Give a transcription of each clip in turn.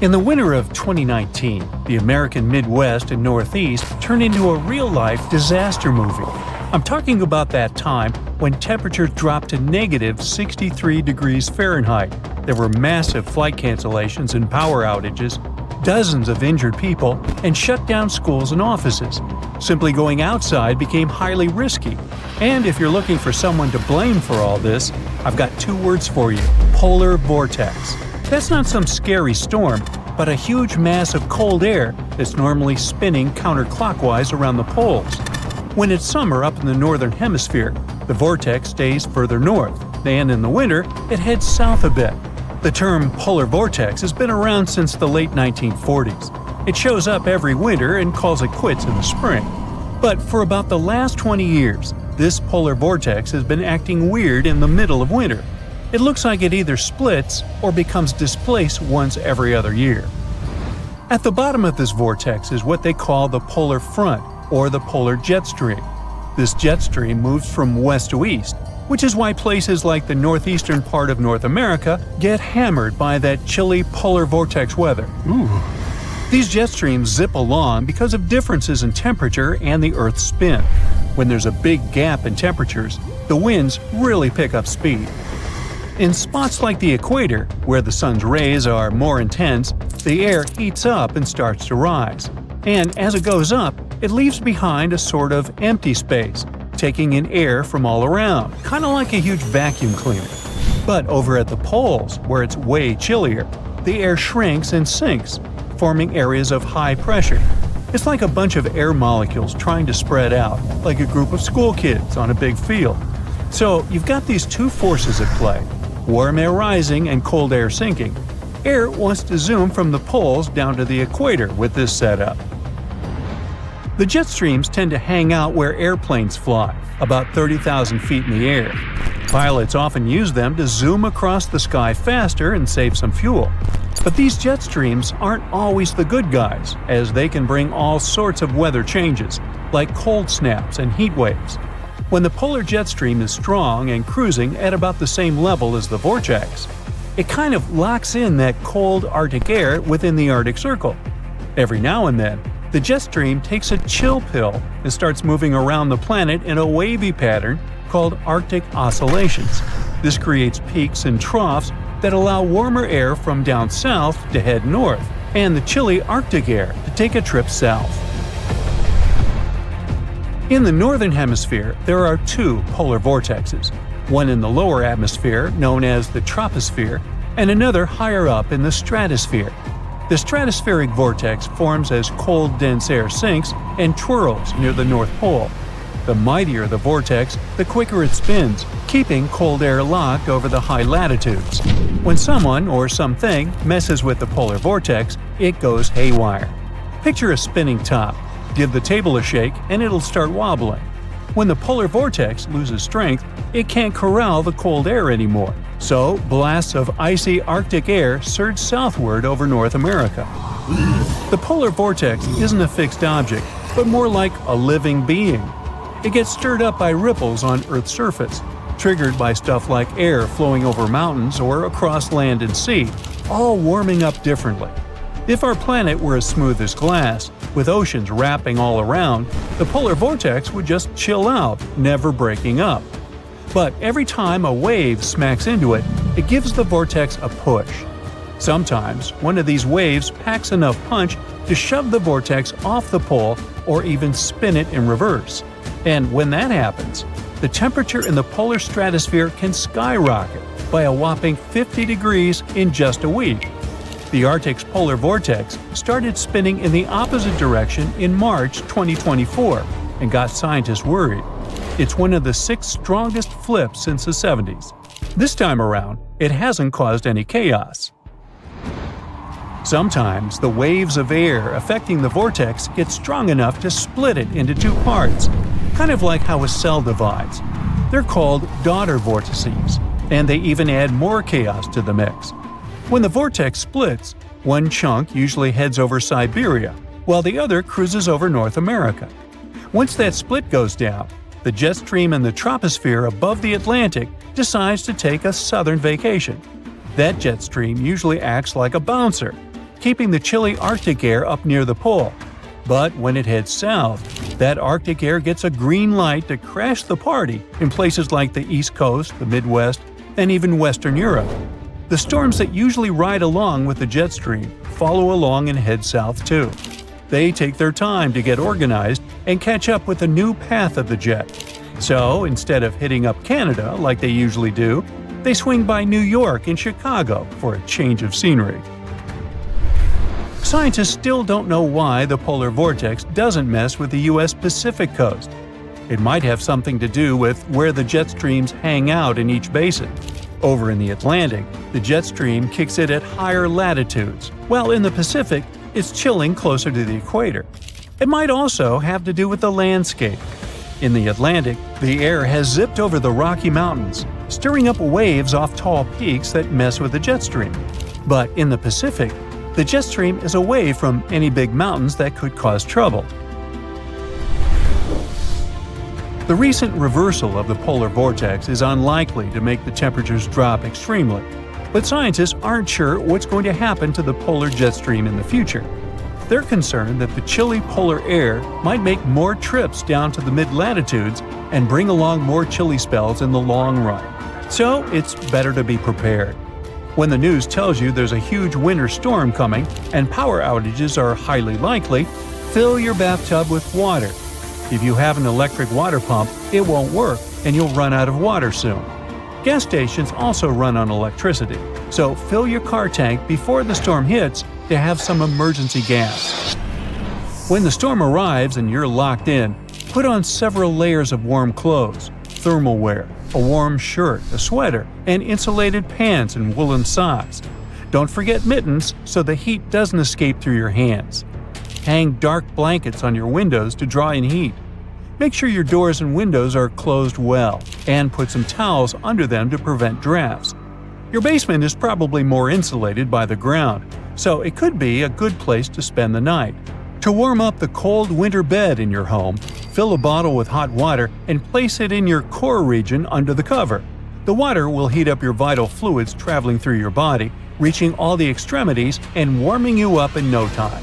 In the winter of 2019, the American Midwest and Northeast turned into a real-life disaster movie. I'm talking about that time when temperatures dropped to negative 63 degrees Fahrenheit. There were massive flight cancellations and power outages, dozens of injured people, and shut down schools and offices. Simply going outside became highly risky. And if you're looking for someone to blame for all this, I've got two words for you: polar vortex. That's not some scary storm, but a huge mass of cold air that's normally spinning counterclockwise around the poles. When it's summer up in the northern hemisphere, the vortex stays further north, and in the winter, it heads south a bit. The term polar vortex has been around since the late 1940s. It shows up every winter and calls it quits in the spring. But for about the last 20 years, this polar vortex has been acting weird in the middle of winter. It looks like it either splits or becomes displaced once every other year. At the bottom of this vortex is what they call the polar front, or the polar jet stream. This jet stream moves from west to east, which is why places like the northeastern part of North America get hammered by that chilly polar vortex weather. Ooh. These jet streams zip along because of differences in temperature and the Earth's spin. When there's a big gap in temperatures, the winds really pick up speed. In spots like the equator, where the sun's rays are more intense, the air heats up and starts to rise. And as it goes up, it leaves behind a sort of empty space, taking in air from all around, kind of like a huge vacuum cleaner. But over at the poles, where it's way chillier, the air shrinks and sinks, forming areas of high pressure. It's like a bunch of air molecules trying to spread out, like a group of school kids on a big field. So you've got these two forces at play: warm air rising and cold air sinking. Air wants to zoom from the poles down to the equator with this setup. The jet streams tend to hang out where airplanes fly, about 30,000 feet in the air. Pilots often use them to zoom across the sky faster and save some fuel. But these jet streams aren't always the good guys, as they can bring all sorts of weather changes, like cold snaps and heat waves. When the polar jet stream is strong and cruising at about the same level as the vortex, it kind of locks in that cold Arctic air within the Arctic Circle. Every now and then, the jet stream takes a chill pill and starts moving around the planet in a wavy pattern called Arctic oscillations. This creates peaks and troughs that allow warmer air from down south to head north, and the chilly Arctic air to take a trip south. In the northern hemisphere, there are two polar vortexes, one in the lower atmosphere known as the troposphere, and another higher up in the stratosphere. The stratospheric vortex forms as cold, dense air sinks and twirls near the North Pole. The mightier the vortex, the quicker it spins, keeping cold air locked over the high latitudes. When someone or something messes with the polar vortex, it goes haywire. Picture a spinning top. Give the table a shake and it'll start wobbling. When the polar vortex loses strength, it can't corral the cold air anymore. So, blasts of icy Arctic air surge southward over North America. The polar vortex isn't a fixed object, but more like a living being. It gets stirred up by ripples on Earth's surface, triggered by stuff like air flowing over mountains or across land and sea, all warming up differently. If our planet were as smooth as glass, with oceans wrapping all around, the polar vortex would just chill out, never breaking up. But every time a wave smacks into it, it gives the vortex a push. Sometimes, one of these waves packs enough punch to shove the vortex off the pole or even spin it in reverse. And when that happens, the temperature in the polar stratosphere can skyrocket by a whopping 50 degrees in just a week. The Arctic's polar vortex started spinning in the opposite direction in March 2024 and got scientists worried. It's one of the 6 strongest flips since the 70s. This time around, it hasn't caused any chaos. Sometimes the waves of air affecting the vortex get strong enough to split it into 2 parts, kind of like how a cell divides. They're called daughter vortices, and they even add more chaos to the mix. When the vortex splits, one chunk usually heads over Siberia, while the other cruises over North America. Once that split goes down, the jet stream in the troposphere above the Atlantic decides to take a southern vacation. That jet stream usually acts like a bouncer, keeping the chilly Arctic air up near the pole. But when it heads south, that Arctic air gets a green light to crash the party in places like the East Coast, the Midwest, and even Western Europe. The storms that usually ride along with the jet stream follow along and head south too. They take their time to get organized and catch up with the new path of the jet. So, instead of hitting up Canada like they usually do, they swing by New York and Chicago for a change of scenery. Scientists still don't know why the polar vortex doesn't mess with the U.S. Pacific coast. It might have something to do with where the jet streams hang out in each basin. Over in the Atlantic, the jet stream kicks it at higher latitudes, while in the Pacific, it's chilling closer to the equator. It might also have to do with the landscape. In the Atlantic, the air has zipped over the Rocky Mountains, stirring up waves off tall peaks that mess with the jet stream. But in the Pacific, the jet stream is away from any big mountains that could cause trouble. The recent reversal of the polar vortex is unlikely to make the temperatures drop extremely, but scientists aren't sure what's going to happen to the polar jet stream in the future. They're concerned that the chilly polar air might make more trips down to the mid-latitudes and bring along more chilly spells in the long run. So it's better to be prepared. When the news tells you there's a huge winter storm coming and power outages are highly likely, fill your bathtub with water. If you have an electric water pump, it won't work and you'll run out of water soon. Gas stations also run on electricity, so fill your car tank before the storm hits to have some emergency gas. When the storm arrives and you're locked in, put on several layers of warm clothes, thermal wear, a warm shirt, a sweater, and insulated pants and woolen socks. Don't forget mittens so the heat doesn't escape through your hands. Hang dark blankets on your windows to draw in heat. Make sure your doors and windows are closed well, and put some towels under them to prevent drafts. Your basement is probably more insulated by the ground, so it could be a good place to spend the night. To warm up the cold winter bed in your home, fill a bottle with hot water and place it in your core region under the cover. The water will heat up your vital fluids traveling through your body, reaching all the extremities and warming you up in no time.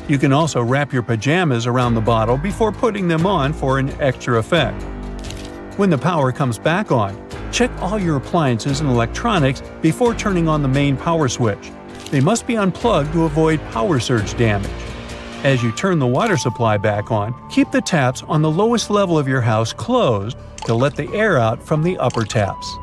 You can also wrap your pajamas around the bottle before putting them on for an extra effect. When the power comes back on, check all your appliances and electronics before turning on the main power switch. They must be unplugged to avoid power surge damage. As you turn the water supply back on, keep the taps on the lowest level of your house closed to let the air out from the upper taps.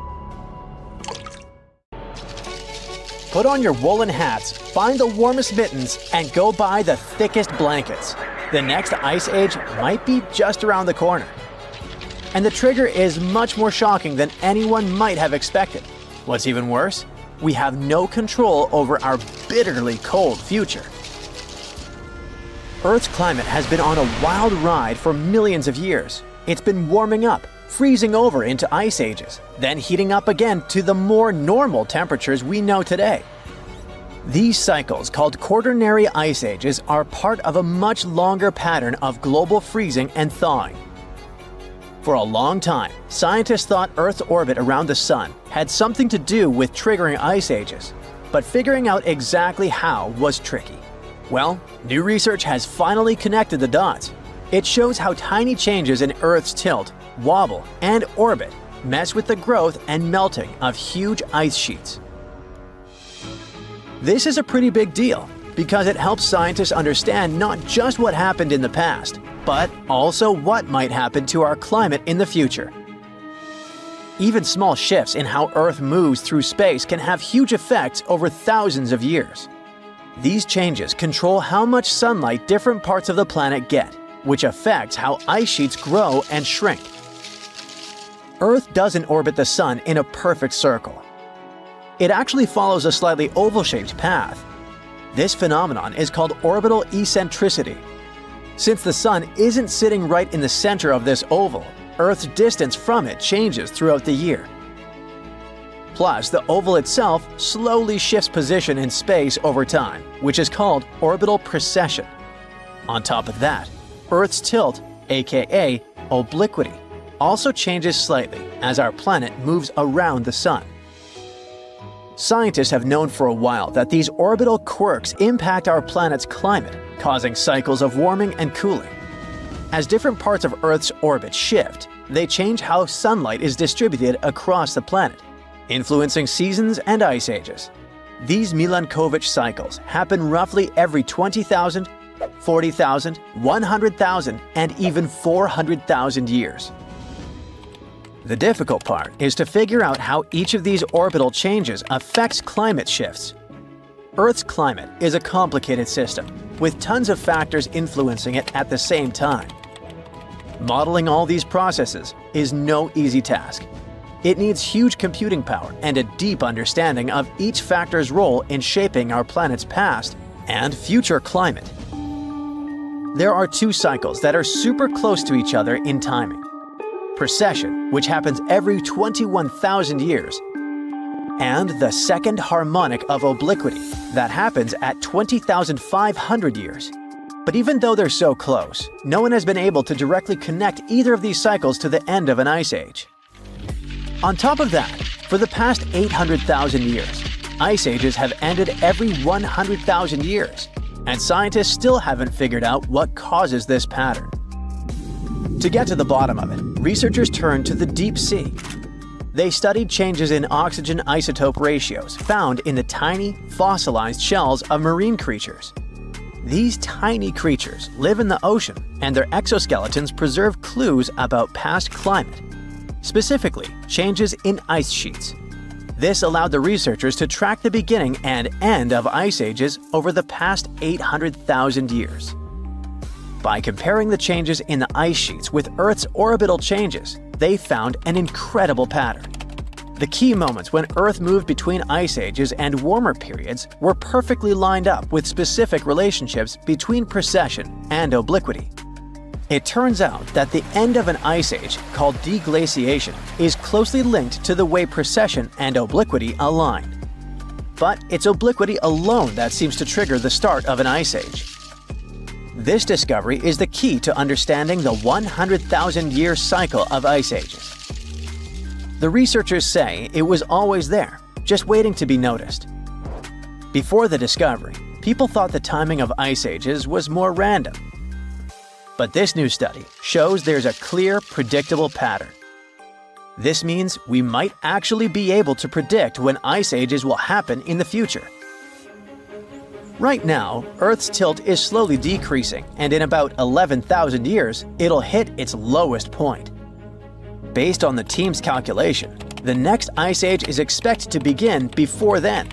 Put on your woolen hats, find the warmest mittens, and go buy the thickest blankets. The next ice age might be just around the corner. And the trigger is much more shocking than anyone might have expected. What's even worse? We have no control over our bitterly cold future. Earth's climate has been on a wild ride for millions of years. It's been warming up, freezing over into ice ages, then heating up again to the more normal temperatures we know today. These cycles, called quaternary ice ages, are part of a much longer pattern of global freezing and thawing. For a long time, scientists thought Earth's orbit around the Sun had something to do with triggering ice ages, but figuring out exactly how was tricky. Well, new research has finally connected the dots. It shows how tiny changes in Earth's tilt, wobble, and orbit mess with the growth and melting of huge ice sheets. This is a pretty big deal because it helps scientists understand not just what happened in the past, but also what might happen to our climate in the future. Even small shifts in how Earth moves through space can have huge effects over thousands of years. These changes control how much sunlight different parts of the planet get, which affects how ice sheets grow and shrink. Earth doesn't orbit the Sun in a perfect circle. It actually follows a slightly oval-shaped path. This phenomenon is called orbital eccentricity. Since the Sun isn't sitting right in the center of this oval, Earth's distance from it changes throughout the year. Plus, the oval itself slowly shifts position in space over time, which is called orbital precession. On top of that, Earth's tilt, aka obliquity, also changes slightly as our planet moves around the Sun. Scientists have known for a while that these orbital quirks impact our planet's climate, causing cycles of warming and cooling. As different parts of Earth's orbit shift, they change how sunlight is distributed across the planet, influencing seasons and ice ages. These Milankovitch cycles happen roughly every 20,000, 40,000, 100,000, and even 400,000 years. The difficult part is to figure out how each of these orbital changes affects climate shifts. Earth's climate is a complicated system, with tons of factors influencing it at the same time. Modeling all these processes is no easy task. It needs huge computing power and a deep understanding of each factor's role in shaping our planet's past and future climate. There are two cycles that are super close to each other in timing. Precession, which happens every 21,000 years, and the second harmonic of obliquity that happens at 20,500 years. But even though they're so close, no one has been able to directly connect either of these cycles to the end of an ice age. On top of that, for the past 800,000 years, ice ages have ended every 100,000 years, and scientists still haven't figured out what causes this pattern. To get to the bottom of it, researchers turned to the deep sea. They studied changes in oxygen isotope ratios found in the tiny, fossilized shells of marine creatures. These tiny creatures live in the ocean, and their exoskeletons preserve clues about past climate, specifically changes in ice sheets. This allowed the researchers to track the beginning and end of ice ages over the past 800,000 years. By comparing the changes in the ice sheets with Earth's orbital changes, they found an incredible pattern. The key moments when Earth moved between ice ages and warmer periods were perfectly lined up with specific relationships between precession and obliquity. It turns out that the end of an ice age, called deglaciation, is closely linked to the way precession and obliquity align. But it's obliquity alone that seems to trigger the start of an ice age. This discovery is the key to understanding the 100,000-year cycle of ice ages. The researchers say it was always there, just waiting to be noticed. Before the discovery, people thought the timing of ice ages was more random. But this new study shows there's a clear, predictable pattern. This means we might actually be able to predict when ice ages will happen in the future. Right now, Earth's tilt is slowly decreasing, and in about 11,000 years, it'll hit its lowest point. Based on the team's calculation, the next ice age is expected to begin before then.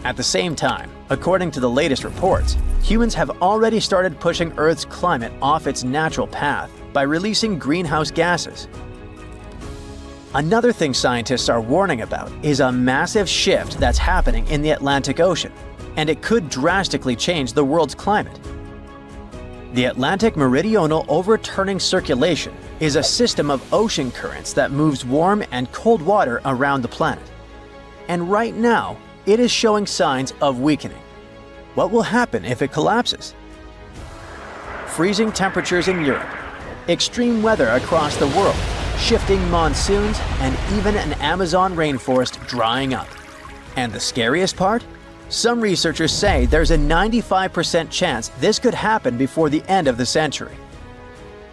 At the same time, according to the latest reports, humans have already started pushing Earth's climate off its natural path by releasing greenhouse gases. Another thing scientists are warning about is a massive shift that's happening in the Atlantic Ocean, and it could drastically change the world's climate. The Atlantic Meridional Overturning Circulation is a system of ocean currents that moves warm and cold water around the planet. And right now, it is showing signs of weakening. What will happen if it collapses? Freezing temperatures in Europe, extreme weather across the world, shifting monsoons, and even an Amazon rainforest drying up. And the scariest part? Some researchers say there's a 95% chance this could happen before the end of the century.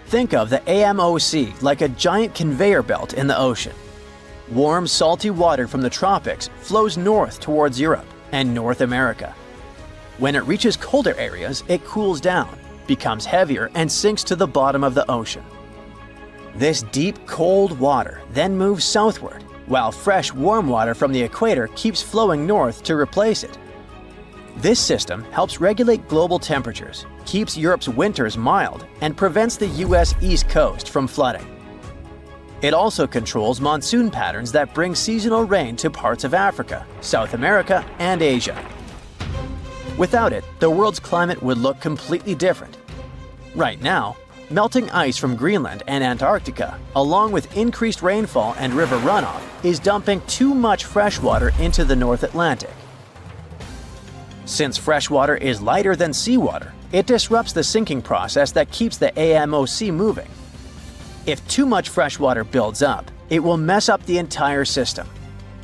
Think of the AMOC like a giant conveyor belt in the ocean. Warm, salty water from the tropics flows north towards Europe and North America. When it reaches colder areas, it cools down, becomes heavier, and sinks to the bottom of the ocean. This deep, cold water then moves southward, while fresh, warm water from the equator keeps flowing north to replace it. This system helps regulate global temperatures, keeps Europe's winters mild, and prevents the US East Coast from flooding. It also controls monsoon patterns that bring seasonal rain to parts of Africa, South America, and Asia. Without it, the world's climate would look completely different. Right now, melting ice from Greenland and Antarctica, along with increased rainfall and river runoff, is dumping too much fresh water into the North Atlantic. Since fresh water is lighter than seawater, it disrupts the sinking process that keeps the AMOC moving. If too much fresh water builds up, it will mess up the entire system.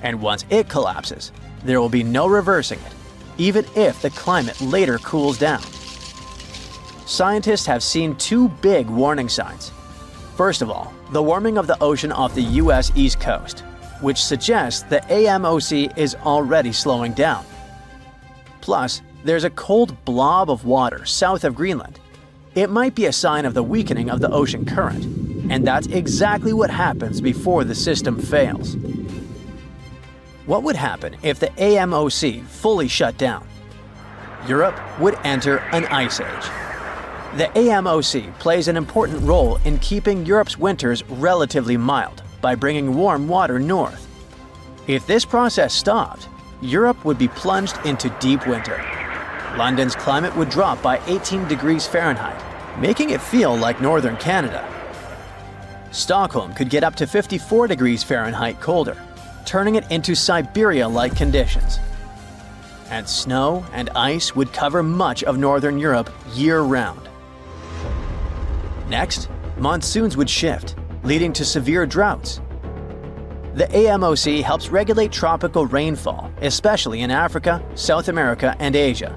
And once it collapses, there will be no reversing it, even if the climate later cools down. Scientists have seen two big warning signs. First of all, the warming of the ocean off the US East Coast, which suggests the AMOC is already slowing down. Plus, there's a cold blob of water south of Greenland. It might be a sign of the weakening of the ocean current, and that's exactly what happens before the system fails. What would happen if the AMOC fully shut down? Europe would enter an ice age. The AMOC plays an important role in keeping Europe's winters relatively mild by bringing warm water north. If this process stopped, Europe would be plunged into deep winter. London's climate would drop by 18 degrees Fahrenheit, making it feel like northern Canada. Stockholm could get up to 54 degrees Fahrenheit colder, turning it into Siberia-like conditions. And snow and ice would cover much of northern Europe year-round. Next, monsoons would shift, leading to severe droughts. The AMOC helps regulate tropical rainfall, especially in Africa, South America, and Asia.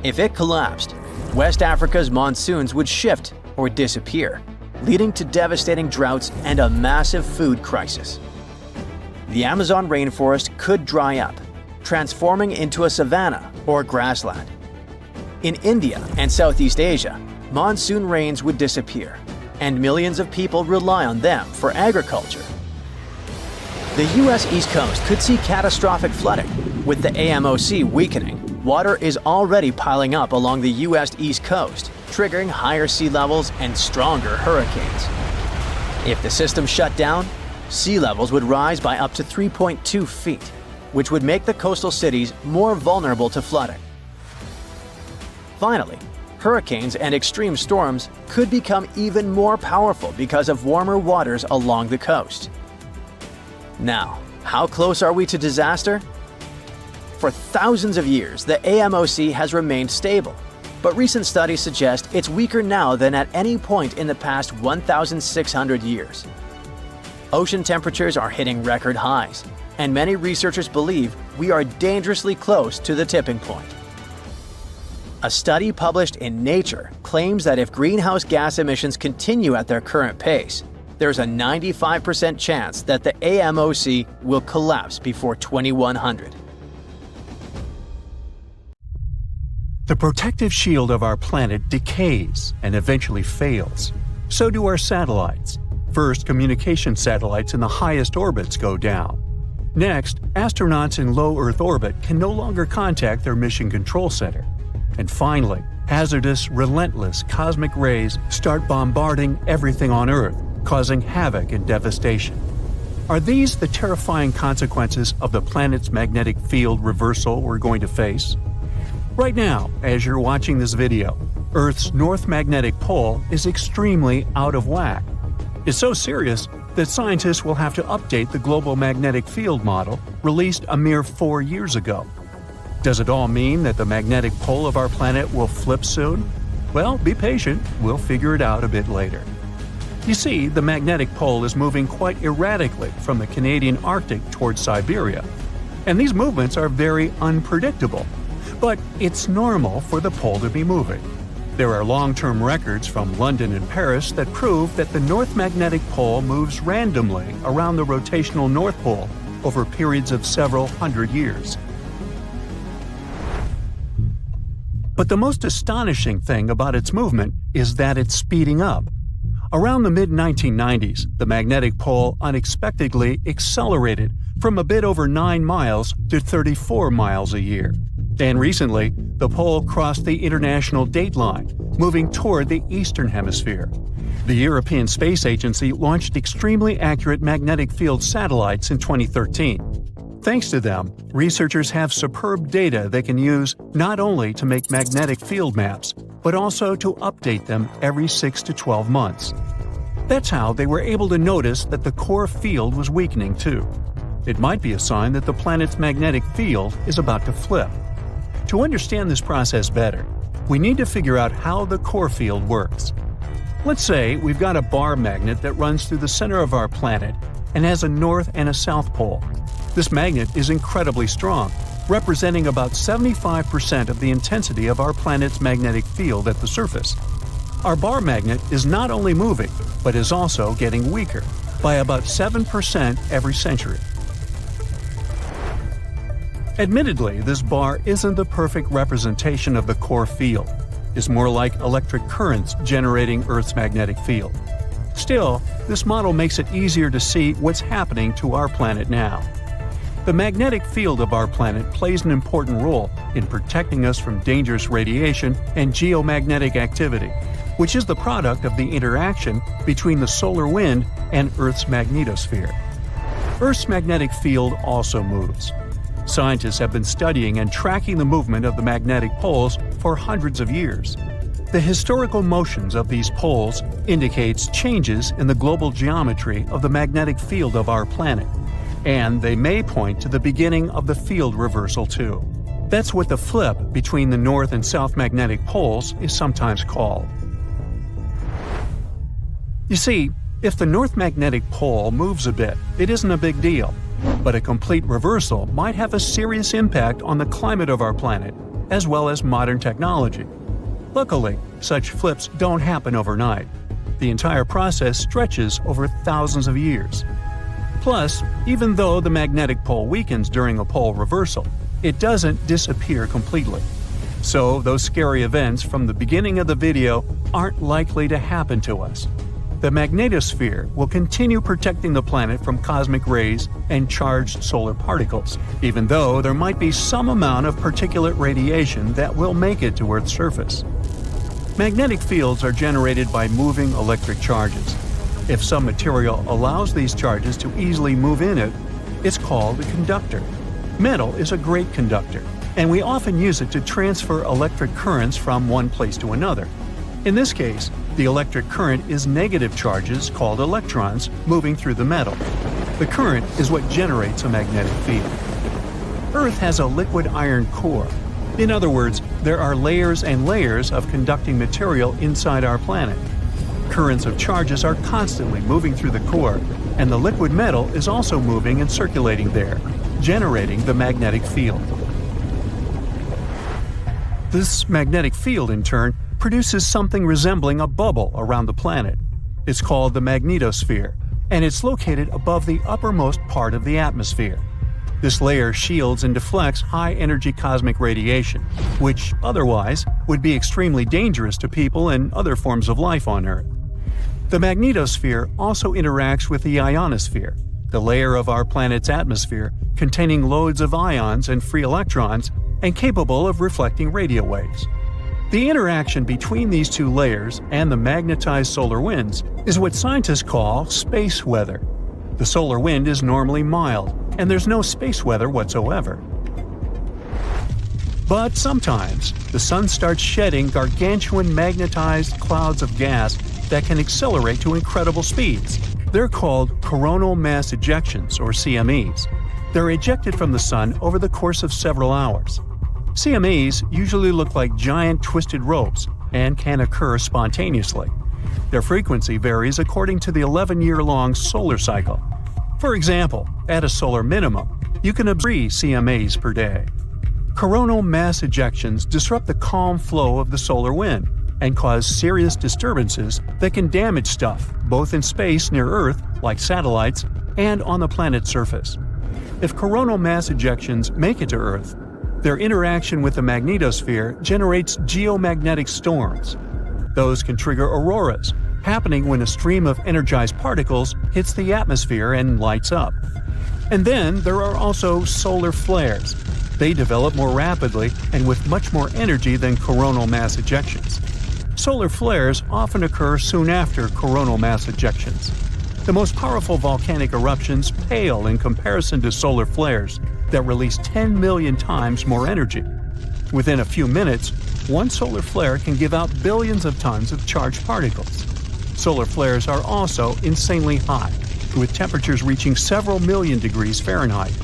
If it collapsed, West Africa's monsoons would shift or disappear, leading to devastating droughts and a massive food crisis. The Amazon rainforest could dry up, transforming into a savanna or grassland. In India and Southeast Asia, monsoon rains would disappear, and millions of people rely on them for agriculture. The US East Coast could see catastrophic flooding. With the AMOC weakening, water is already piling up along the US East Coast, triggering higher sea levels and stronger hurricanes. If the system shut down, sea levels would rise by up to 3.2 feet, which would make the coastal cities more vulnerable to flooding. Finally, hurricanes and extreme storms could become even more powerful because of warmer waters along the coast. Now, how close are we to disaster? For thousands of years, the AMOC has remained stable, but recent studies suggest it's weaker now than at any point in the past 1,600 years. Ocean temperatures are hitting record highs, and many researchers believe we are dangerously close to the tipping point. A study published in Nature claims that if greenhouse gas emissions continue at their current pace, there's a 95% chance that the AMOC will collapse before 2100. The protective shield of our planet decays and eventually fails. So do our satellites. First, communication satellites in the highest orbits go down. Next, astronauts in low Earth orbit can no longer contact their mission control center. And finally, hazardous, relentless cosmic rays start bombarding everything on Earth, causing havoc and devastation. Are these the terrifying consequences of the planet's magnetic field reversal we're going to face? Right now, as you're watching this video, Earth's north magnetic pole is extremely out of whack. It's so serious that scientists will have to update the global magnetic field model released a mere 4 years ago. Does it all mean that the magnetic pole of our planet will flip soon? Well, be patient, we'll figure it out a bit later. You see, the magnetic pole is moving quite erratically from the Canadian Arctic towards Siberia, and these movements are very unpredictable. But it's normal for the pole to be moving. There are long-term records from London and Paris that prove that the North Magnetic Pole moves randomly around the rotational North Pole over periods of several hundred years. But the most astonishing thing about its movement is that it's speeding up. Around the mid-1990s, the magnetic pole unexpectedly accelerated from a bit over 9 miles to 34 miles a year. And recently, the pole crossed the international dateline, moving toward the eastern hemisphere. The European Space Agency launched extremely accurate magnetic field satellites in 2013. Thanks to them, researchers have superb data they can use not only to make magnetic field maps, but also to update them every 6 to 12 months. That's how they were able to notice that the core field was weakening too. It might be a sign that the planet's magnetic field is about to flip. To understand this process better, we need to figure out how the core field works. Let's say we've got a bar magnet that runs through the center of our planet, and has a north and a south pole. This magnet is incredibly strong, representing about 75% of the intensity of our planet's magnetic field at the surface. Our bar magnet is not only moving, but is also getting weaker, by about 7% every century. Admittedly, this bar isn't the perfect representation of the core field. It's more like electric currents generating Earth's magnetic field. Still, this model makes it easier to see what's happening to our planet now. The magnetic field of our planet plays an important role in protecting us from dangerous radiation and geomagnetic activity, which is the product of the interaction between the solar wind and Earth's magnetosphere. Earth's magnetic field also moves. Scientists have been studying and tracking the movement of the magnetic poles for hundreds of years. The historical motions of these poles indicates changes in the global geometry of the magnetic field of our planet, and they may point to the beginning of the field reversal too. That's what the flip between the north and south magnetic poles is sometimes called. You see, if the north magnetic pole moves a bit, it isn't a big deal. But a complete reversal might have a serious impact on the climate of our planet, as well as modern technology. Luckily, such flips don't happen overnight. The entire process stretches over thousands of years. Plus, even though the magnetic pole weakens during a pole reversal, it doesn't disappear completely. So those scary events from the beginning of the video aren't likely to happen to us. The magnetosphere will continue protecting the planet from cosmic rays and charged solar particles, even though there might be some amount of particulate radiation that will make it to Earth's surface. Magnetic fields are generated by moving electric charges. If some material allows these charges to easily move in it, it's called a conductor. Metal is a great conductor, and we often use it to transfer electric currents from one place to another. In this case, the electric current is negative charges called electrons moving through the metal. The current is what generates a magnetic field. Earth has a liquid iron core. In other words, there are layers and layers of conducting material inside our planet. Currents of charges are constantly moving through the core, and the liquid metal is also moving and circulating there, generating the magnetic field. This magnetic field, in turn, produces something resembling a bubble around the planet. It's called the magnetosphere, and it's located above the uppermost part of the atmosphere. This layer shields and deflects high-energy cosmic radiation, which otherwise would be extremely dangerous to people and other forms of life on Earth. The magnetosphere also interacts with the ionosphere, the layer of our planet's atmosphere containing loads of ions and free electrons and capable of reflecting radio waves. The interaction between these two layers and the magnetized solar winds is what scientists call space weather. The solar wind is normally mild, and there's no space weather whatsoever. But sometimes, the sun starts shedding gargantuan magnetized clouds of gas that can accelerate to incredible speeds. They're called coronal mass ejections, or CMEs. They're ejected from the sun over the course of several hours. CMEs usually look like giant twisted ropes and can occur spontaneously. Their frequency varies according to the 11-year-long solar cycle. For example, at a solar minimum, you can observe 3 CMEs per day. Coronal mass ejections disrupt the calm flow of the solar wind and cause serious disturbances that can damage stuff both in space near Earth, like satellites, and on the planet's surface. If coronal mass ejections make it to Earth, their interaction with the magnetosphere generates geomagnetic storms. Those can trigger auroras, happening when a stream of energized particles hits the atmosphere and lights up. And then there are also solar flares. They develop more rapidly and with much more energy than coronal mass ejections. Solar flares often occur soon after coronal mass ejections. The most powerful volcanic eruptions pale in comparison to solar flares that release 10 million times more energy. Within a few minutes, one solar flare can give out billions of tons of charged particles. Solar flares are also insanely hot, with temperatures reaching several million degrees Fahrenheit.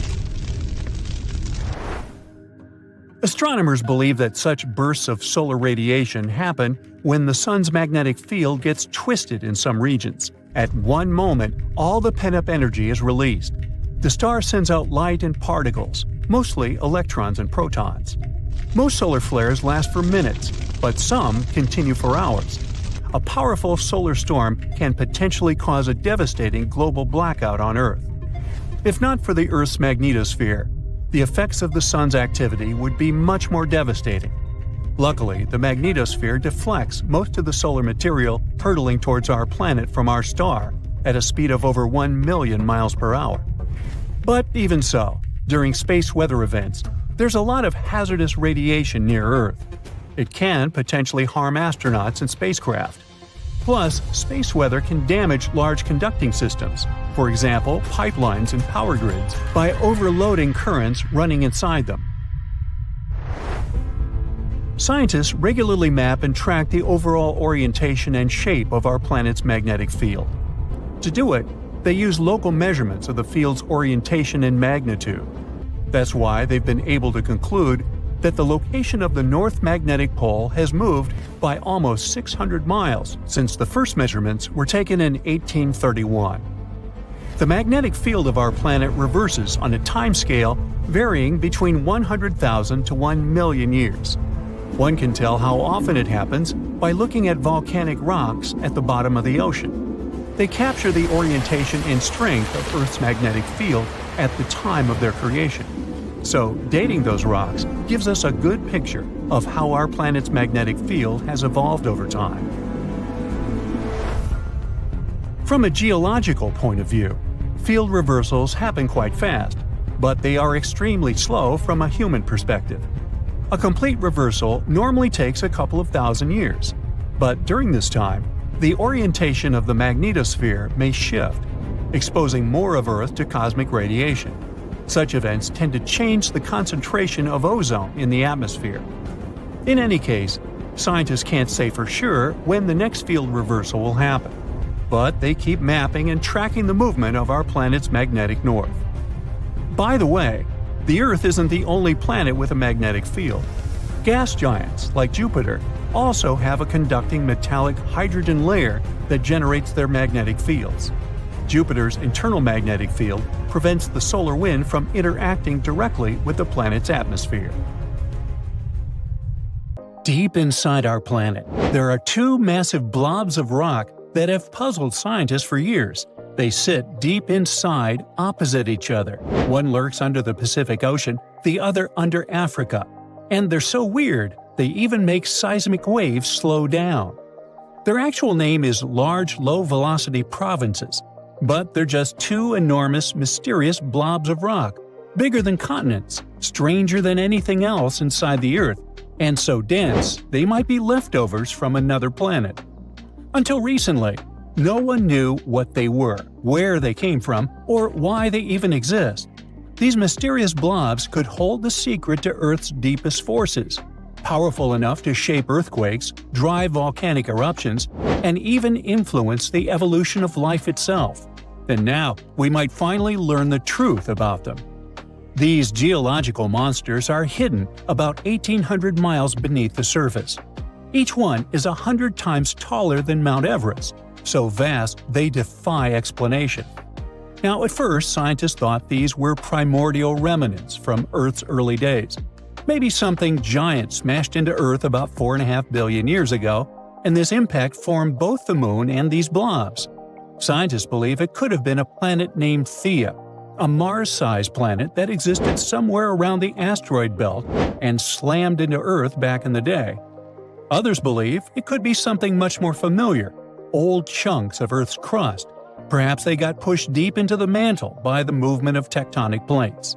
Astronomers believe that such bursts of solar radiation happen when the sun's magnetic field gets twisted in some regions, At one moment, all the pent-up energy is released. The star sends out light and particles, mostly electrons and protons. Most solar flares last for minutes, but some continue for hours. A powerful solar storm can potentially cause a devastating global blackout on Earth. If not for the Earth's magnetosphere, the effects of the Sun's activity would be much more devastating. Luckily, the magnetosphere deflects most of the solar material hurtling towards our planet from our star at a speed of over 1 million miles per hour. But even so, during space weather events, there's a lot of hazardous radiation near Earth. It can potentially harm astronauts and spacecraft. Plus, space weather can damage large conducting systems, for example, pipelines and power grids, by overloading currents running inside them. Scientists regularly map and track the overall orientation and shape of our planet's magnetic field. To do it, they use local measurements of the field's orientation and magnitude. That's why they've been able to conclude that the location of the North Magnetic Pole has moved by almost 600 miles since the first measurements were taken in 1831. The magnetic field of our planet reverses on a timescale varying between 100,000 to 1 million years. One can tell how often it happens by looking at volcanic rocks at the bottom of the ocean. They capture the orientation and strength of Earth's magnetic field at the time of their creation. So, dating those rocks gives us a good picture of how our planet's magnetic field has evolved over time. From a geological point of view, field reversals happen quite fast, but they are extremely slow from a human perspective. A complete reversal normally takes a couple of thousand years, but during this time, the orientation of the magnetosphere may shift, exposing more of Earth to cosmic radiation. Such events tend to change the concentration of ozone in the atmosphere. In any case, scientists can't say for sure when the next field reversal will happen, but they keep mapping and tracking the movement of our planet's magnetic north. By the way, the Earth isn't the only planet with a magnetic field. Gas giants, like Jupiter, also have a conducting metallic hydrogen layer that generates their magnetic fields. Jupiter's internal magnetic field prevents the solar wind from interacting directly with the planet's atmosphere. Deep inside our planet, there are two massive blobs of rock that have puzzled scientists for years. They sit deep inside, opposite each other. One lurks under the Pacific Ocean, the other under Africa. And they're so weird, they even make seismic waves slow down. Their actual name is Large Low-Velocity Provinces, but they're just two enormous, mysterious blobs of rock, bigger than continents, stranger than anything else inside the Earth, and so dense they might be leftovers from another planet. Until recently, no one knew what they were, where they came from, or why they even exist. These mysterious blobs could hold the secret to Earth's deepest forces, powerful enough to shape earthquakes, drive volcanic eruptions, and even influence the evolution of life itself. And now, we might finally learn the truth about them. These geological monsters are hidden about 1,800 miles beneath the surface. Each one is 100 times taller than Mount Everest, so vast they defy explanation. Now, at first, scientists thought these were primordial remnants from Earth's early days. Maybe something giant smashed into Earth about 4.5 billion years ago, and this impact formed both the Moon and these blobs. Scientists believe it could have been a planet named Theia, a Mars-sized planet that existed somewhere around the asteroid belt and slammed into Earth back in the day. Others believe it could be something much more familiar, old chunks of Earth's crust. Perhaps they got pushed deep into the mantle by the movement of tectonic plates.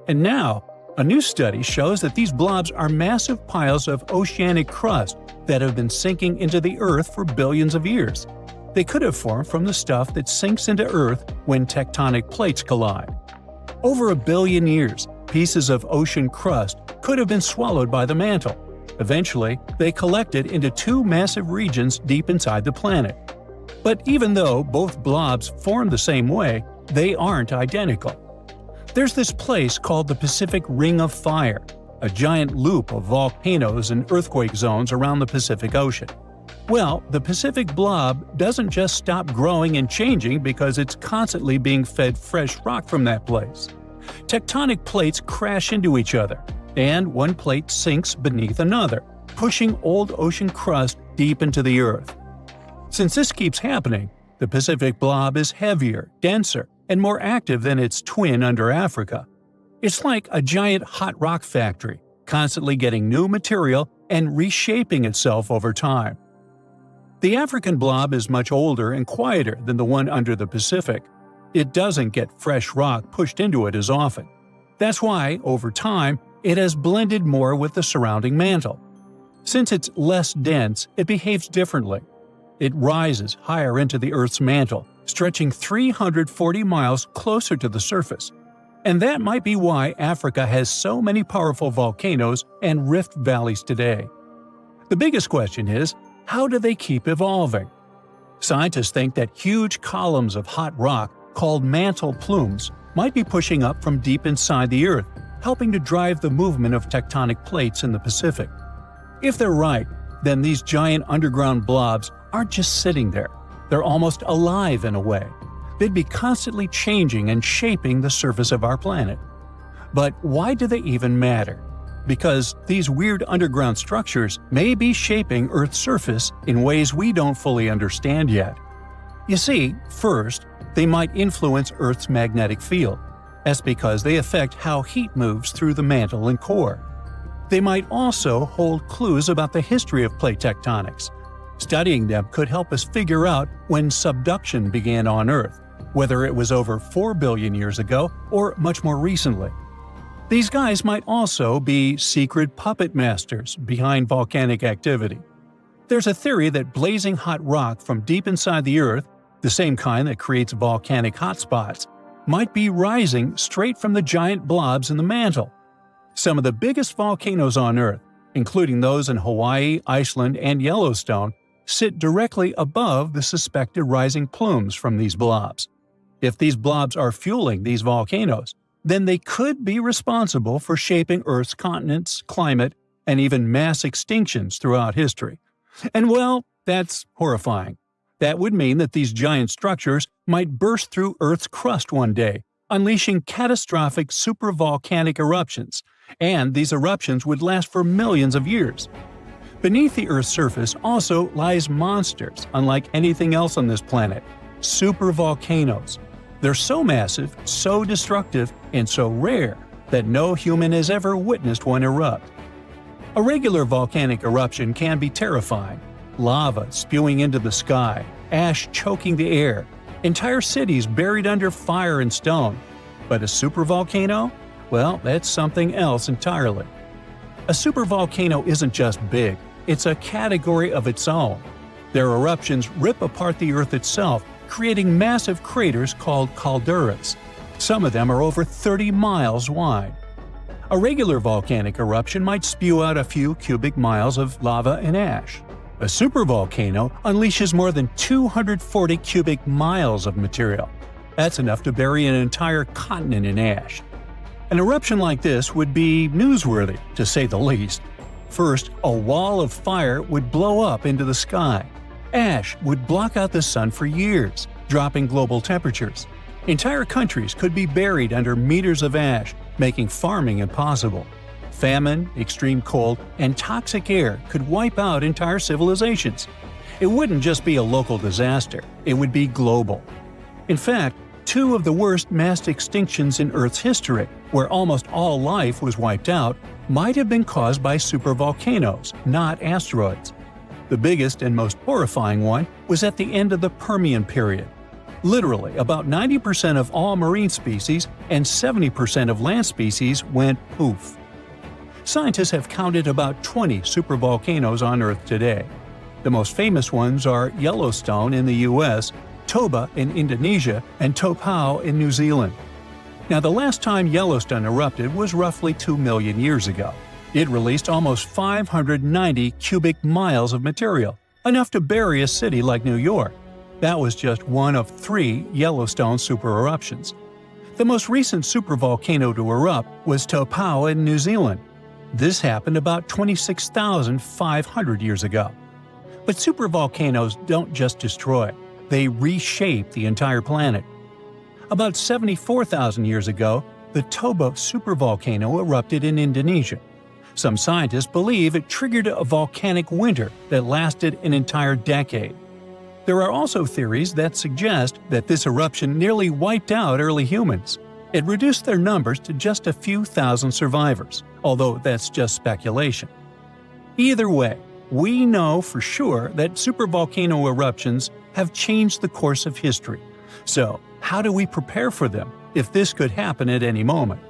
And now, a new study shows that these blobs are massive piles of oceanic crust that have been sinking into the Earth for billions of years. They could have formed from the stuff that sinks into Earth when tectonic plates collide. Over 1 billion years, pieces of ocean crust could have been swallowed by the mantle. Eventually, they collected into two massive regions deep inside the planet. But even though both blobs form the same way, they aren't identical. There's this place called the Pacific Ring of Fire, a giant loop of volcanoes and earthquake zones around the Pacific Ocean. Well, the Pacific blob doesn't just stop growing and changing because it's constantly being fed fresh rock from that place. Tectonic plates crash into each other, and one plate sinks beneath another, pushing old ocean crust deep into the Earth. Since this keeps happening, the Pacific blob is heavier, denser, and more active than its twin under Africa. It's like a giant hot rock factory, constantly getting new material and reshaping itself over time. The African blob is much older and quieter than the one under the Pacific. It doesn't get fresh rock pushed into it as often. That's why, over time, it has blended more with the surrounding mantle. Since it's less dense, it behaves differently. It rises higher into the Earth's mantle, stretching 340 miles closer to the surface. And that might be why Africa has so many powerful volcanoes and rift valleys today. The biggest question is, how do they keep evolving? Scientists think that huge columns of hot rock, called mantle plumes, might be pushing up from deep inside the Earth, helping to drive the movement of tectonic plates in the Pacific. If they're right, then these giant underground blobs aren't just sitting there. They're almost alive in a way. They'd be constantly changing and shaping the surface of our planet. But why do they even matter? Because these weird underground structures may be shaping Earth's surface in ways we don't fully understand yet. You see, first, they might influence Earth's magnetic field. That's because they affect how heat moves through the mantle and core. They might also hold clues about the history of plate tectonics. Studying them could help us figure out when subduction began on Earth, whether it was over 4 billion years ago or much more recently. These guys might also be secret puppet masters behind volcanic activity. There's a theory that blazing hot rock from deep inside the Earth, the same kind that creates volcanic hotspots, might be rising straight from the giant blobs in the mantle. Some of the biggest volcanoes on Earth, including those in Hawaii, Iceland, and Yellowstone, sit directly above the suspected rising plumes from these blobs. If these blobs are fueling these volcanoes, then they could be responsible for shaping Earth's continents, climate, and even mass extinctions throughout history. And well, that's horrifying. That would mean that these giant structures might burst through Earth's crust one day, unleashing catastrophic supervolcanic eruptions, and these eruptions would last for millions of years. Beneath the Earth's surface also lies monsters unlike anything else on this planet – supervolcanoes. They're so massive, so destructive, and so rare that no human has ever witnessed one erupt. A regular volcanic eruption can be terrifying. Lava spewing into the sky, ash choking the air, entire cities buried under fire and stone. But a supervolcano? Well, that's something else entirely. A supervolcano isn't just big, it's a category of its own. Their eruptions rip apart the Earth itself, creating massive craters called calderas. Some of them are over 30 miles wide. A regular volcanic eruption might spew out a few cubic miles of lava and ash. A supervolcano unleashes more than 240 cubic miles of material. That's enough to bury an entire continent in ash. An eruption like this would be newsworthy, to say the least. First, a wall of fire would blow up into the sky. Ash would block out the sun for years, dropping global temperatures. Entire countries could be buried under meters of ash, making farming impossible. Famine, extreme cold, and toxic air could wipe out entire civilizations. It wouldn't just be a local disaster, it would be global. In fact, two of the worst mass extinctions in Earth's history, where almost all life was wiped out, might have been caused by supervolcanoes, not asteroids. The biggest and most horrifying one was at the end of the Permian period. Literally, about 90% of all marine species and 70% of land species went poof. Scientists have counted about 20 supervolcanoes on Earth today. The most famous ones are Yellowstone in the US, Toba in Indonesia, and Toba in New Zealand. Now, the last time Yellowstone erupted was roughly 2 million years ago. It released almost 590 cubic miles of material, enough to bury a city like New York. That was just one of 3 Yellowstone supereruptions. The most recent supervolcano to erupt was Toba in New Zealand. This happened about 26,500 years ago. But supervolcanoes don't just destroy, they reshape the entire planet. About 74,000 years ago, the Toba supervolcano erupted in Indonesia. Some scientists believe it triggered a volcanic winter that lasted an entire decade. There are also theories that suggest that this eruption nearly wiped out early humans. It reduced their numbers to just a few thousand survivors, although that's just speculation. Either way, we know for sure that supervolcano eruptions have changed the course of history. So, how do we prepare for them if this could happen at any moment?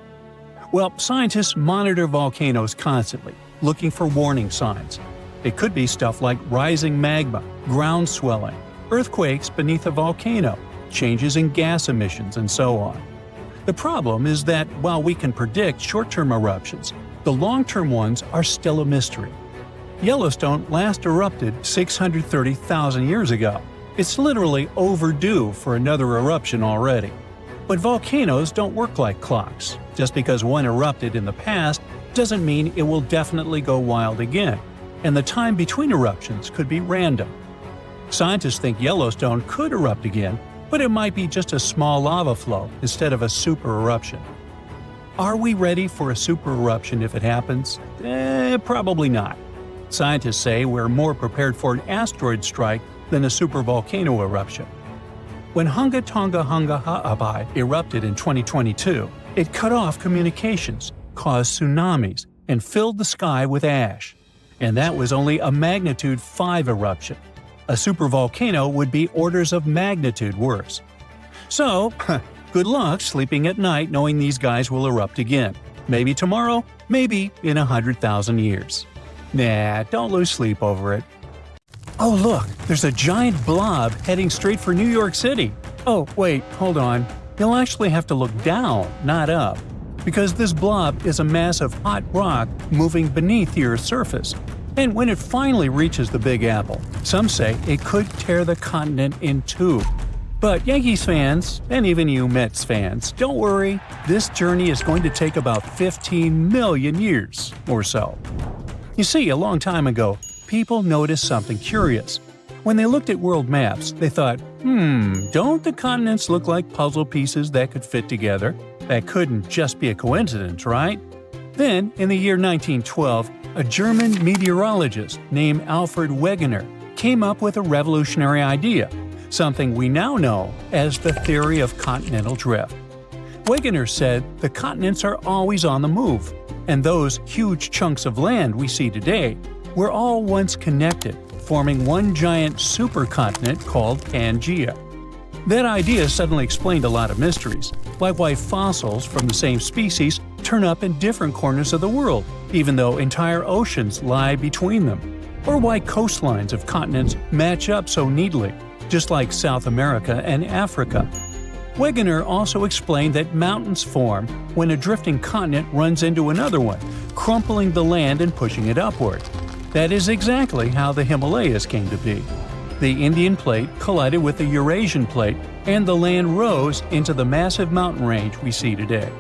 Well, scientists monitor volcanoes constantly, looking for warning signs. It could be stuff like rising magma, ground swelling, earthquakes beneath a volcano, changes in gas emissions, and so on. The problem is that while we can predict short-term eruptions, the long-term ones are still a mystery. Yellowstone last erupted 630,000 years ago. It's literally overdue for another eruption already. But volcanoes don't work like clocks. Just because one erupted in the past doesn't mean it will definitely go wild again, and the time between eruptions could be random. Scientists think Yellowstone could erupt again, but it might be just a small lava flow instead of a super eruption. Are we ready for a super eruption if it happens? Probably not. Scientists say we're more prepared for an asteroid strike than a supervolcano eruption. When Hunga Tonga Hunga Ha'apai erupted in 2022, it cut off communications, caused tsunamis, and filled the sky with ash. And that was only a magnitude 5 eruption. A supervolcano would be orders of magnitude worse. So, good luck sleeping at night knowing these guys will erupt again. Maybe tomorrow, maybe in 100,000 years. Nah, don't lose sleep over it. Oh look, there's a giant blob heading straight for New York City. Oh wait, hold on. You'll actually have to look down, not up. Because this blob is a mass of hot rock moving beneath the Earth's surface. And when it finally reaches the Big Apple, some say it could tear the continent in two. But Yankees fans, and even you Mets fans, don't worry, this journey is going to take about 15 million years or so. You see, a long time ago, people noticed something curious. When they looked at world maps, they thought, don't the continents look like puzzle pieces that could fit together? That couldn't just be a coincidence, right? Then, in the year 1912, a German meteorologist named Alfred Wegener came up with a revolutionary idea, something we now know as the theory of continental drift. Wegener said the continents are always on the move, and those huge chunks of land we see today were all once connected, forming one giant supercontinent called Pangaea. That idea suddenly explained a lot of mysteries, like why fossils from the same species turn up in different corners of the world, even though entire oceans lie between them, or why coastlines of continents match up so neatly, just like South America and Africa. Wegener also explained that mountains form when a drifting continent runs into another one, crumpling the land and pushing it upward. That is exactly how the Himalayas came to be. The Indian plate collided with the Eurasian plate, and the land rose into the massive mountain range we see today.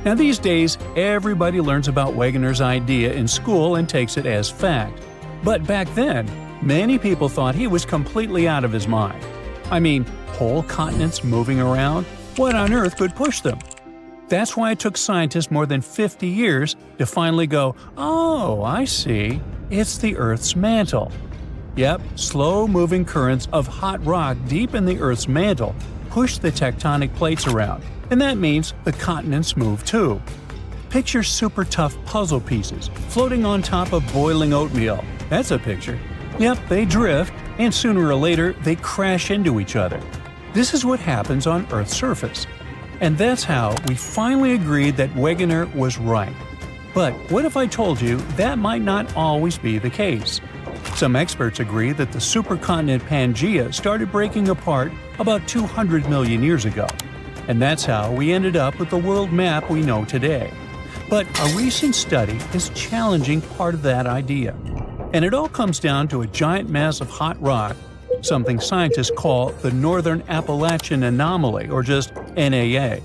Now these days, everybody learns about Wegener's idea in school and takes it as fact. But back then, many people thought he was completely out of his mind. I mean, whole continents moving around? What on earth could push them? That's why it took scientists more than 50 years to finally go, oh, I see, it's the Earth's mantle. Yep, slow-moving currents of hot rock deep in the Earth's mantle push the tectonic plates around, and that means the continents move too. Picture super tough puzzle pieces floating on top of boiling oatmeal. That's a picture. Yep, they drift, and sooner or later they crash into each other. This is what happens on Earth's surface. And that's how we finally agreed that Wegener was right. But what if I told you that might not always be the case? Some experts agree that the supercontinent Pangaea started breaking apart about 200 million years ago. And that's how we ended up with the world map we know today. But a recent study is challenging part of that idea. And it all comes down to a giant mass of hot rock, something scientists call the Northern Appalachian Anomaly, or just NAA.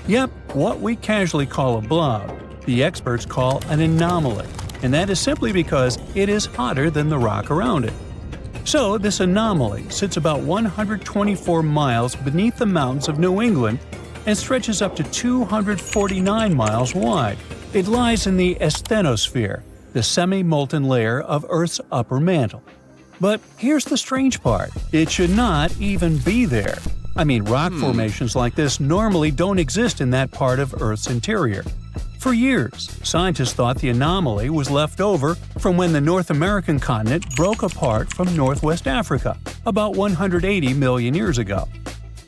Yep, what we casually call a blob, the experts call an anomaly, and that is simply because it is hotter than the rock around it. So this anomaly sits about 124 miles beneath the mountains of New England and stretches up to 249 miles wide. It lies in the asthenosphere, the semi-molten layer of Earth's upper mantle. But here's the strange part. It should not even be there. I mean, rock formations like this normally don't exist in that part of Earth's interior. For years, scientists thought the anomaly was left over from when the North American continent broke apart from Northwest Africa about 180 million years ago.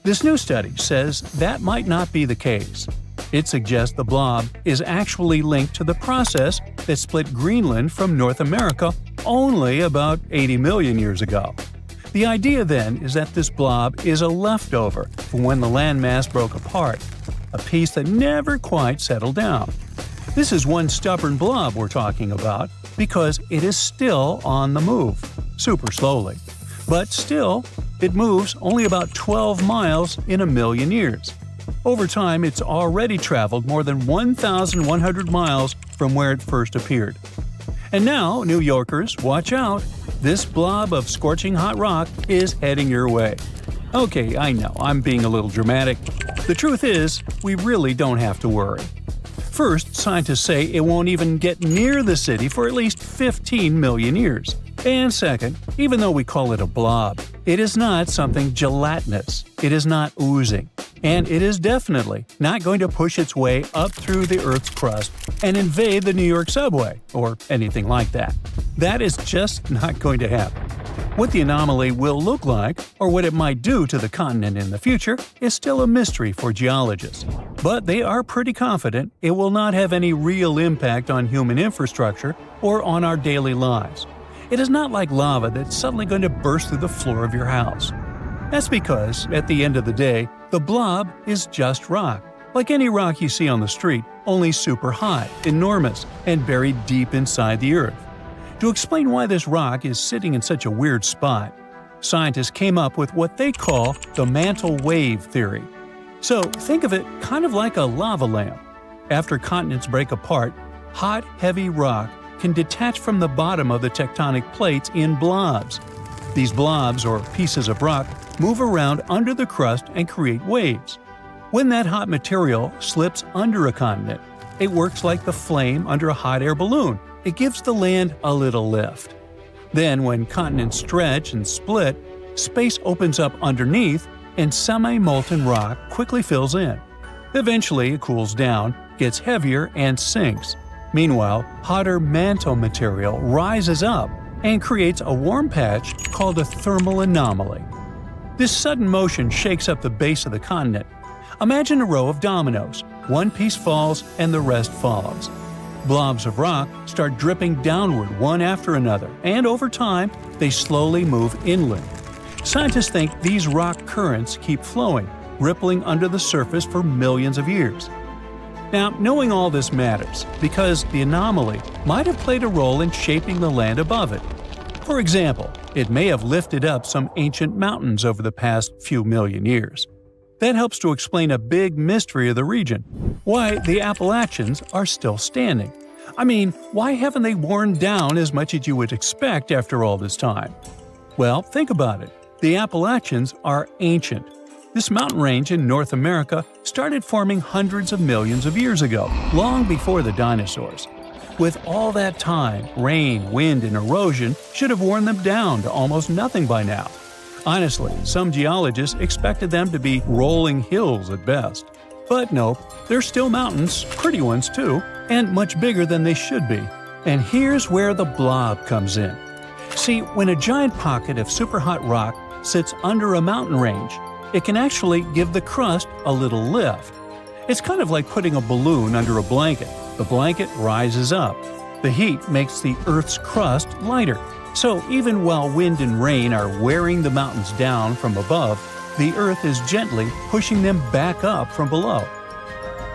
This new study says that might not be the case. It suggests the blob is actually linked to the process that split Greenland from North America only about 80 million years ago. The idea then is that this blob is a leftover from when the landmass broke apart, a piece that never quite settled down. This is one stubborn blob we're talking about because it is still on the move, super slowly. But still, it moves only about 12 miles in a million years. Over time, it's already traveled more than 1,100 miles from where it first appeared. And now, New Yorkers, watch out! This blob of scorching hot rock is heading your way. Okay, I know, I'm being a little dramatic. The truth is, we really don't have to worry. First, scientists say it won't even get near the city for at least 15 million years. And second, even though we call it a blob, it is not something gelatinous. It is not oozing. And it is definitely not going to push its way up through the Earth's crust and invade the New York subway, or anything like that. That is just not going to happen. What the anomaly will look like, or what it might do to the continent in the future, is still a mystery for geologists. But they are pretty confident it will not have any real impact on human infrastructure or on our daily lives. It is not like lava that's suddenly going to burst through the floor of your house. That's because, at the end of the day, the blob is just rock. Like any rock you see on the street, only super high, enormous, and buried deep inside the Earth. To explain why this rock is sitting in such a weird spot, scientists came up with what they call the mantle wave theory. So think of it kind of like a lava lamp. After continents break apart, hot, heavy rock can detach from the bottom of the tectonic plates in blobs. These blobs, or pieces of rock, move around under the crust and create waves. When that hot material slips under a continent, it works like the flame under a hot air balloon. It gives the land a little lift. Then, when continents stretch and split, space opens up underneath and semi-molten rock quickly fills in. Eventually, it cools down, gets heavier, and sinks. Meanwhile, hotter mantle material rises up and creates a warm patch called a thermal anomaly. This sudden motion shakes up the base of the continent. Imagine a row of dominoes. One piece falls and the rest follows. Blobs of rock start dripping downward one after another, and over time, they slowly move inland. Scientists think these rock currents keep flowing, rippling under the surface for millions of years. Now, knowing all this matters because the anomaly might have played a role in shaping the land above it. For example, it may have lifted up some ancient mountains over the past few million years. That helps to explain a big mystery of the region: why the Appalachians are still standing. I mean, why haven't they worn down as much as you would expect after all this time? Well, think about it. The Appalachians are ancient. This mountain range in North America started forming hundreds of millions of years ago, long before the dinosaurs. With all that time, rain, wind, and erosion should have worn them down to almost nothing by now. Honestly, some geologists expected them to be rolling hills at best. But nope, they're still mountains, pretty ones too, and much bigger than they should be. And here's where the blob comes in. See, when a giant pocket of superhot rock sits under a mountain range, it can actually give the crust a little lift. It's kind of like putting a balloon under a blanket. The blanket rises up. The heat makes the Earth's crust lighter. So even while wind and rain are wearing the mountains down from above, the Earth is gently pushing them back up from below.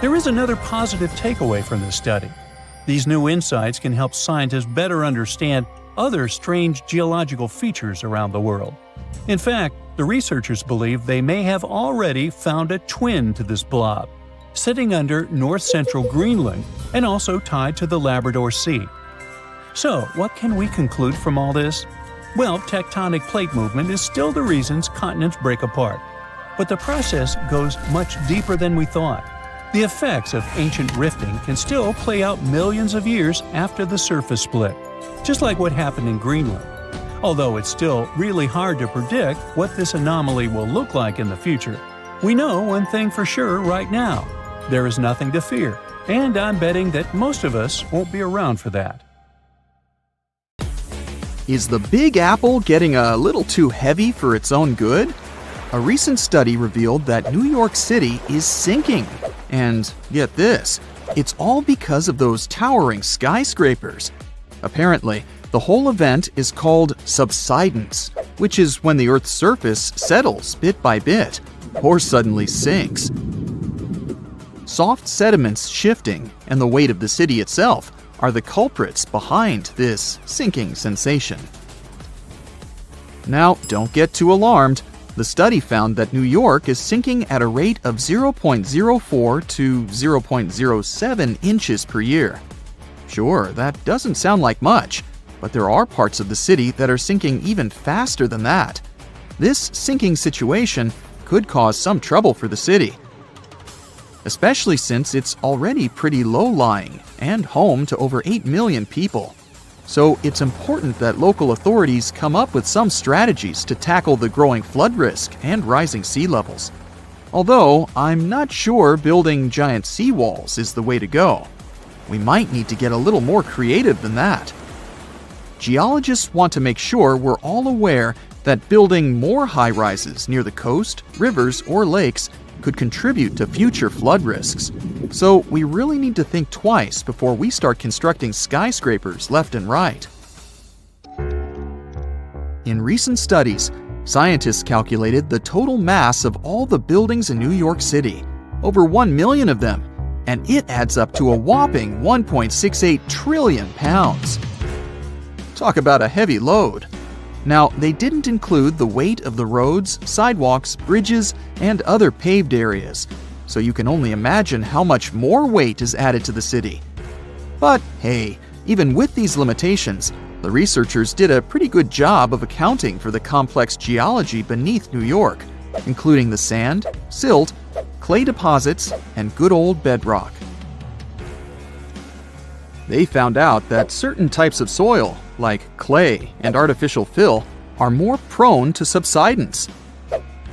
There is another positive takeaway from this study. These new insights can help scientists better understand other strange geological features around the world. In fact, the researchers believe they may have already found a twin to this blob, sitting under north-central Greenland and also tied to the Labrador Sea. So, what can we conclude from all this? Well, tectonic plate movement is still the reasons continents break apart. But the process goes much deeper than we thought. The effects of ancient rifting can still play out millions of years after the surface split, just like what happened in Greenland. Although it's still really hard to predict what this anomaly will look like in the future, we know one thing for sure right now: there is nothing to fear, and I'm betting that most of us won't be around for that. Is the Big Apple getting a little too heavy for its own good? A recent study revealed that New York City is sinking. And get this, it's all because of those towering skyscrapers. Apparently, the whole event is called subsidence, which is when the Earth's surface settles bit by bit, or suddenly sinks. Soft sediments shifting and the weight of the city itself are the culprits behind this sinking sensation. Now, don't get too alarmed. The study found that New York is sinking at a rate of 0.04 to 0.07 inches per year. Sure, that doesn't sound like much, but there are parts of the city that are sinking even faster than that. This sinking situation could cause some trouble for the city, especially since it's already pretty low-lying and home to over 8 million people. So it's important that local authorities come up with some strategies to tackle the growing flood risk and rising sea levels. Although, I'm not sure building giant seawalls is the way to go. We might need to get a little more creative than that. Geologists want to make sure we're all aware that building more high-rises near the coast, rivers, or lakes could contribute to future flood risks. So we really need to think twice before we start constructing skyscrapers left and right. In recent studies, scientists calculated the total mass of all the buildings in New York City, over 1 million of them, and it adds up to a whopping 1.68 trillion pounds. Talk about a heavy load. Now, they didn't include the weight of the roads, sidewalks, bridges, and other paved areas, so you can only imagine how much more weight is added to the city. But hey, even with these limitations, the researchers did a pretty good job of accounting for the complex geology beneath New York, including the sand, silt, clay deposits, and good old bedrock. They found out that certain types of soil, like clay and artificial fill, are more prone to subsidence.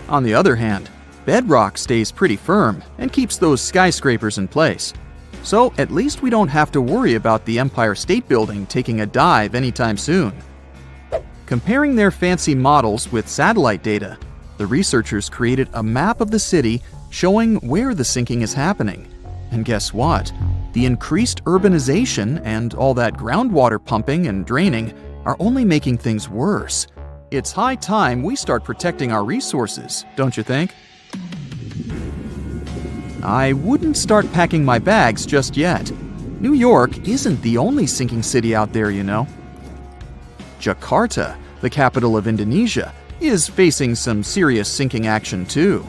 On the other hand, bedrock stays pretty firm and keeps those skyscrapers in place. So at least we don't have to worry about the Empire State Building taking a dive anytime soon. Comparing their fancy models with satellite data, the researchers created a map of the city showing where the sinking is happening. And guess what? The increased urbanization and all that groundwater pumping and draining are only making things worse. It's high time we start protecting our resources, don't you think? I wouldn't start packing my bags just yet. New York isn't the only sinking city out there, you know. Jakarta, the capital of Indonesia, is facing some serious sinking action too.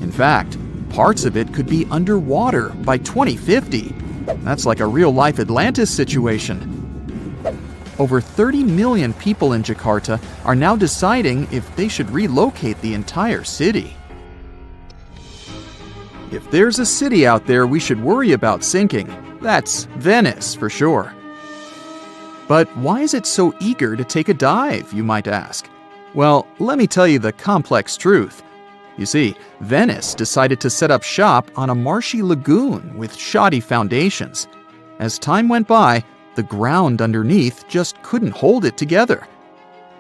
In fact, parts of it could be underwater by 2050. That's like a real-life Atlantis situation. Over 30 million people in Jakarta are now deciding if they should relocate the entire city. If there's a city out there we should worry about sinking, that's Venice for sure. But why is it so eager to take a dive, you might ask? Well, let me tell you the complex truth. You see, Venice decided to set up shop on a marshy lagoon with shoddy foundations. As time went by, the ground underneath just couldn't hold it together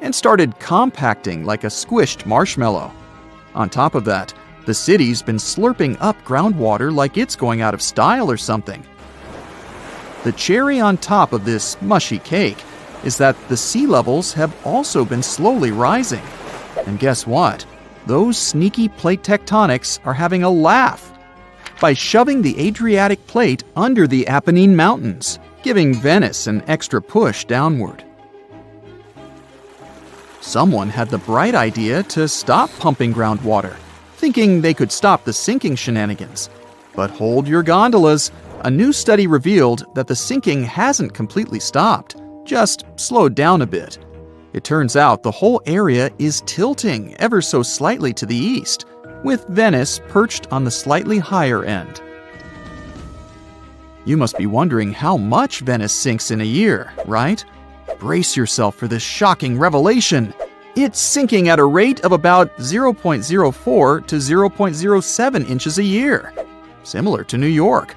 and started compacting like a squished marshmallow. On top of that, the city's been slurping up groundwater like it's going out of style or something. The cherry on top of this mushy cake is that the sea levels have also been slowly rising. And guess what? Those sneaky plate tectonics are having a laugh by shoving the Adriatic plate under the Apennine Mountains, giving Venice an extra push downward. Someone had the bright idea to stop pumping groundwater, thinking they could stop the sinking shenanigans. But hold your gondolas. A new study revealed that the sinking hasn't completely stopped, just slowed down a bit. It turns out the whole area is tilting ever so slightly to the east, with Venice perched on the slightly higher end. You must be wondering how much Venice sinks in a year, right? Brace yourself for this shocking revelation. It's sinking at a rate of about 0.04 to 0.07 inches a year, similar to New York.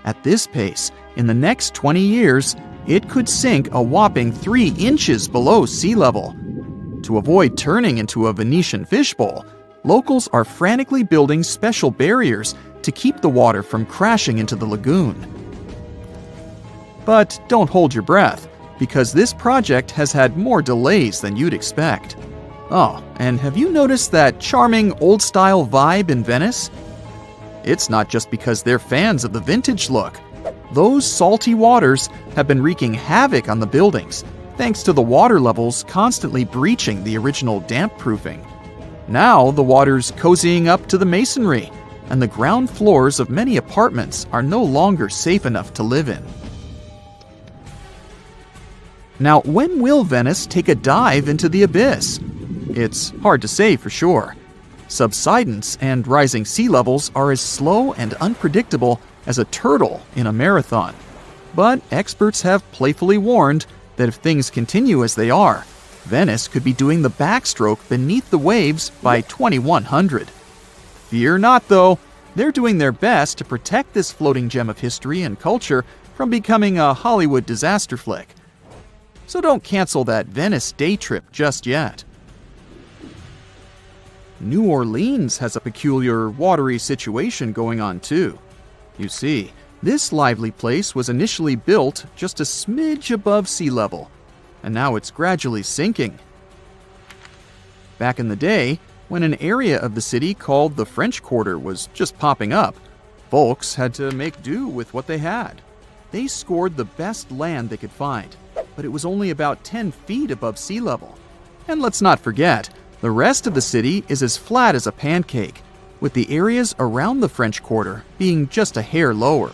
At this pace, in the next 20 years, it could sink a whopping 3 inches below sea level. To avoid turning into a Venetian fishbowl, locals are frantically building special barriers to keep the water from crashing into the lagoon. But don't hold your breath, because this project has had more delays than you'd expect. Oh, and have you noticed that charming old-style vibe in Venice? It's not just because they're fans of the vintage look. Those salty waters have been wreaking havoc on the buildings, thanks to the water levels constantly breaching the original damp-proofing. Now the water's cozying up to the masonry, and the ground floors of many apartments are no longer safe enough to live in. Now, when will Venice take a dive into the abyss? It's hard to say for sure. Subsidence and rising sea levels are as slow and unpredictable as a turtle in a marathon. But experts have playfully warned that if things continue as they are, Venice could be doing the backstroke beneath the waves by 2100. Fear not, though. They're doing their best to protect this floating gem of history and culture from becoming a Hollywood disaster flick. So don't cancel that Venice day trip just yet. New Orleans has a peculiar watery situation going on too. You see, this lively place was initially built just a smidge above sea level, and now it's gradually sinking. Back in the day, when an area of the city called the French Quarter was just popping up, folks had to make do with what they had. They scored the best land they could find, but it was only about 10 feet above sea level. And let's not forget, the rest of the city is as flat as a pancake, with the areas around the French Quarter being just a hair lower.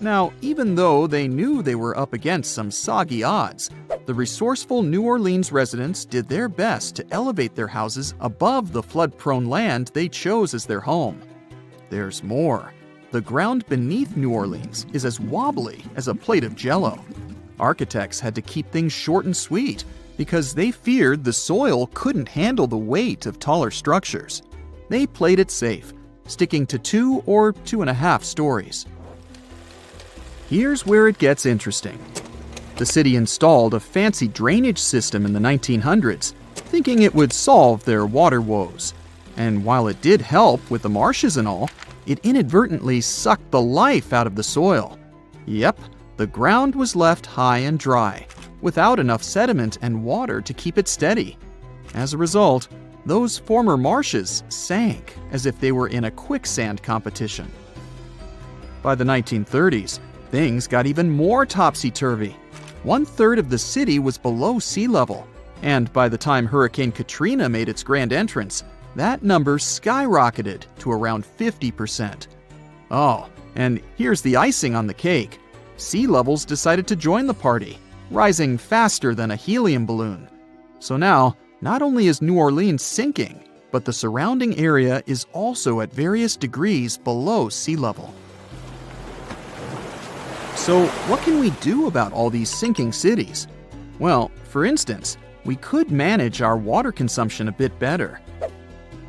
Now, even though they knew they were up against some soggy odds, the resourceful New Orleans residents did their best to elevate their houses above the flood-prone land they chose as their home. There's more. The ground beneath New Orleans is as wobbly as a plate of Jell-O. Architects had to keep things short and sweet because they feared the soil couldn't handle the weight of taller structures. They played it safe, sticking to 2 or 2.5 stories. Here's where it gets interesting. The city installed a fancy drainage system in the 1900s, thinking it would solve their water woes. And while it did help with the marshes and all, it inadvertently sucked the life out of the soil. Yep, the ground was left high and dry, without enough sediment and water to keep it steady. As a result, those former marshes sank as if they were in a quicksand competition. By the 1930s, things got even more topsy-turvy. 1/3 of the city was below sea level, and by the time Hurricane Katrina made its grand entrance, that number skyrocketed to around 50%. Oh, and here's the icing on the cake. Sea levels decided to join the party, rising faster than a helium balloon. So now, not only is New Orleans sinking, but the surrounding area is also at various degrees below sea level. So what can we do about all these sinking cities? Well, for instance, we could manage our water consumption a bit better.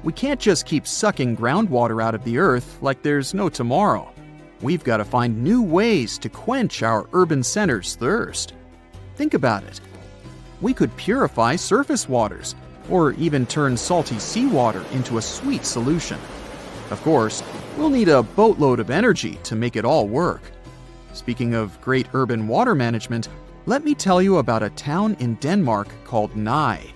We can't just keep sucking groundwater out of the earth like there's no tomorrow. We've got to find new ways to quench our urban centers' thirst. Think about it. We could purify surface waters, or even turn salty seawater into a sweet solution. Of course, we'll need a boatload of energy to make it all work. Speaking of great urban water management, let me tell you about a town in Denmark called Nye.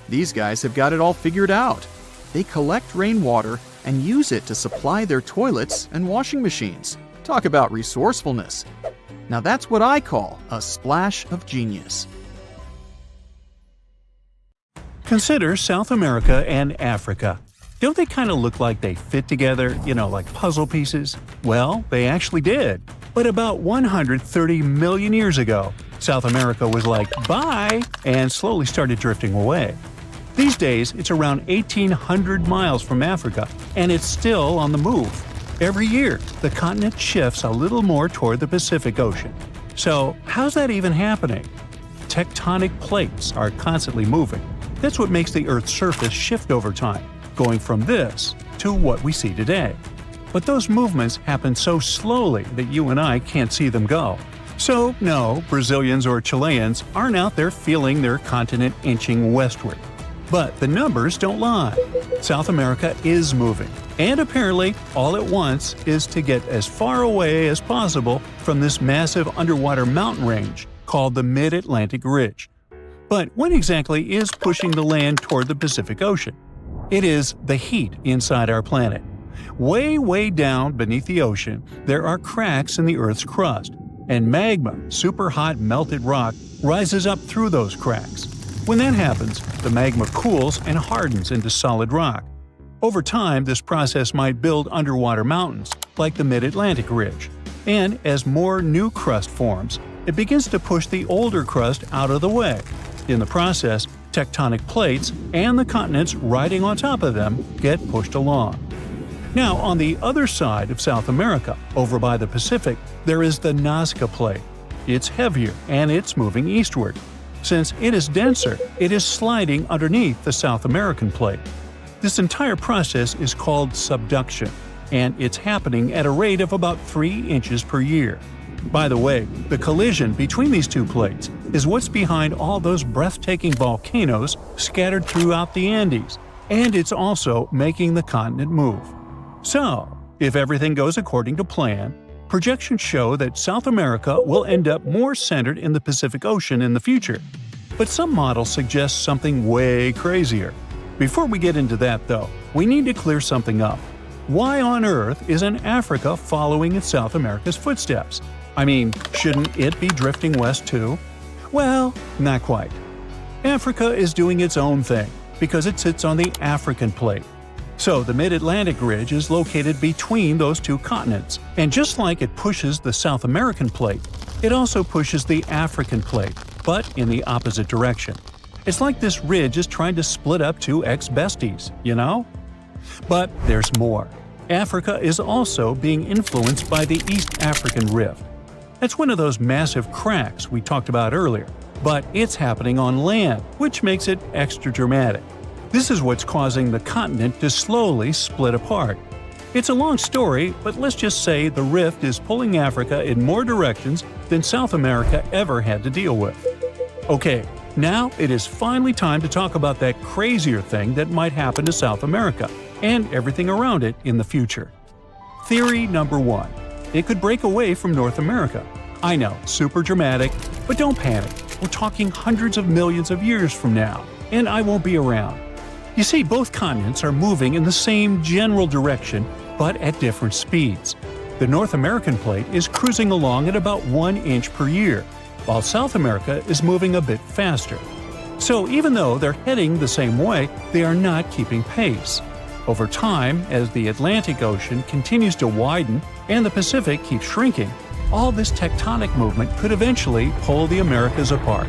These guys have got it all figured out. They collect rainwater and use it to supply their toilets and washing machines. Talk about resourcefulness. Now that's what I call a splash of genius. Consider South America and Africa. Don't they kind of look like they fit together, like puzzle pieces? Well, they actually did. But about 130 million years ago, South America was like, bye, and slowly started drifting away. These days, it's around 1,800 miles from Africa, and it's still on the move. Every year, the continent shifts a little more toward the Pacific Ocean. So, how's that even happening? Tectonic plates are constantly moving. That's what makes the Earth's surface shift over time, going from this to what we see today. But those movements happen so slowly that you and I can't see them go. So, no, Brazilians or Chileans aren't out there feeling their continent inching westward. But the numbers don't lie. South America is moving, and apparently all it wants is to get as far away as possible from this massive underwater mountain range called the Mid-Atlantic Ridge. But what exactly is pushing the land toward the Pacific Ocean? It is the heat inside our planet. Way down beneath the ocean, there are cracks in the Earth's crust, and magma, super hot melted rock, rises up through those cracks. When that happens, the magma cools and hardens into solid rock. Over time, this process might build underwater mountains, like the Mid-Atlantic Ridge. And as more new crust forms, it begins to push the older crust out of the way. In the process, tectonic plates and the continents riding on top of them get pushed along. Now, on the other side of South America, over by the Pacific, there is the Nazca Plate. It's heavier and it's moving eastward. Since it is denser, it is sliding underneath the South American Plate. This entire process is called subduction, and it's happening at a rate of about 3 inches per year. By the way, the collision between these two plates is what's behind all those breathtaking volcanoes scattered throughout the Andes, and it's also making the continent move. So, if everything goes according to plan, projections show that South America will end up more centered in the Pacific Ocean in the future. But some models suggest something way crazier. Before we get into that, though, we need to clear something up. Why on earth isn't Africa following in South America's footsteps? I mean, shouldn't it be drifting west too? Well, not quite. Africa is doing its own thing because it sits on the African plate. So the Mid-Atlantic Ridge is located between those two continents, and just like it pushes the South American plate, it also pushes the African plate, but in the opposite direction. It's like this ridge is trying to split up two ex-besties, you know? But there's more. Africa is also being influenced by the East African Rift. That's one of those massive cracks we talked about earlier, but it's happening on land, which makes it extra dramatic. This is what's causing the continent to slowly split apart. It's a long story, but let's just say the rift is pulling Africa in more directions than South America ever had to deal with. Okay, now it is finally time to talk about that crazier thing that might happen to South America and everything around it in the future. Theory number 1. It could break away from North America. I know, super dramatic, but don't panic. We're talking hundreds of millions of years from now, and I won't be around. You see, both continents are moving in the same general direction, but at different speeds. The North American plate is cruising along at about 1 inch per year, while South America is moving a bit faster. So even though they're heading the same way, they are not keeping pace. Over time, as the Atlantic Ocean continues to widen and the Pacific keeps shrinking, all this tectonic movement could eventually pull the Americas apart.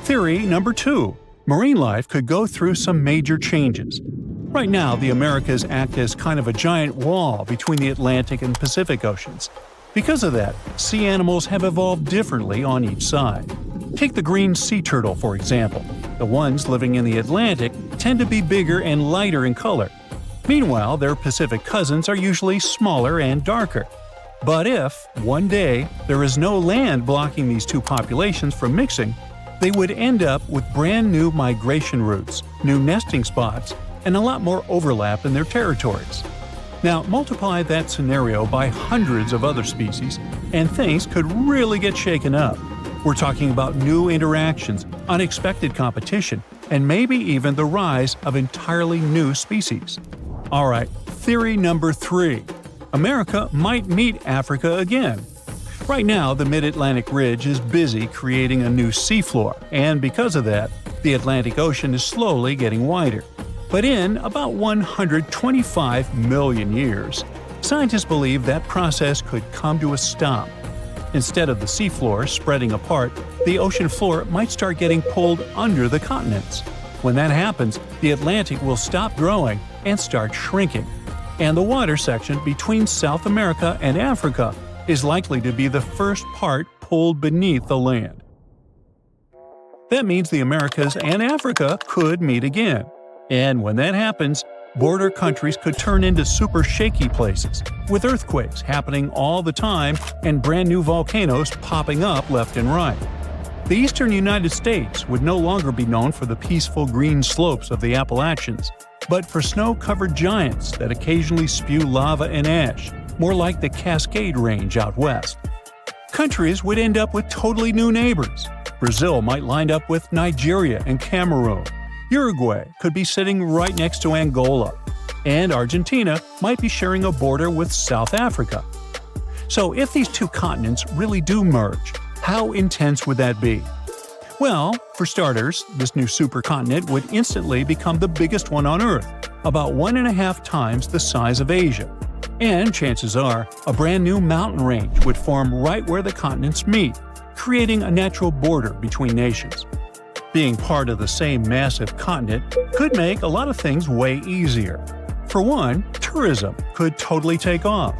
Theory number 2. Marine life could go through some major changes. Right now, the Americas act as kind of a giant wall between the Atlantic and Pacific Oceans. Because of that, sea animals have evolved differently on each side. Take the green sea turtle, for example. The ones living in the Atlantic tend to be bigger and lighter in color. Meanwhile, their Pacific cousins are usually smaller and darker. But if, one day, there is no land blocking these two populations from mixing, they would end up with brand new migration routes, new nesting spots, and a lot more overlap in their territories. Now, multiply that scenario by hundreds of other species, and things could really get shaken up. We're talking about new interactions, unexpected competition, and maybe even the rise of entirely new species. Alright, theory number 3. America might meet Africa again. Right now, the Mid-Atlantic Ridge is busy creating a new seafloor, and because of that, the Atlantic Ocean is slowly getting wider. But in about 125 million years, scientists believe that process could come to a stop. Instead of the seafloor spreading apart, the ocean floor might start getting pulled under the continents. When that happens, the Atlantic will stop growing and start shrinking. And the water section between South America and Africa is likely to be the first part pulled beneath the land. That means the Americas and Africa could meet again. And when that happens, border countries could turn into super shaky places, with earthquakes happening all the time and brand new volcanoes popping up left and right. The eastern United States would no longer be known for the peaceful green slopes of the Appalachians, but for snow-covered giants that occasionally spew lava and ash, more like the Cascade Range out west. Countries would end up with totally new neighbors. Brazil might line up with Nigeria and Cameroon. Uruguay could be sitting right next to Angola. And Argentina might be sharing a border with South Africa. So if these two continents really do merge, how intense would that be? Well, for starters, this new supercontinent would instantly become the biggest one on Earth, about 1.5 times the size of Asia. And chances are, a brand new mountain range would form right where the continents meet, creating a natural border between nations. Being part of the same massive continent could make a lot of things way easier. For one, tourism could totally take off.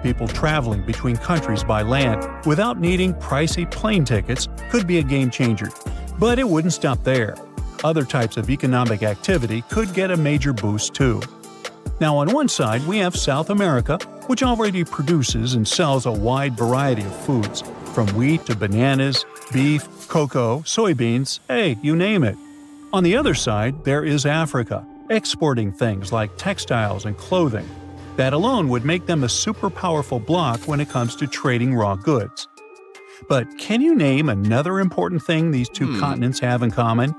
People traveling between countries by land without needing pricey plane tickets could be a game changer. But it wouldn't stop there. Other types of economic activity could get a major boost too. Now on one side we have South America, which already produces and sells a wide variety of foods, from wheat to bananas, beef, cocoa, soybeans, hey, you name it. On the other side, there is Africa, exporting things like textiles and clothing. That alone would make them a super powerful bloc when it comes to trading raw goods. But can you name another important thing these two continents have in common?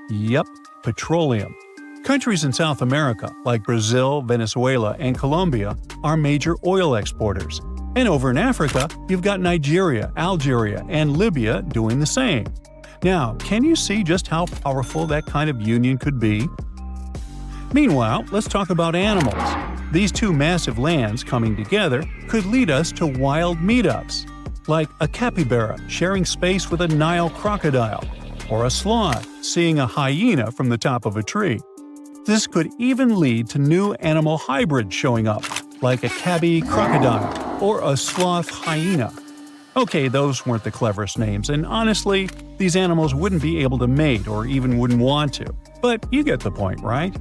Yep, petroleum. Countries in South America, like Brazil, Venezuela, and Colombia, are major oil exporters. And over in Africa, you've got Nigeria, Algeria, and Libya doing the same. Now, can you see just how powerful that kind of union could be? Meanwhile, let's talk about animals. These two massive lands coming together could lead us to wild meetups, like a capybara sharing space with a Nile crocodile, or a sloth seeing a hyena from the top of a tree. This could even lead to new animal hybrids showing up, like a tabby crocodile or a sloth hyena. Okay, those weren't the cleverest names, and honestly, these animals wouldn't be able to mate or even wouldn't want to. But you get the point, right?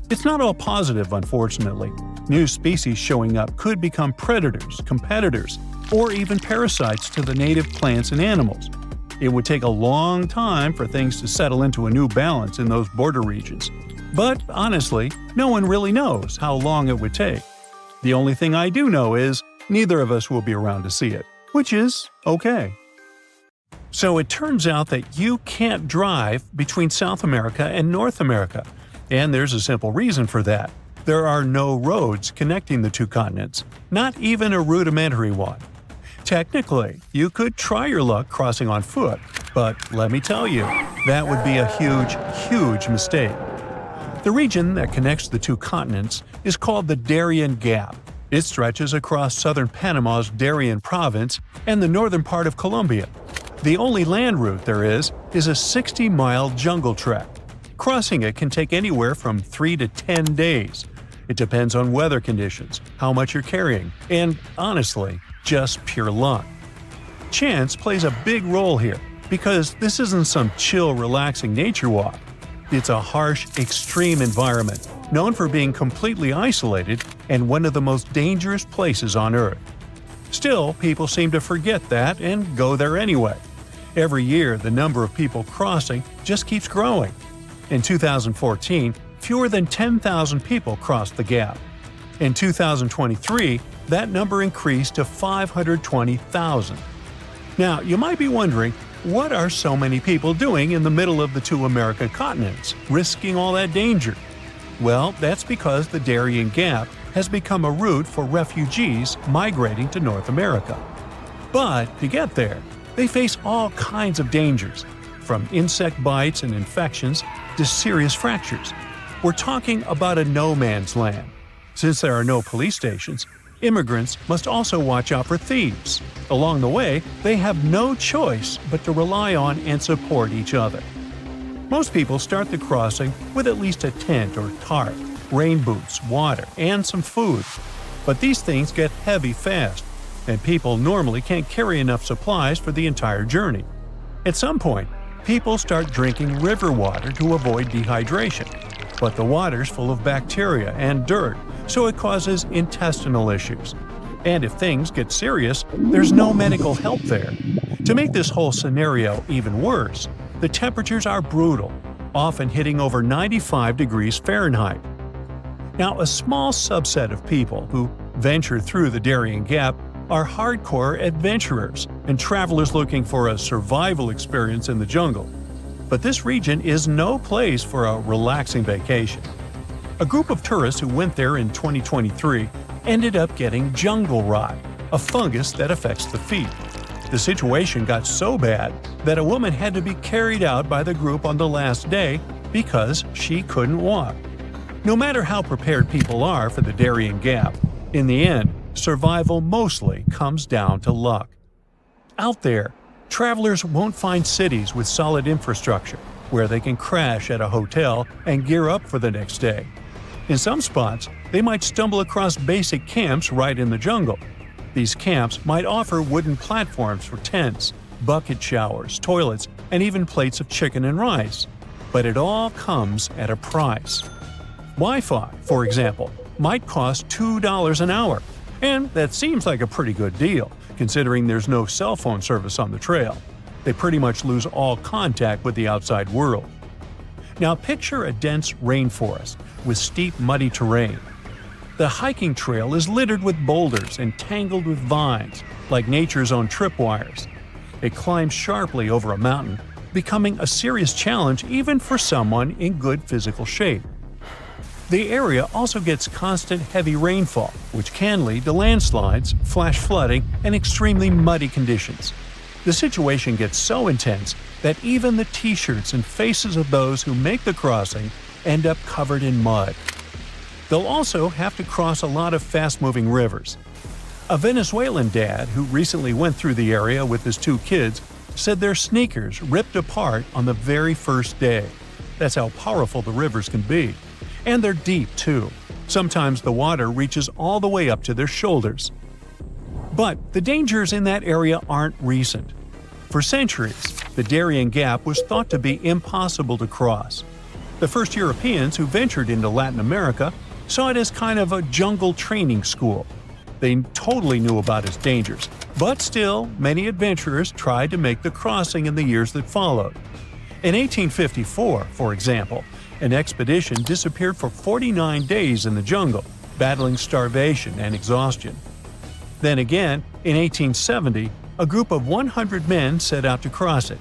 It's not all positive, unfortunately. New species showing up could become predators, competitors, or even parasites to the native plants and animals. It would take a long time for things to settle into a new balance in those border regions. But honestly, no one really knows how long it would take. The only thing I do know is neither of us will be around to see it, which is okay. So it turns out that you can't drive between South America and North America. And there's a simple reason for that. There are no roads connecting the two continents, not even a rudimentary one. Technically, you could try your luck crossing on foot, but let me tell you, that would be a huge, huge mistake. The region that connects the two continents is called the Darien Gap. It stretches across southern Panama's Darien province and the northern part of Colombia. The only land route there is a 60-mile jungle trek. Crossing it can take anywhere from 3 to 10 days. It depends on weather conditions, how much you're carrying, and honestly, just pure luck. Chance plays a big role here, because this isn't some chill, relaxing nature walk. It's a harsh, extreme environment, known for being completely isolated and one of the most dangerous places on Earth. Still, people seem to forget that and go there anyway. Every year, the number of people crossing just keeps growing. In 2014, fewer than 10,000 people crossed the gap. In 2023, that number increased to 520,000. Now, you might be wondering, what are so many people doing in the middle of the two American continents, risking all that danger? Well, that's because the Darien Gap has become a route for refugees migrating to North America. But to get there, they face all kinds of dangers, from insect bites and infections to serious fractures. We're talking about a no-man's land. Since there are no police stations, Immigrants must also watch out for thieves. Along the way, they have no choice but to rely on and support each other. Most people start the crossing with at least a tent or tarp, rain boots, water, and some food. But these things get heavy fast, and people normally can't carry enough supplies for the entire journey. At some point, people start drinking river water to avoid dehydration. But the water's full of bacteria and dirt, so it causes intestinal issues. And if things get serious, there's no medical help there. To make this whole scenario even worse, the temperatures are brutal, often hitting over 95 degrees Fahrenheit. Now, a small subset of people who venture through the Darien Gap are hardcore adventurers and travelers looking for a survival experience in the jungle. But this region is no place for a relaxing vacation. A group of tourists who went there in 2023 ended up getting jungle rot, a fungus that affects the feet. The situation got so bad that a woman had to be carried out by the group on the last day because she couldn't walk. No matter how prepared people are for the Darien Gap, in the end, survival mostly comes down to luck. Out there, travelers won't find cities with solid infrastructure where they can crash at a hotel and gear up for the next day. In some spots, they might stumble across basic camps right in the jungle. These camps might offer wooden platforms for tents, bucket showers, toilets, and even plates of chicken and rice. But it all comes at a price. Wi-Fi, for example, might cost $2 an hour, and that seems like a pretty good deal, considering there's no cell phone service on the trail. They pretty much lose all contact with the outside world. Now picture a dense rainforest with steep, muddy terrain. The hiking trail is littered with boulders and tangled with vines, like nature's own tripwires. It climbs sharply over a mountain, becoming a serious challenge even for someone in good physical shape. The area also gets constant heavy rainfall, which can lead to landslides, flash flooding, and extremely muddy conditions. The situation gets so intense that even the t-shirts and faces of those who make the crossing end up covered in mud. They'll also have to cross a lot of fast-moving rivers. A Venezuelan dad who recently went through the area with his 2 kids said their sneakers ripped apart on the very first day. That's how powerful the rivers can be. And they're deep, too. Sometimes the water reaches all the way up to their shoulders. But the dangers in that area aren't recent. For centuries, the Darien Gap was thought to be impossible to cross. The first Europeans who ventured into Latin America saw it as kind of a jungle training school. They totally knew about its dangers, but still, many adventurers tried to make the crossing in the years that followed. In 1854, for example, an expedition disappeared for 49 days in the jungle, battling starvation and exhaustion. Then again, in 1870, a group of 100 men set out to cross it.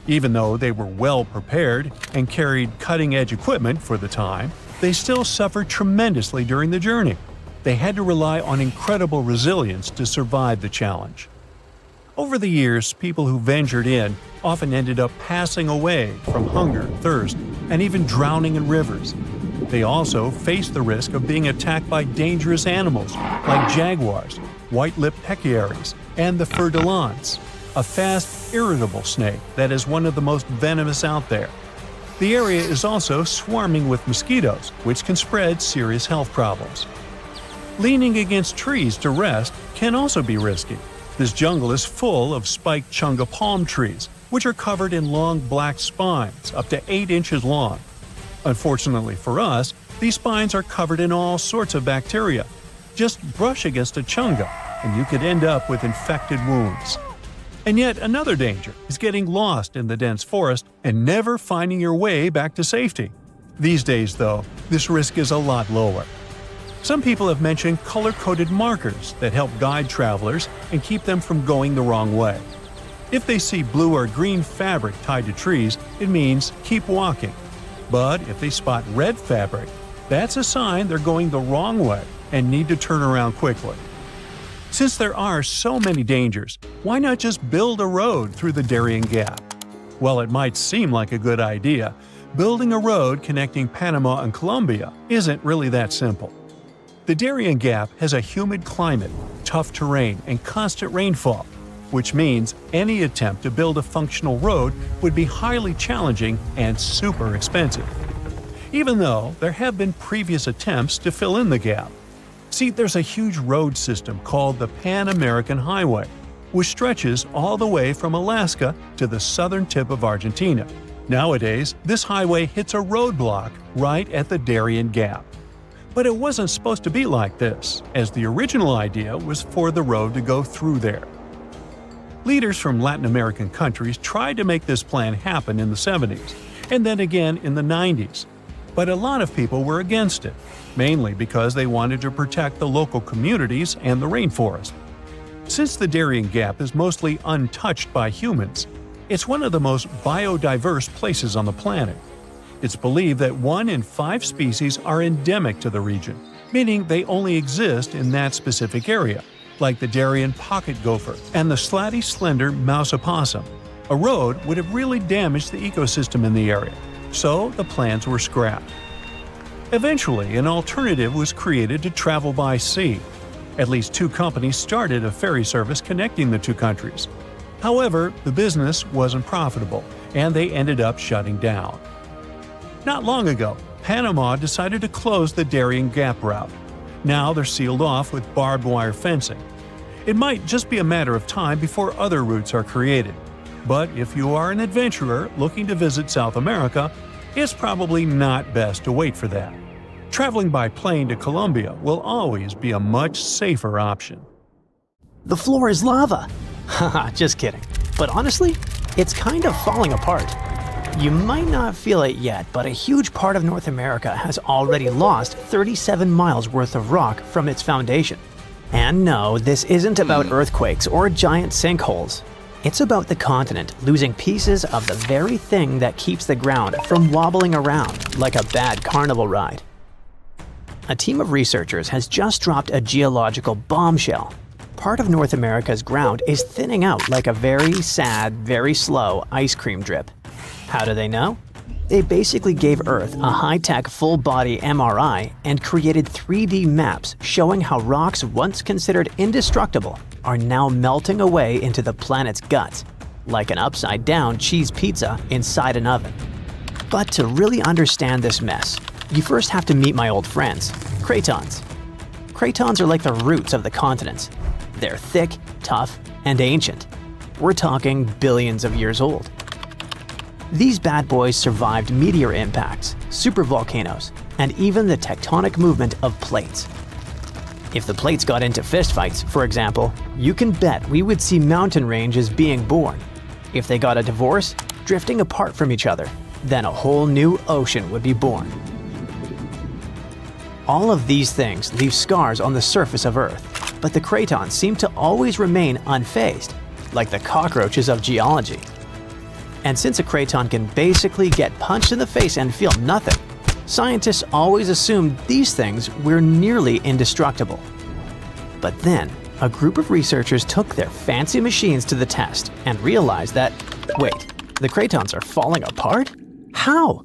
Even though they were well prepared and carried cutting-edge equipment for the time, they still suffered tremendously during the journey. They had to rely on incredible resilience to survive the challenge. Over the years, people who ventured in often ended up passing away from hunger, thirst, and even drowning in rivers. They also faced the risk of being attacked by dangerous animals like jaguars, white-lipped pecaries, and the fer-de-lance, a fast, irritable snake that is one of the most venomous out there. The area is also swarming with mosquitoes, which can spread serious health problems. Leaning against trees to rest can also be risky. This jungle is full of spiked chunga palm trees, which are covered in long black spines up to 8 inches long. Unfortunately for us, these spines are covered in all sorts of bacteria. Just brush against a chunga, and you could end up with infected wounds. And yet another danger is getting lost in the dense forest and never finding your way back to safety. These days, though, this risk is a lot lower. Some people have mentioned color-coded markers that help guide travelers and keep them from going the wrong way. If they see blue or green fabric tied to trees, it means keep walking. But if they spot red fabric, that's a sign they're going the wrong way and need to turn around quickly. Since there are so many dangers, why not just build a road through the Darien Gap? While it might seem like a good idea, building a road connecting Panama and Colombia isn't really that simple. The Darien Gap has a humid climate, tough terrain, and constant rainfall, which means any attempt to build a functional road would be highly challenging and super expensive. Even though there have been previous attempts to fill in the gap. See, there's a huge road system called the Pan-American Highway, which stretches all the way from Alaska to the southern tip of Argentina. Nowadays, this highway hits a roadblock right at the Darien Gap. But it wasn't supposed to be like this, as the original idea was for the road to go through there. Leaders from Latin American countries tried to make this plan happen in the 70s, and then again in the 90s. But a lot of people were against it, mainly because they wanted to protect the local communities and the rainforest. Since the Darien Gap is mostly untouched by humans, it's one of the most biodiverse places on the planet. It's believed that 1 in 5 species are endemic to the region, meaning they only exist in that specific area, like the Darien pocket gopher and the slatty slender mouse opossum. A road would have really damaged the ecosystem in the area, so the plans were scrapped. Eventually, an alternative was created to travel by sea. At least 2 companies started a ferry service connecting the 2 countries. However, the business wasn't profitable, and they ended up shutting down. Not long ago, Panama decided to close the Darien Gap route. Now they're sealed off with barbed wire fencing. It might just be a matter of time before other routes are created. But if you are an adventurer looking to visit South America, it's probably not best to wait for that. Traveling by plane to Colombia will always be a much safer option. The floor is lava! Haha, just kidding. But honestly, it's kind of falling apart. You might not feel it yet, but a huge part of North America has already lost 37 miles worth of rock from its foundation. And no, this isn't about earthquakes or giant sinkholes. It's about the continent losing pieces of the very thing that keeps the ground from wobbling around like a bad carnival ride. A team of researchers has just dropped a geological bombshell. Part of North America's ground is thinning out like a very sad, very slow ice cream drip. How do they know? They basically gave Earth a high-tech full-body MRI and created 3D maps showing how rocks once considered indestructible are now melting away into the planet's guts, like an upside-down cheese pizza inside an oven. But to really understand this mess, you first have to meet my old friends, cratons. Cratons are like the roots of the continents. They're thick, tough, and ancient. We're talking billions of years old. These bad boys survived meteor impacts, supervolcanoes, and even the tectonic movement of plates. If the plates got into fistfights, for example, you can bet we would see mountain ranges being born. If they got a divorce, drifting apart from each other, then a whole new ocean would be born. All of these things leave scars on the surface of Earth, but the cratons seem to always remain unfazed, like the cockroaches of geology. And since a craton can basically get punched in the face and feel nothing, scientists always assumed these things were nearly indestructible. But then, a group of researchers took their fancy machines to the test and realized that, wait, the cratons are falling apart? How?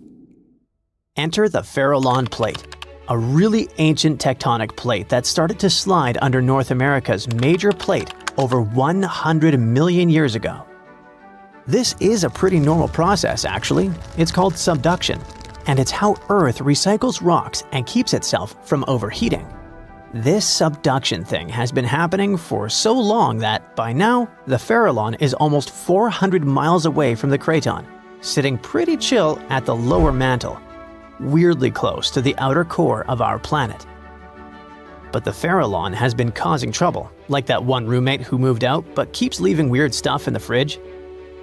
Enter the Farallon Plate, a really ancient tectonic plate that started to slide under North America's major plate over 100 million years ago. This is a pretty normal process, actually. It's called subduction, and it's how Earth recycles rocks and keeps itself from overheating. This subduction thing has been happening for so long that, by now, the Farallon is almost 400 miles away from the craton, sitting pretty chill at the lower mantle, weirdly close to the outer core of our planet. But the Farallon has been causing trouble, like that one roommate who moved out but keeps leaving weird stuff in the fridge.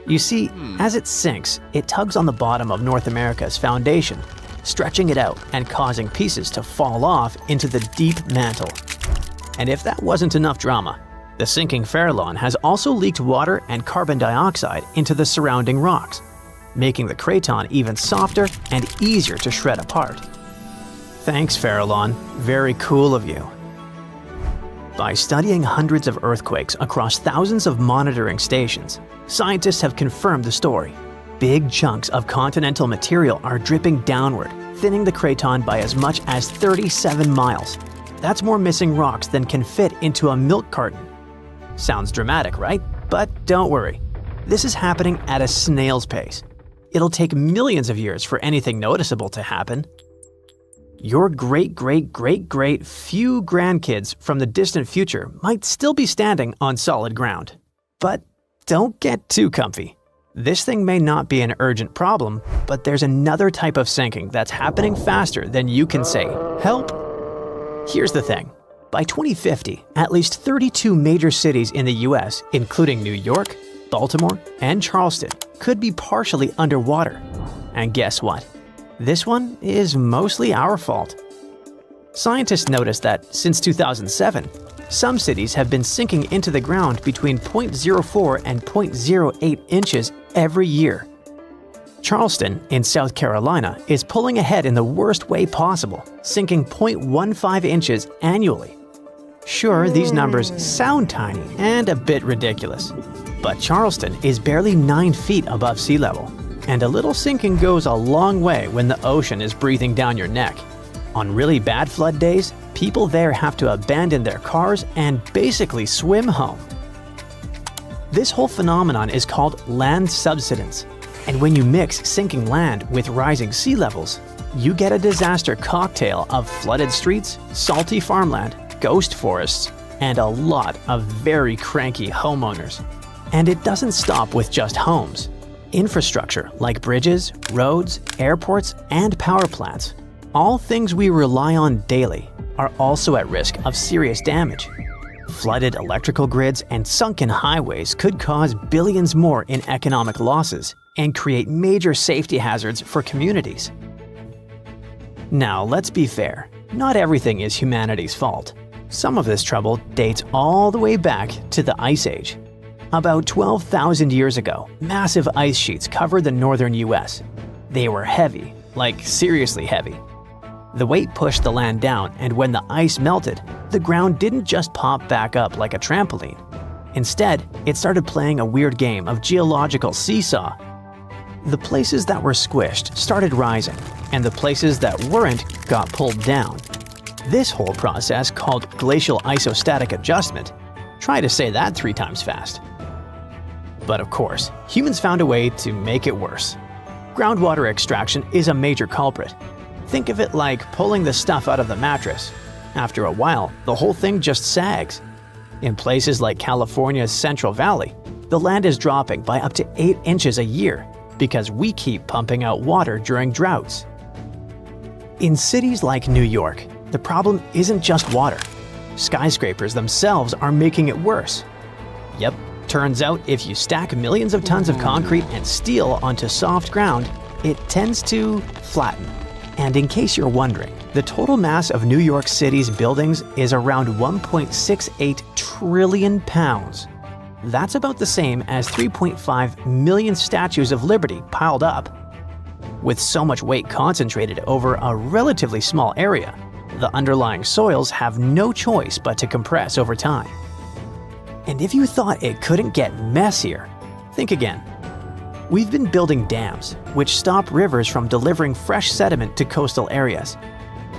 You see, as it sinks, it tugs on the bottom of North America's foundation, stretching it out and causing pieces to fall off into the deep mantle. And if that wasn't enough drama, the sinking Farallon has also leaked water and carbon dioxide into the surrounding rocks, making the craton even softer and easier to shred apart. Thanks, Farallon. Very cool of you. By studying hundreds of earthquakes across thousands of monitoring stations, scientists have confirmed the story. Big chunks of continental material are dripping downward, thinning the craton by as much as 37 miles. That's more missing rocks than can fit into a milk carton. Sounds dramatic, right? But don't worry. This is happening at a snail's pace. It'll take millions of years for anything noticeable to happen. Your great-great-great-great few grandkids from the distant future might still be standing on solid ground. But don't get too comfy. This thing may not be an urgent problem, but there's another type of sinking that's happening faster than you can say, "Help!" Here's the thing. By 2050, at least 32 major cities in the US, including New York, Baltimore, and Charleston, could be partially underwater. And guess what? This one is mostly our fault. Scientists noticed that since 2007, some cities have been sinking into the ground between 0.04 and 0.08 inches every year. Charleston, in South Carolina, is pulling ahead in the worst way possible, sinking 0.15 inches annually. Sure, these numbers sound tiny and a bit ridiculous, but Charleston is barely 9 feet above sea level, and a little sinking goes a long way when the ocean is breathing down your neck. On really bad flood days, people there have to abandon their cars and basically swim home. This whole phenomenon is called land subsidence, and when you mix sinking land with rising sea levels, you get a disaster cocktail of flooded streets, salty farmland, ghost forests, and a lot of very cranky homeowners. And it doesn't stop with just homes. Infrastructure like bridges, roads, airports, and power plants, all things we rely on daily, are also at risk of serious damage. Flooded electrical grids and sunken highways could cause billions more in economic losses and create major safety hazards for communities. Now, let's be fair. Not everything is humanity's fault. Some of this trouble dates all the way back to the Ice Age. About 12,000 years ago, massive ice sheets covered the northern US. They were heavy, like seriously heavy. The weight pushed the land down, and when the ice melted, the ground didn't just pop back up like a trampoline. Instead, it started playing a weird game of geological seesaw. The places that were squished started rising, and the places that weren't got pulled down. This whole process, called glacial isostatic adjustment, try to say that 3 times fast. But of course, humans found a way to make it worse. Groundwater extraction is a major culprit. Think of it like pulling the stuff out of the mattress. After a while, the whole thing just sags. In places like California's Central Valley, the land is dropping by up to 8 inches a year because we keep pumping out water during droughts. In cities like New York, the problem isn't just water. Skyscrapers themselves are making it worse. Yep, turns out if you stack millions of tons of concrete and steel onto soft ground, it tends to flatten. And in case you're wondering, the total mass of New York City's buildings is around 1.68 trillion pounds. That's about the same as 3.5 million statues of liberty piled up. With so much weight concentrated over a relatively small area, the underlying soils have no choice but to compress over time. And if you thought it couldn't get messier, think again. We've been building dams, which stop rivers from delivering fresh sediment to coastal areas.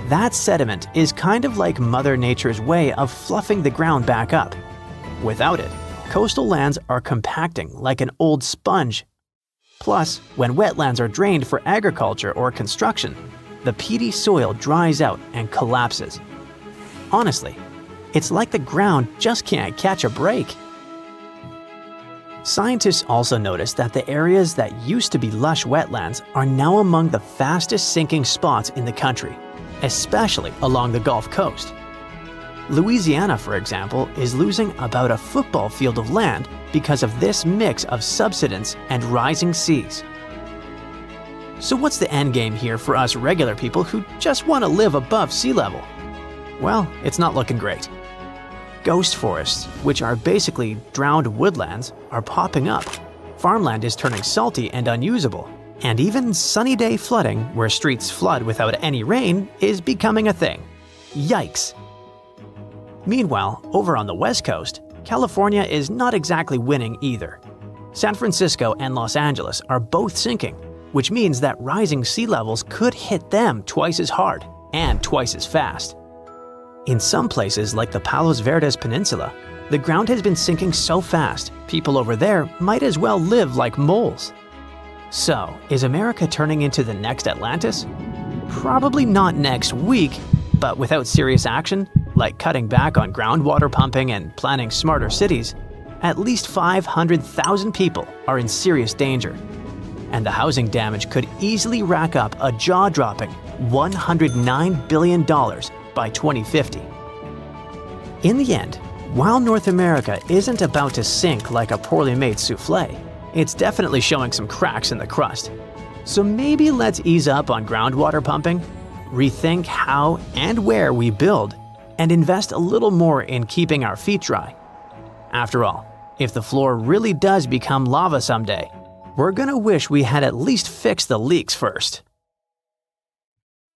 That sediment is kind of like Mother Nature's way of fluffing the ground back up. Without it, coastal lands are compacting like an old sponge. Plus, when wetlands are drained for agriculture or construction, the peaty soil dries out and collapses. Honestly, it's like the ground just can't catch a break. Scientists also noticed that the areas that used to be lush wetlands are now among the fastest sinking spots in the country, especially along the Gulf Coast. Louisiana, for example, is losing about a football field of land because of this mix of subsidence and rising seas. So what's the endgame here for us regular people who just want to live above sea level? Well, it's not looking great. Ghost forests, which are basically drowned woodlands, are popping up. Farmland is turning salty and unusable. And even sunny day flooding, where streets flood without any rain, is becoming a thing. Yikes! Meanwhile, over on the West Coast, California is not exactly winning either. San Francisco and Los Angeles are both sinking, which means that rising sea levels could hit them twice as hard and twice as fast. In some places, like the Palos Verdes Peninsula, the ground has been sinking so fast, people over there might as well live like moles. So, is America turning into the next Atlantis? Probably not next week, but without serious action, like cutting back on groundwater pumping and planning smarter cities, at least 500,000 people are in serious danger. And the housing damage could easily rack up a jaw-dropping $109 billion by 2050. In the end, while North America isn't about to sink like a poorly made souffle, it's definitely showing some cracks in the crust. So maybe let's ease up on groundwater pumping, rethink how and where we build, and invest a little more in keeping our feet dry. After all, if the floor really does become lava someday, we're gonna wish we had at least fixed the leaks first.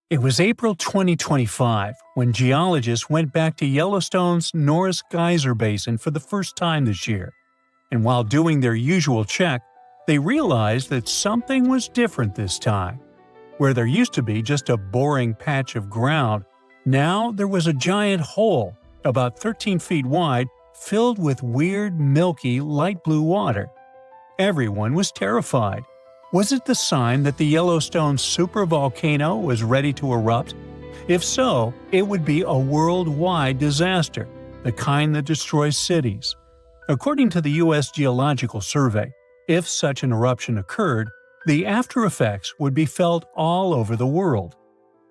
It was April 2025 when geologists went back to Yellowstone's Norris Geyser Basin for the first time this year. And while doing their usual check, they realized that something was different this time. Where there used to be just a boring patch of ground, now there was a giant hole, about 13 feet wide, filled with weird, milky, light blue water. Everyone was terrified. Was it the sign that the Yellowstone supervolcano was ready to erupt? If so, it would be a worldwide disaster, the kind that destroys cities. According to the U.S. Geological Survey, if such an eruption occurred, the after effects would be felt all over the world.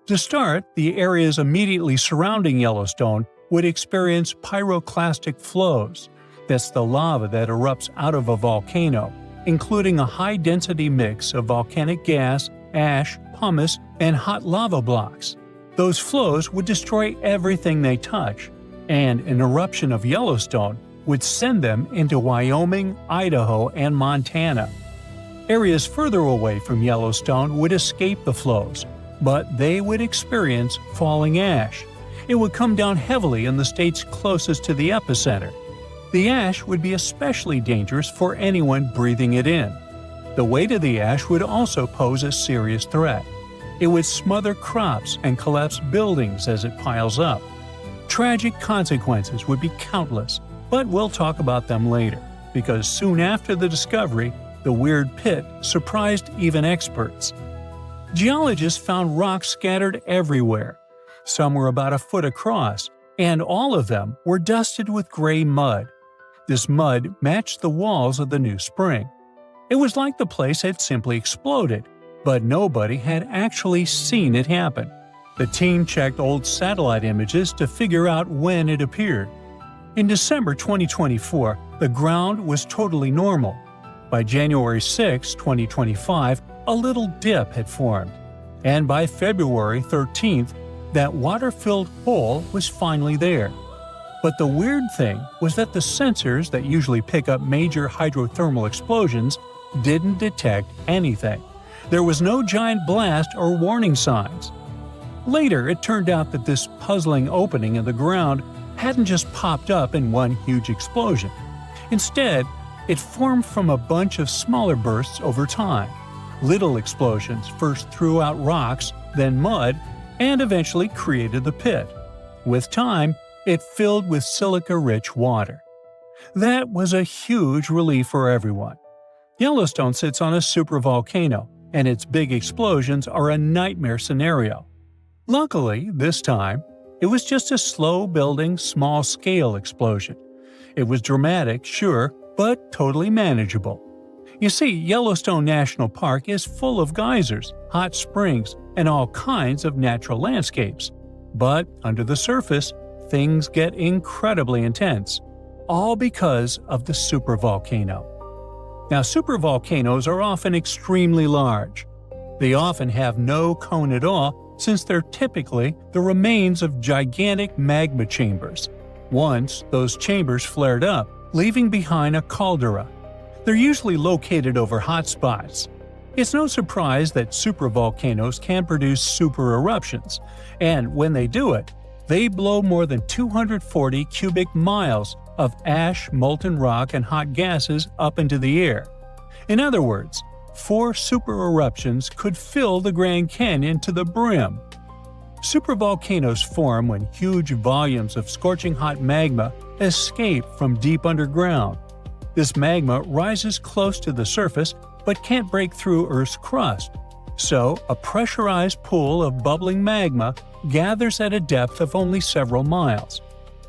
To start, the areas immediately surrounding Yellowstone would experience pyroclastic flows. That's the lava that erupts out of a volcano, including a high-density mix of volcanic gas, ash, pumice, and hot lava blocks. Those flows would destroy everything they touch, and an eruption of Yellowstone would send them into Wyoming, Idaho, and Montana. Areas further away from Yellowstone would escape the flows, but they would experience falling ash. It would come down heavily in the states closest to the epicenter. The ash would be especially dangerous for anyone breathing it in. The weight of the ash would also pose a serious threat. It would smother crops and collapse buildings as it piles up. Tragic consequences would be countless, but we'll talk about them later, because soon after the discovery, the weird pit surprised even experts. Geologists found rocks scattered everywhere. Some were about a foot across, and all of them were dusted with gray mud. This mud matched the walls of the new spring. It was like the place had simply exploded, but nobody had actually seen it happen. The team checked old satellite images to figure out when it appeared. In December 2024, the ground was totally normal. By January 6, 2025, a little dip had formed. And by February 13th, that water-filled hole was finally there. But the weird thing was that the sensors that usually pick up major hydrothermal explosions didn't detect anything. There was no giant blast or warning signs. Later, it turned out that this puzzling opening in the ground hadn't just popped up in one huge explosion. Instead, it formed from a bunch of smaller bursts over time. Little explosions first threw out rocks, then mud, and eventually created the pit. With time, it filled with silica-rich water. That was a huge relief for everyone. Yellowstone sits on a supervolcano, and its big explosions are a nightmare scenario. Luckily, this time, it was just a slow-building, small-scale explosion. It was dramatic, sure, but totally manageable. You see, Yellowstone National Park is full of geysers, hot springs, and all kinds of natural landscapes. But under the surface, things get incredibly intense, all because of the supervolcano. Now, supervolcanoes are often extremely large. They often have no cone at all, since they're typically the remains of gigantic magma chambers. Once, those chambers flared up, leaving behind a caldera. They're usually located over hotspots. It's no surprise that supervolcanoes can produce super eruptions, and when they do it, they blow more than 240 cubic miles of ash, molten rock, and hot gases up into the air. In other words, 4 super eruptions could fill the Grand Canyon to the brim. Supervolcanoes form when huge volumes of scorching hot magma escape from deep underground. This magma rises close to the surface but can't break through Earth's crust. So, a pressurized pool of bubbling magma gathers at a depth of only several miles.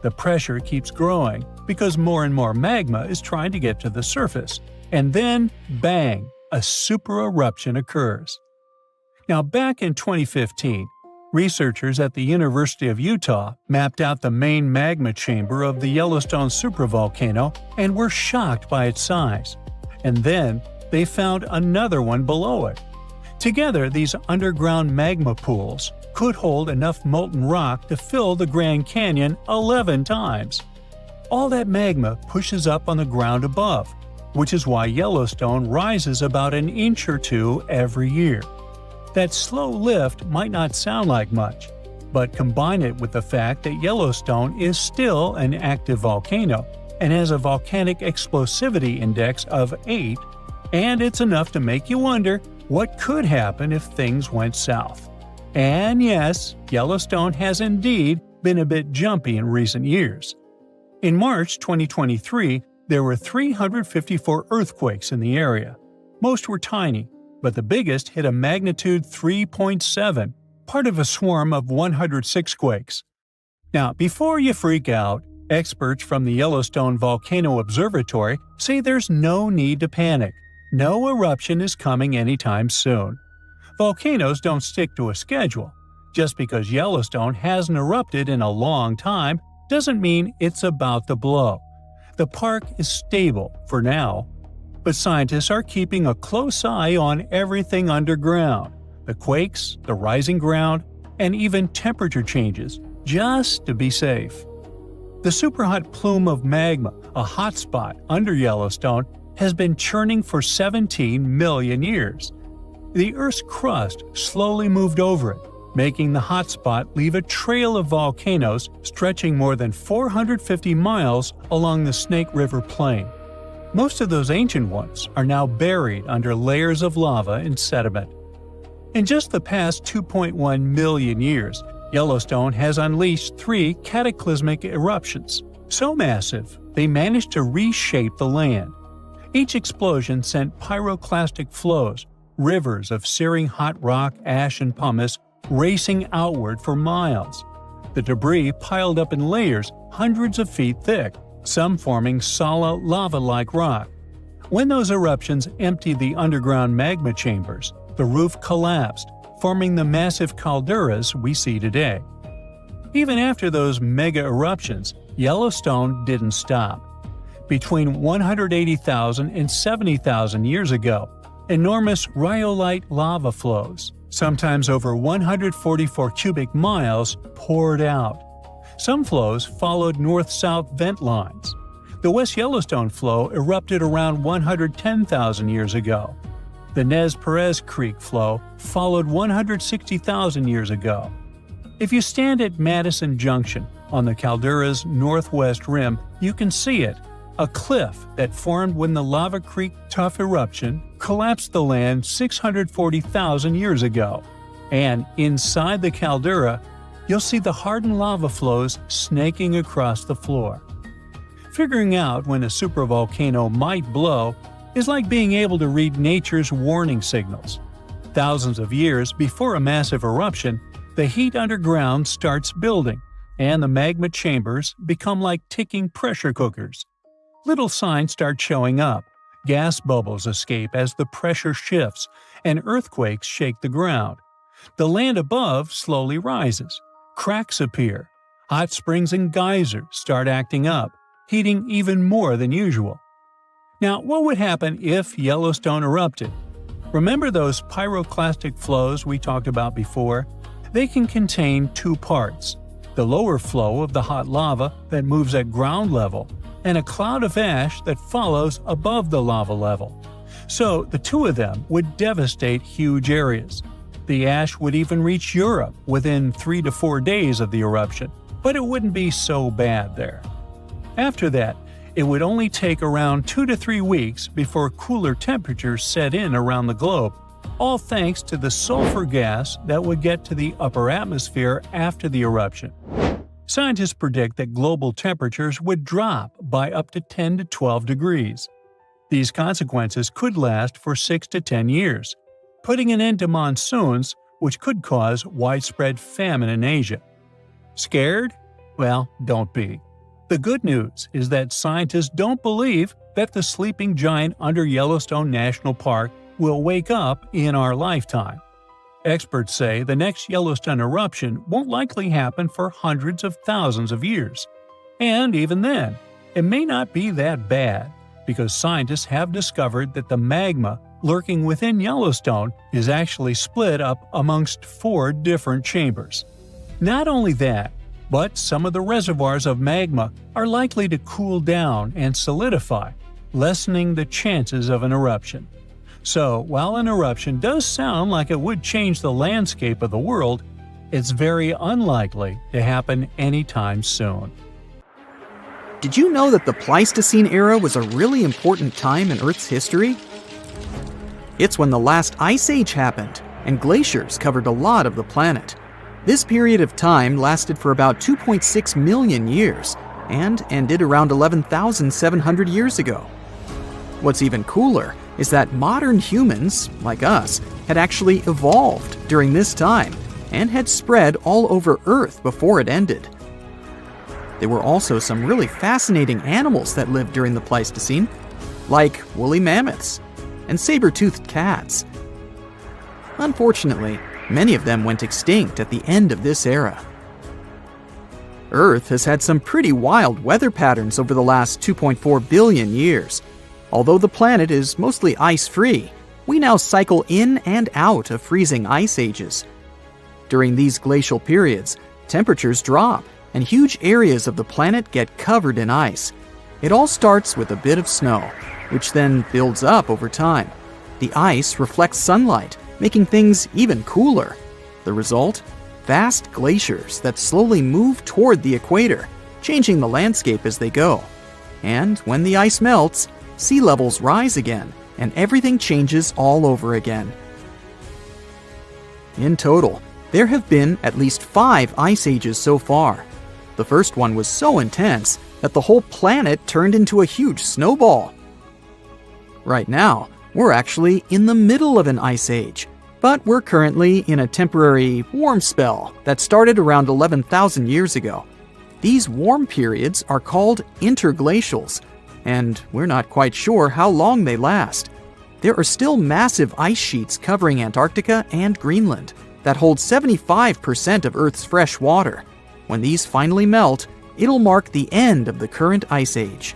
The pressure keeps growing because more and more magma is trying to get to the surface. And then, bang, a super eruption occurs. Now, back in 2015, researchers at the University of Utah mapped out the main magma chamber of the Yellowstone supervolcano and were shocked by its size. And then, they found another one below it. Together, these underground magma pools could hold enough molten rock to fill the Grand Canyon 11 times. All that magma pushes up on the ground above, which is why Yellowstone rises about an inch or two every year. That slow lift might not sound like much, but combine it with the fact that Yellowstone is still an active volcano and has a volcanic explosivity index of 8, and it's enough to make you wonder what could happen if things went south. And yes, Yellowstone has indeed been a bit jumpy in recent years. In March 2023, there were 354 earthquakes in the area. Most were tiny, but the biggest hit a magnitude 3.7, part of a swarm of 106 quakes. Now, before you freak out, experts from the Yellowstone Volcano Observatory say there's no need to panic. No eruption is coming anytime soon. Volcanoes don't stick to a schedule. Just because Yellowstone hasn't erupted in a long time doesn't mean it's about to blow. The park is stable for now, but scientists are keeping a close eye on everything underground, the quakes, the rising ground, and even temperature changes, just to be safe. The superhot plume of magma, a hotspot under Yellowstone, has been churning for 17 million years. The Earth's crust slowly moved over it, making the hotspot leave a trail of volcanoes stretching more than 450 miles along the Snake River Plain. Most of those ancient ones are now buried under layers of lava and sediment. In just the past 2.1 million years, Yellowstone has unleashed 3 cataclysmic eruptions, so massive they managed to reshape the land. Each explosion sent pyroclastic flows, rivers of searing hot rock, ash, and pumice racing outward for miles. The debris piled up in layers hundreds of feet thick, some forming solid lava-like rock. When those eruptions emptied the underground magma chambers, the roof collapsed, forming the massive calderas we see today. Even after those mega eruptions, Yellowstone didn't stop. Between 180,000 and 70,000 years ago, enormous rhyolite lava flows, sometimes over 144 cubic miles, poured out. Some flows followed north-south vent lines. The West Yellowstone flow erupted around 110,000 years ago. The Nez Perez Creek flow followed 160,000 years ago. If you stand at Madison Junction on the caldera's northwest rim, you can see it, a cliff that formed when the Lava Creek Tuff eruption collapsed the land 640,000 years ago. And inside the caldera, you'll see the hardened lava flows snaking across the floor. Figuring out when a supervolcano might blow is like being able to read nature's warning signals. Thousands of years before a massive eruption, the heat underground starts building, and the magma chambers become like ticking pressure cookers. Little signs start showing up. Gas bubbles escape as the pressure shifts, and earthquakes shake the ground. The land above slowly rises. Cracks appear. Hot springs and geysers start acting up, heating even more than usual. Now, what would happen if Yellowstone erupted? Remember those pyroclastic flows we talked about before? They can contain 2 parts: the lower flow of the hot lava that moves at ground level, and a cloud of ash that follows above the lava level. So the 2 of them would devastate huge areas. The ash would even reach Europe within 3 to 4 days of the eruption, but it wouldn't be so bad there. After that, it would only take around 2 to 3 weeks before cooler temperatures set in around the globe. all thanks to the sulfur gas that would get to the upper atmosphere after the eruption. Scientists predict that global temperatures would drop by up to 10 to 12 degrees. These consequences could last for 6 to 10 years, putting an end to monsoons, which could cause widespread famine in Asia. Scared? Well, don't be. The good news is that scientists don't believe that the sleeping giant under Yellowstone National Park will wake up in our lifetime. Experts say the next Yellowstone eruption won't likely happen for hundreds of thousands of years. And even then, it may not be that bad, because scientists have discovered that the magma lurking within Yellowstone is actually split up amongst 4 different chambers. Not only that, but some of the reservoirs of magma are likely to cool down and solidify, lessening the chances of an eruption. So, while an eruption does sound like it would change the landscape of the world, it's very unlikely to happen anytime soon. Did you know that the Pleistocene era was a really important time in Earth's history? It's when the last ice age happened, and glaciers covered a lot of the planet. This period of time lasted for about 2.6 million years, and ended around 11,700 years ago. What's even cooler is that modern humans, like us, had actually evolved during this time and had spread all over Earth before it ended. There were also some really fascinating animals that lived during the Pleistocene, like woolly mammoths and saber-toothed cats. Unfortunately, many of them went extinct at the end of this era. Earth has had some pretty wild weather patterns over the last 2.4 billion years. Although the planet is mostly ice-free, we now cycle in and out of freezing ice ages. During these glacial periods, temperatures drop and huge areas of the planet get covered in ice. It all starts with a bit of snow, which then builds up over time. The ice reflects sunlight, making things even cooler. The result? Vast glaciers that slowly move toward the equator, changing the landscape as they go. And when the ice melts, sea levels rise again, and everything changes all over again. In total, there have been at least 5 ice ages so far. The first one was so intense that the whole planet turned into a huge snowball. Right now, we're actually in the middle of an ice age, but we're currently in a temporary warm spell that started around 11,000 years ago. These warm periods are called interglacials, and we're not quite sure how long they last. There are still massive ice sheets covering Antarctica and Greenland that hold 75% of Earth's fresh water. When these finally melt, it'll mark the end of the current ice age.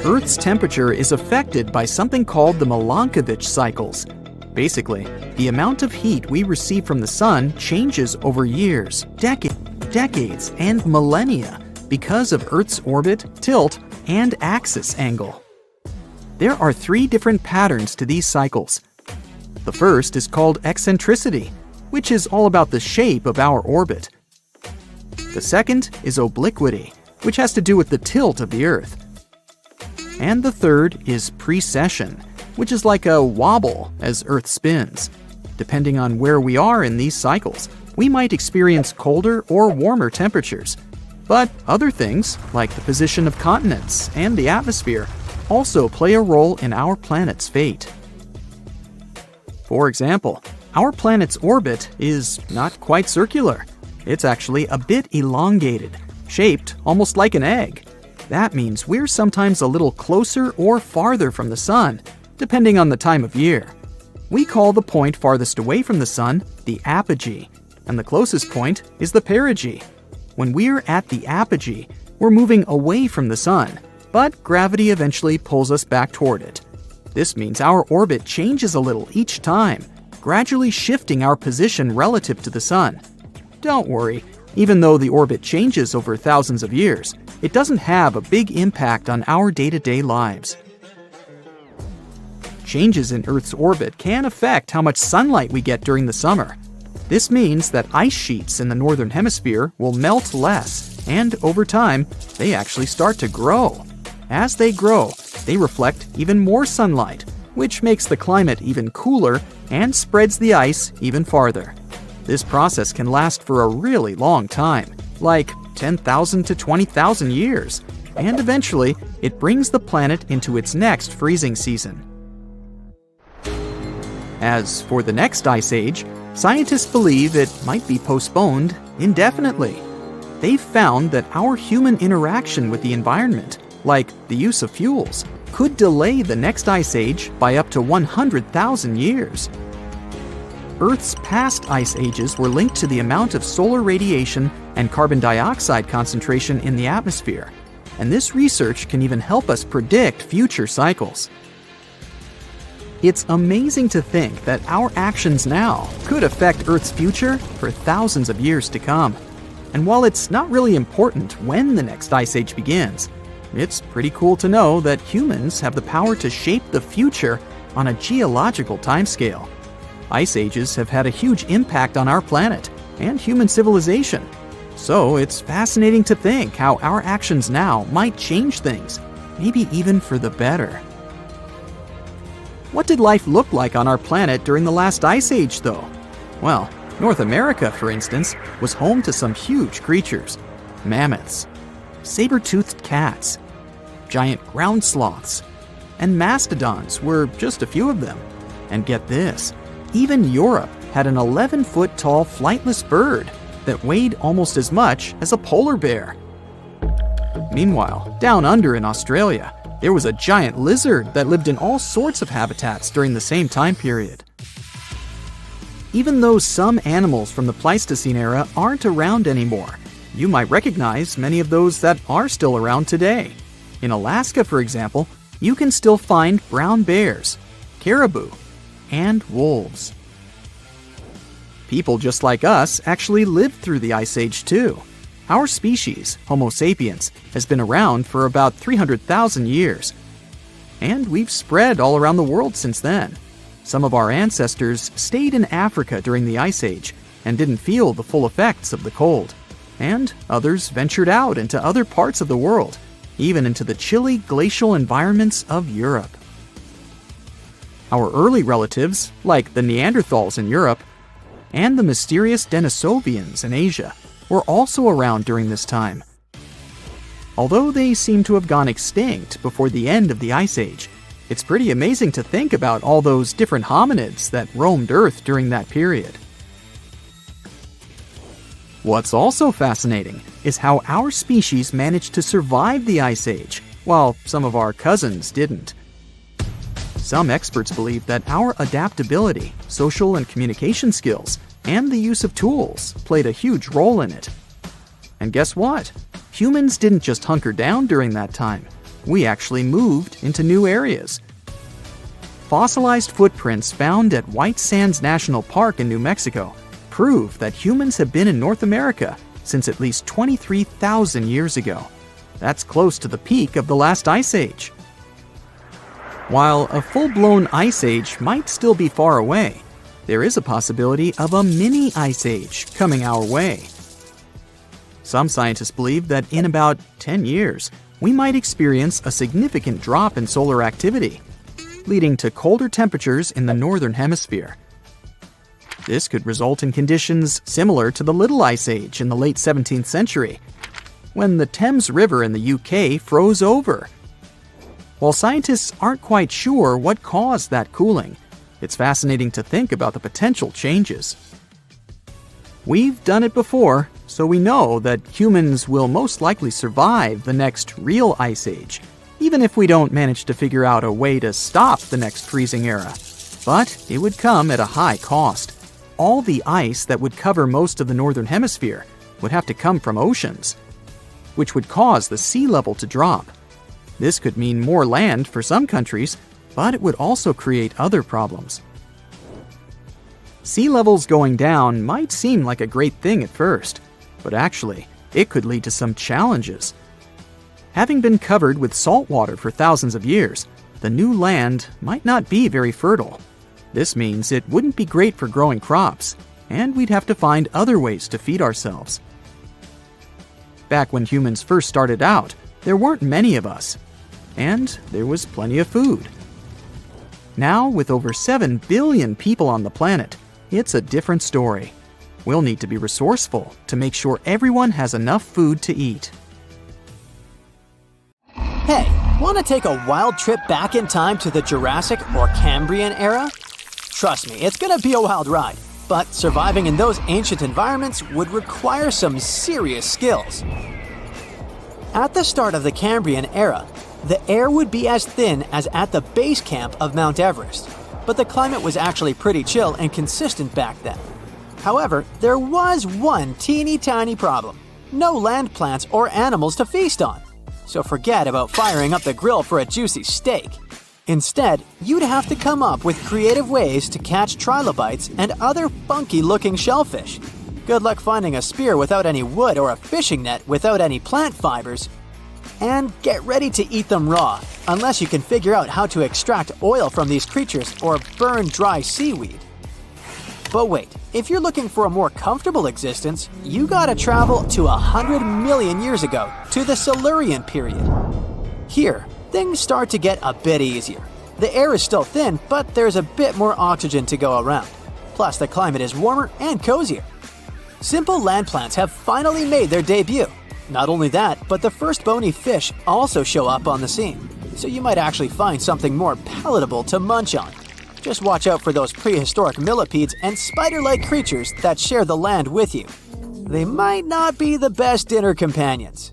Earth's temperature is affected by something called the Milankovitch cycles. Basically, the amount of heat we receive from the sun changes over years, decades, and millennia because of Earth's orbit, tilt, and axis angle. There are 3 different patterns to these cycles. The first is called eccentricity, which is all about the shape of our orbit. The second is obliquity, which has to do with the tilt of the Earth. And the third is precession, which is like a wobble as Earth spins. Depending on where we are in these cycles, we might experience colder or warmer temperatures. But other things, like the position of continents and the atmosphere, also play a role in our planet's fate. For example, our planet's orbit is not quite circular. It's actually a bit elongated, shaped almost like an egg. That means we're sometimes a little closer or farther from the sun, depending on the time of year. We call the point farthest away from the sun the apogee, and the closest point is the perigee. When we're at the apogee, we're moving away from the sun, but gravity eventually pulls us back toward it. This means our orbit changes a little each time, gradually shifting our position relative to the sun. Don't worry, even though the orbit changes over thousands of years, it doesn't have a big impact on our day-to-day lives. Changes in Earth's orbit can affect how much sunlight we get during the summer. This means that ice sheets in the northern hemisphere will melt less, and over time, they actually start to grow. As they grow, they reflect even more sunlight, which makes the climate even cooler and spreads the ice even farther. This process can last for a really long time, like 10,000 to 20,000 years, and eventually it brings the planet into its next freezing season. As for the next ice age, scientists believe it might be postponed indefinitely. They've found that our human interaction with the environment, like the use of fuels, could delay the next ice age by up to 100,000 years. Earth's past ice ages were linked to the amount of solar radiation and carbon dioxide concentration in the atmosphere, and this research can even help us predict future cycles. It's amazing to think that our actions now could affect Earth's future for thousands of years to come. And while it's not really important when the next ice age begins, it's pretty cool to know that humans have the power to shape the future on a geological timescale. Ice ages have had a huge impact on our planet and human civilization. So it's fascinating to think how our actions now might change things, maybe even for the better. What did life look like on our planet during the last ice age, though? Well, North America, for instance, was home to some huge creatures. Mammoths, saber-toothed cats, giant ground sloths, and mastodons were just a few of them. And get this, even Europe had an 11-foot tall flightless bird that weighed almost as much as a polar bear. Meanwhile, down under in Australia, there was a giant lizard that lived in all sorts of habitats during the same time period. Even though some animals from the Pleistocene era aren't around anymore, you might recognize many of those that are still around today. In Alaska, for example, you can still find brown bears, caribou, and wolves. People just like us actually lived through the Ice Age too. Our species, Homo sapiens, has been around for about 300,000 years. And we've spread all around the world since then. Some of our ancestors stayed in Africa during the Ice Age and didn't feel the full effects of the cold. And others ventured out into other parts of the world, even into the chilly glacial environments of Europe. Our early relatives, like the Neanderthals in Europe, and the mysterious Denisovians in Asia, were also around during this time. Although they seem to have gone extinct before the end of the Ice Age, it's pretty amazing to think about all those different hominids that roamed Earth during that period. What's also fascinating is how our species managed to survive the Ice Age, while some of our cousins didn't. Some experts believe that our adaptability, social and communication skills, and the use of tools played a huge role in it. And guess what? Humans didn't just hunker down during that time. We actually moved into new areas. Fossilized footprints found at White Sands National Park in New Mexico prove that humans have been in North America since at least 23,000 years ago. That's close to the peak of the last Ice Age. While a full-blown Ice Age might still be far away, there is a possibility of a mini Ice Age coming our way. Some scientists believe that in about 10 years, we might experience a significant drop in solar activity, leading to colder temperatures in the northern hemisphere. This could result in conditions similar to the Little Ice Age in the late 17th century, when the Thames River in the UK froze over. While scientists aren't quite sure what caused that cooling, it's fascinating to think about the potential changes. We've done it before, so we know that humans will most likely survive the next real Ice Age, even if we don't manage to figure out a way to stop the next freezing era. But it would come at a high cost. All the ice that would cover most of the northern hemisphere would have to come from oceans, which would cause the sea level to drop. This could mean more land for some countries, but it would also create other problems. Sea levels going down might seem like a great thing at first, but actually, it could lead to some challenges. Having been covered with salt water for thousands of years, the new land might not be very fertile. This means it wouldn't be great for growing crops, and we'd have to find other ways to feed ourselves. Back when humans first started out, there weren't many of us, and there was plenty of food. Now, with over 7 billion people on the planet, it's a different story. We'll need to be resourceful to make sure everyone has enough food to eat. Hey, want to take a wild trip back in time to the Jurassic or Cambrian era? Trust me, it's going to be a wild ride, but surviving in those ancient environments would require some serious skills. At the start of the Cambrian era, the air would be as thin as at the base camp of Mount Everest, but the climate was actually pretty chill and consistent back then. However, there was one teeny tiny problem: no land plants or animals to feast on. So forget about firing up the grill for a juicy steak. Instead, you'd have to come up with creative ways to catch trilobites and other funky-looking shellfish. Good luck finding a spear without any wood or a fishing net without any plant fibers. And get ready to eat them raw, unless you can figure out how to extract oil from these creatures or burn dry seaweed. But wait, if you're looking for a more comfortable existence, you gotta travel to 100 million years ago, to the Silurian period. Here, things start to get a bit easier. The air is still thin, but there's a bit more oxygen to go around. Plus, the climate is warmer and cozier. Simple land plants have finally made their debut. Not only that, but the first bony fish also show up on the scene, so you might actually find something more palatable to munch on. Just watch out for those prehistoric millipedes and spider-like creatures that share the land with you. They might not be the best dinner companions.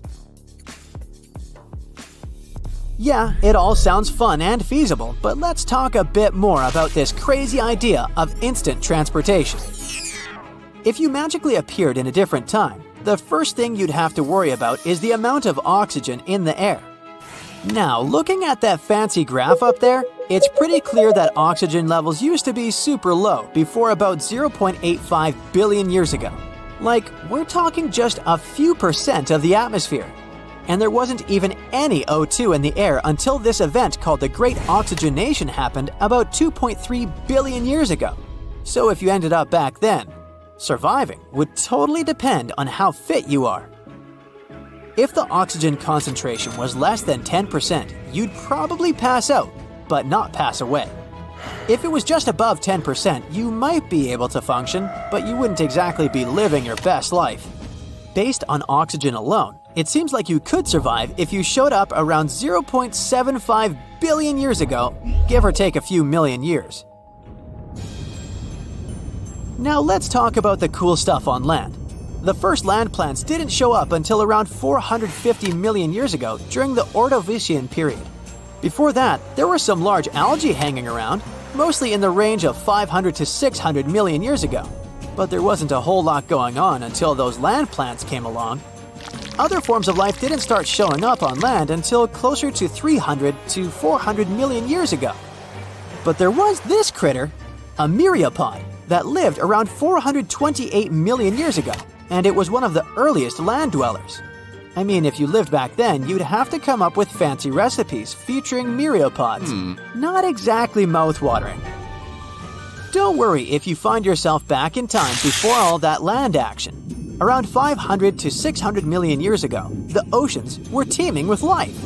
Yeah, it all sounds fun and feasible, but let's talk a bit more about this crazy idea of instant transportation. If you magically appeared in a different time, the first thing you'd have to worry about is the amount of oxygen in the air. Now, looking at that fancy graph up there, it's pretty clear that oxygen levels used to be super low before about 0.85 billion years ago. Like, we're talking just a few % of the atmosphere. And there wasn't even any O2 in the air until this event called the Great Oxygenation happened about 2.3 billion years ago. So if you ended up back then, surviving would totally depend on how fit you are. If the oxygen concentration was less than 10%, you'd probably pass out, but not pass away. If it was just above 10%, you might be able to function, but you wouldn't exactly be living your best life. Based on oxygen alone, it seems like you could survive if you showed up around 0.75 billion years ago, give or take a few million years. Now let's talk about the cool stuff on land. The first land plants didn't show up until around 450 million years ago during the Ordovician period. Before that, there were some large algae hanging around, mostly in the range of 500 to 600 million years ago. But there wasn't a whole lot going on until those land plants came along. Other forms of life didn't start showing up on land until closer to 300 to 400 million years ago. But there was this critter, a myriapod, that lived around 428 million years ago, and it was one of the earliest land dwellers. I mean, if you lived back then, you'd have to come up with fancy recipes featuring myriapods. Not exactly mouth-watering. Don't worry if you find yourself back in time before all that land action. Around 500 to 600 million years ago, the oceans were teeming with life.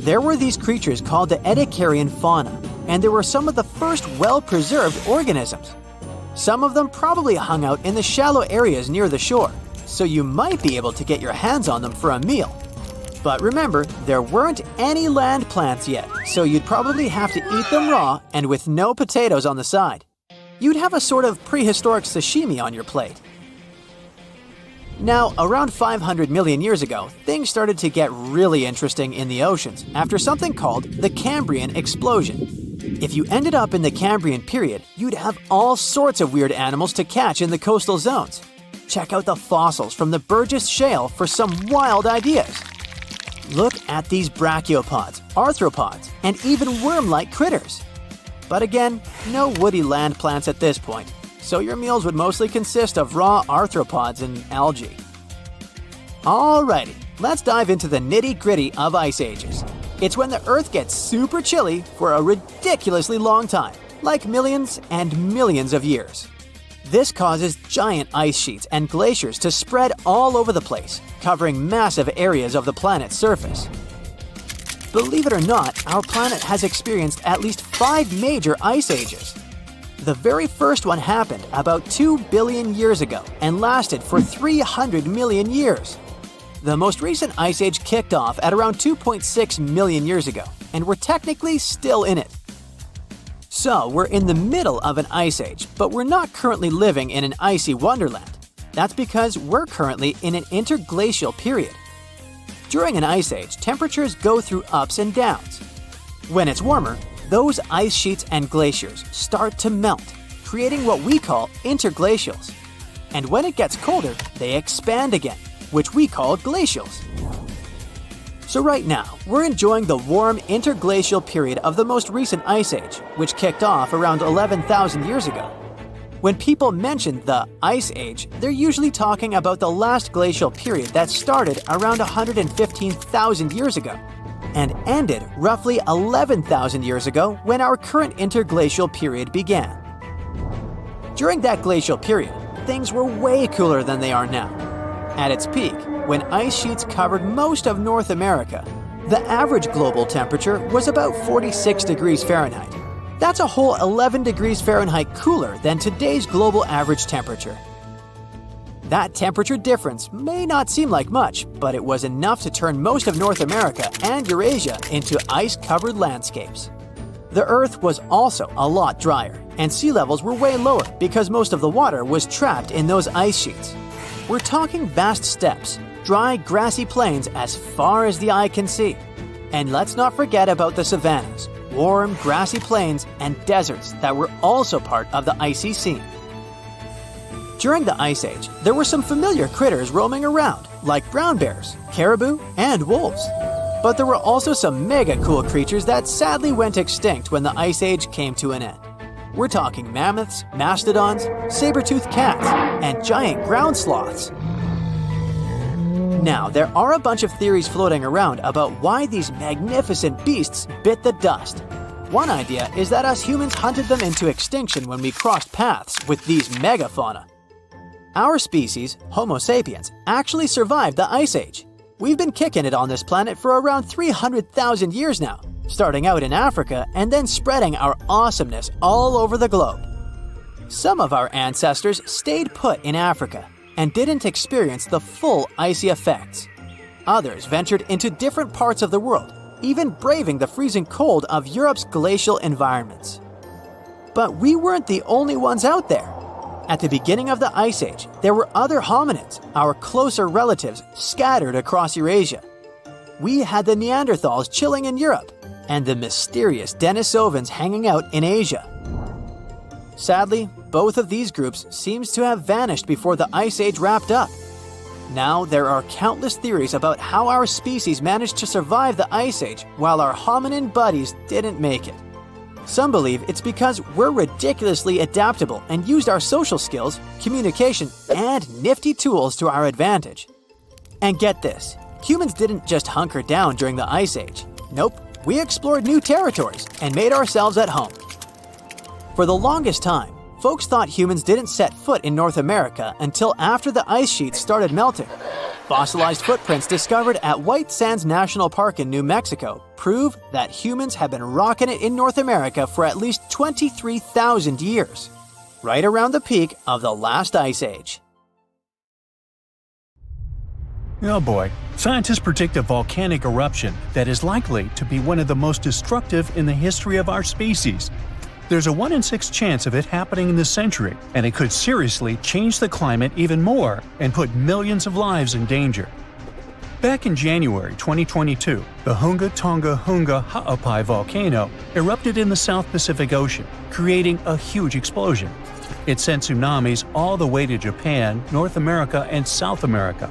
There were these creatures called the Edicarian fauna, and they were some of the first well-preserved organisms. Some of them probably hung out in the shallow areas near the shore, so you might be able to get your hands on them for a meal. But remember, there weren't any land plants yet, so you'd probably have to eat them raw and with no potatoes on the side. You'd have a sort of prehistoric sashimi on your plate. Now, around 500 million years ago, things started to get really interesting in the oceans after something called the Cambrian explosion. If you ended up in the Cambrian period, you'd have all sorts of weird animals to catch in the coastal zones. Check out the fossils from the Burgess Shale for some wild ideas. Look at these brachiopods, arthropods, and even worm-like critters. But again, no woody land plants at this point, so your meals would mostly consist of raw arthropods and algae. Alrighty, let's dive into the nitty-gritty of ice ages. It's when the Earth gets super chilly for a ridiculously long time, like millions and millions of years. This causes giant ice sheets and glaciers to spread all over the place, covering massive areas of the planet's surface. Believe it or not, our planet has experienced at least 5 major ice ages. The very first one happened about 2 billion years ago and lasted for 300 million years. The most recent ice age kicked off at around 2.6 million years ago, and we're technically still in it. So, we're in the middle of an ice age, but we're not currently living in an icy wonderland. That's because we're currently in an interglacial period. During an ice age, temperatures go through ups and downs. When it's warmer, those ice sheets and glaciers start to melt, creating what we call interglacials. And when it gets colder, they expand again, which we call glacials. So right now, we're enjoying the warm interglacial period of the most recent ice age, which kicked off around 11,000 years ago. When people mention the Ice Age, they're usually talking about the last glacial period that started around 115,000 years ago and ended roughly 11,000 years ago when our current interglacial period began. During that glacial period, things were way cooler than they are now. At its peak, when ice sheets covered most of North America, the average global temperature was about 46 degrees Fahrenheit. That's a whole 11 degrees Fahrenheit cooler than today's global average temperature. That temperature difference may not seem like much, but it was enough to turn most of North America and Eurasia into ice-covered landscapes. The Earth was also a lot drier, and sea levels were way lower because most of the water was trapped in those ice sheets. We're talking vast steppes, dry, grassy plains as far as the eye can see. And let's not forget about the savannas, warm, grassy plains, and deserts that were also part of the icy scene. During the Ice Age, there were some familiar critters roaming around, like brown bears, caribou, and wolves. But there were also some mega cool creatures that sadly went extinct when the Ice Age came to an end. We're talking mammoths, mastodons, saber-toothed cats, and giant ground sloths. Now, there are a bunch of theories floating around about why these magnificent beasts bit the dust. One idea is that us humans hunted them into extinction when we crossed paths with these megafauna. Our species, Homo sapiens, actually survived the Ice Age. We've been kicking it on this planet for around 300,000 years now, starting out in Africa and then spreading our awesomeness all over the globe. Some of our ancestors stayed put in Africa and didn't experience the full icy effects. Others ventured into different parts of the world, even braving the freezing cold of Europe's glacial environments. But we weren't the only ones out there. At the beginning of the Ice Age, there were other hominids, our closer relatives, scattered across Eurasia. We had the Neanderthals chilling in Europe, and the mysterious Denisovans hanging out in Asia. Sadly, both of these groups seems to have vanished before the Ice Age wrapped up. Now, there are countless theories about how our species managed to survive the Ice Age while our hominin buddies didn't make it. Some believe it's because we're ridiculously adaptable and used our social skills, communication, and nifty tools to our advantage. And get this, humans didn't just hunker down during the Ice Age. Nope, we explored new territories and made ourselves at home. For the longest time, folks thought humans didn't set foot in North America until after the ice sheets started melting. Fossilized footprints discovered at White Sands National Park in New Mexico prove that humans have been rocking it in North America for at least 23,000 years, right around the peak of the last ice age. Oh boy, scientists predict a volcanic eruption that is likely to be one of the most destructive in the history of our species. There's a 1 in 6 chance of it happening in this century, and it could seriously change the climate even more and put millions of lives in danger. Back in January 2022, the Hunga Tonga Hunga Ha'apai volcano erupted in the South Pacific Ocean, creating a huge explosion. It sent tsunamis all the way to Japan, North America, and South America.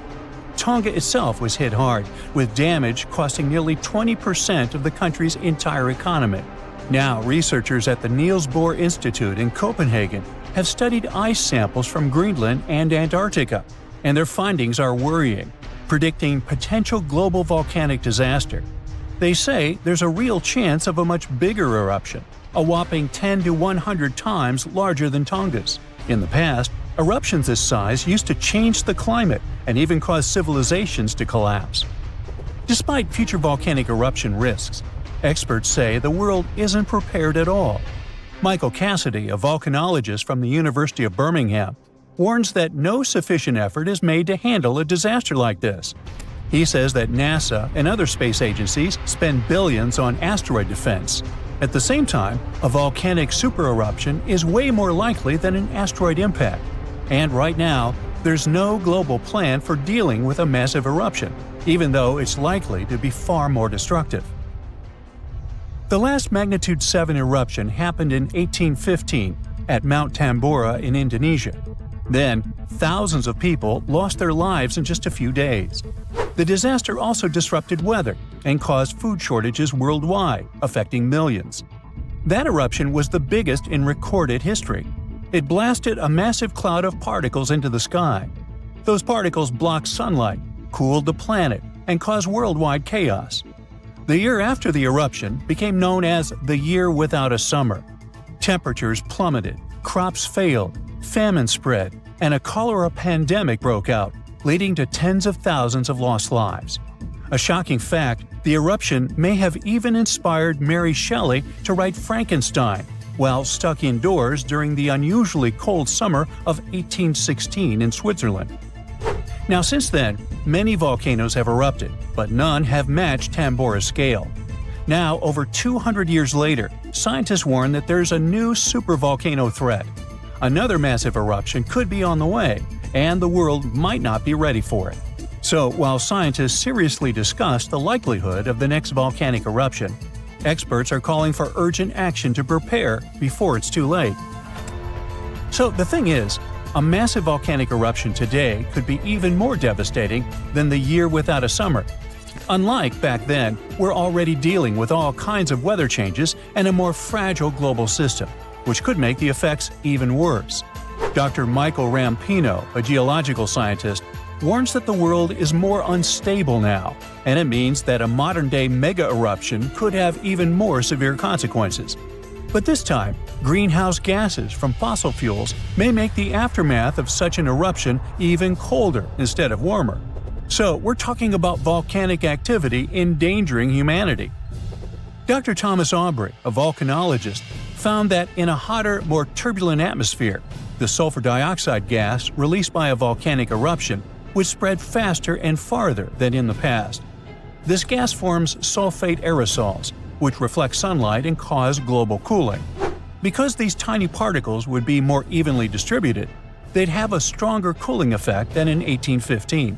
Tonga itself was hit hard, with damage costing nearly 20% of the country's entire economy. Now, researchers at the Niels Bohr Institute in Copenhagen have studied ice samples from Greenland and Antarctica, and their findings are worrying, predicting potential global volcanic disaster. They say there's a real chance of a much bigger eruption, a whopping 10 to 100 times larger than Tonga's. In the past, eruptions this size used to change the climate and even cause civilizations to collapse. Despite future volcanic eruption risks, experts say the world isn't prepared at all. Michael Cassidy, a volcanologist from the University of Birmingham, warns that no sufficient effort is made to handle a disaster like this. He says that NASA and other space agencies spend billions on asteroid defense. At the same time, a volcanic supereruption is way more likely than an asteroid impact. And right now, there's no global plan for dealing with a massive eruption, even though it's likely to be far more destructive. The last magnitude 7 eruption happened in 1815 at Mount Tambora in Indonesia. Then, thousands of people lost their lives in just a few days. The disaster also disrupted weather and caused food shortages worldwide, affecting millions. That eruption was the biggest in recorded history. It blasted a massive cloud of particles into the sky. Those particles blocked sunlight, cooled the planet, and caused worldwide chaos. The year after the eruption became known as the Year Without a Summer. Temperatures plummeted, crops failed, famine spread, and a cholera pandemic broke out, leading to tens of thousands of lost lives. A shocking fact, the eruption may have even inspired Mary Shelley to write Frankenstein while stuck indoors during the unusually cold summer of 1816 in Switzerland. Now, since then, many volcanoes have erupted, but none have matched Tambora's scale. Now, over 200 years later, scientists warn that there's a new supervolcano threat. Another massive eruption could be on the way, and the world might not be ready for it. So, while scientists seriously discuss the likelihood of the next volcanic eruption, experts are calling for urgent action to prepare before it's too late. So, the thing is, a massive volcanic eruption today could be even more devastating than the Year Without a Summer. Unlike back then, we're already dealing with all kinds of weather changes and a more fragile global system, which could make the effects even worse. Dr. Michael Rampino, a geological scientist, warns that the world is more unstable now, and it means that a modern-day mega-eruption could have even more severe consequences. But this time, greenhouse gases from fossil fuels may make the aftermath of such an eruption even colder instead of warmer. So we're talking about volcanic activity endangering humanity. Dr. Thomas Aubrey, a volcanologist, found that in a hotter, more turbulent atmosphere, the sulfur dioxide gas released by a volcanic eruption would spread faster and farther than in the past. This gas forms sulfate aerosols, which reflect sunlight and cause global cooling. Because these tiny particles would be more evenly distributed, they'd have a stronger cooling effect than in 1815.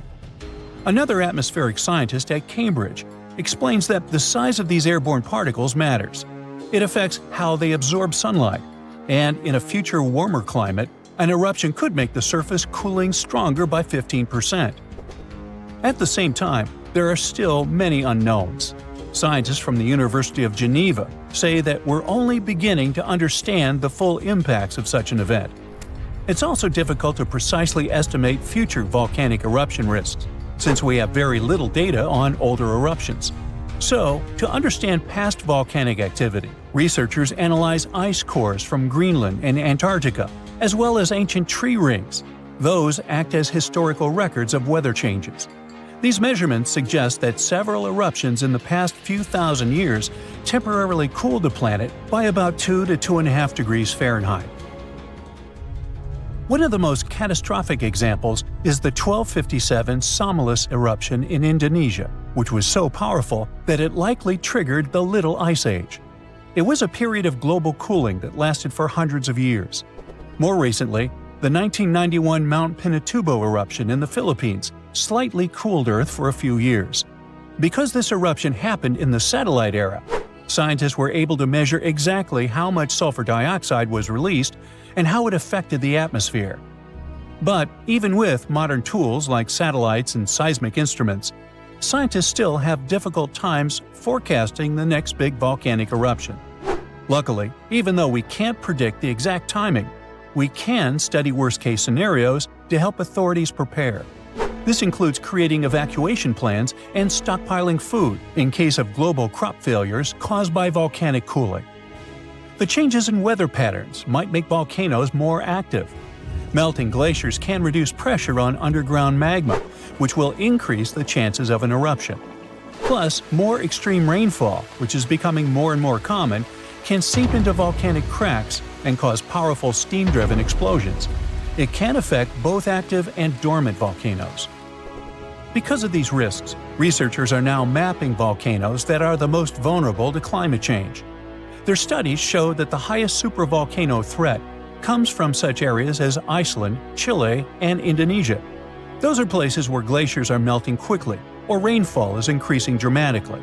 Another atmospheric scientist at Cambridge explains that the size of these airborne particles matters. It affects how they absorb sunlight, and in a future warmer climate, an eruption could make the surface cooling stronger by 15%. At the same time, there are still many unknowns. Scientists from the University of Geneva say that we're only beginning to understand the full impacts of such an event. It's also difficult to precisely estimate future volcanic eruption risks, since we have very little data on older eruptions. So, to understand past volcanic activity, researchers analyze ice cores from Greenland and Antarctica, as well as ancient tree rings. Those act as historical records of weather changes. These measurements suggest that several eruptions in the past few thousand years temporarily cooled the planet by about 2 to 2.5 degrees Fahrenheit. One of the most catastrophic examples is the 1257 Somalis eruption in Indonesia, which was so powerful that it likely triggered the Little Ice Age. It was a period of global cooling that lasted for hundreds of years. More recently, the 1991 Mount Pinatubo eruption in the Philippines slightly cooled Earth for a few years. Because this eruption happened in the satellite era, scientists were able to measure exactly how much sulfur dioxide was released and how it affected the atmosphere. But even with modern tools like satellites and seismic instruments, scientists still have difficult times forecasting the next big volcanic eruption. Luckily, even though we can't predict the exact timing, we can study worst-case scenarios to help authorities prepare. This includes creating evacuation plans and stockpiling food in case of global crop failures caused by volcanic cooling. The changes in weather patterns might make volcanoes more active. Melting glaciers can reduce pressure on underground magma, which will increase the chances of an eruption. Plus, more extreme rainfall, which is becoming more and more common, can seep into volcanic cracks and cause powerful steam-driven explosions. It can affect both active and dormant volcanoes. Because of these risks, researchers are now mapping volcanoes that are the most vulnerable to climate change. Their studies show that the highest supervolcano threat comes from such areas as Iceland, Chile, and Indonesia. Those are places where glaciers are melting quickly or rainfall is increasing dramatically.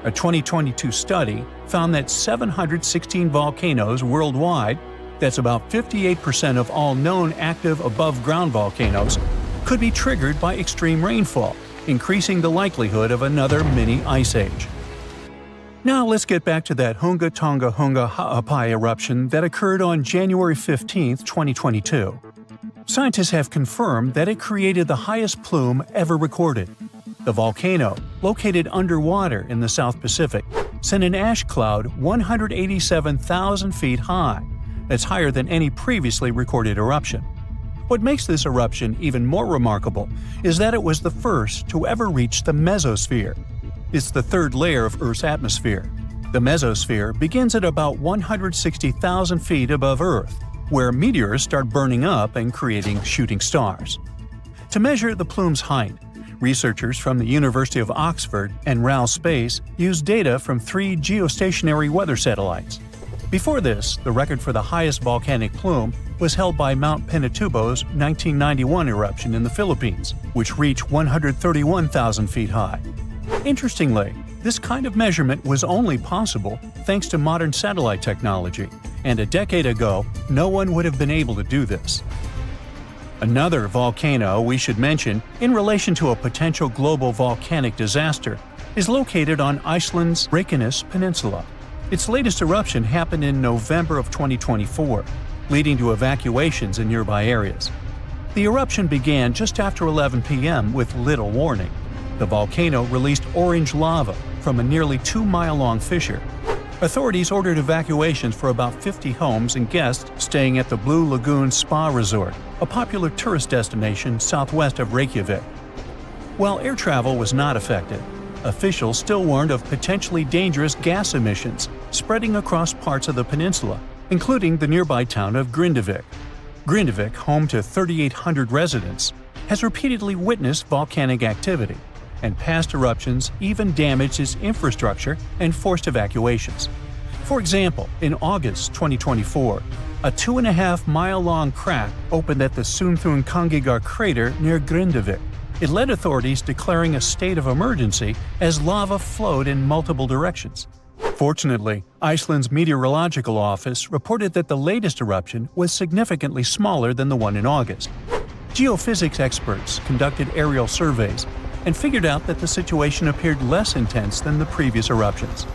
A 2022 study found that 716 volcanoes worldwide, that's about 58% of all known active above-ground volcanoes, could be triggered by extreme rainfall, increasing the likelihood of another mini ice age. Now let's get back to that Hunga Tonga Hunga Ha'apai eruption that occurred on January 15, 2022. Scientists have confirmed that it created the highest plume ever recorded. The volcano, located underwater in the South Pacific, sent an ash cloud 187,000 feet high. That's higher than any previously recorded eruption. What makes this eruption even more remarkable is that it was the first to ever reach the mesosphere. It's the third layer of Earth's atmosphere. The mesosphere begins at about 160,000 feet above Earth, where meteors start burning up and creating shooting stars. To measure the plume's height, researchers from the University of Oxford and RAL Space used data from 3 geostationary weather satellites. Before this, the record for the highest volcanic plume was held by Mount Pinatubo's 1991 eruption in the Philippines, which reached 131,000 feet high. Interestingly, this kind of measurement was only possible thanks to modern satellite technology, and a decade ago, no one would have been able to do this. Another volcano we should mention in relation to a potential global volcanic disaster is located on Iceland's Reykjanes Peninsula. Its latest eruption happened in November of 2024, leading to evacuations in nearby areas. The eruption began just after 11 p.m. with little warning. The volcano released orange lava from a nearly 2-mile-long fissure. Authorities ordered evacuations for about 50 homes and guests staying at the Blue Lagoon Spa Resort, a popular tourist destination southwest of Reykjavik. While air travel was not affected, officials still warned of potentially dangerous gas emissions spreading across parts of the peninsula, including the nearby town of Grindavik. Grindavik, home to 3,800 residents, has repeatedly witnessed volcanic activity, and past eruptions even damaged its infrastructure and forced evacuations. For example, in August 2024, a 2.5-mile-long crack opened at the Sunthunkangigar crater near Grindavik. It led authorities declaring a state of emergency as lava flowed in multiple directions. Fortunately, Iceland's meteorological office reported that the latest eruption was significantly smaller than the one in August. Geophysics experts conducted aerial surveys and figured out that the situation appeared less intense than the previous eruptions.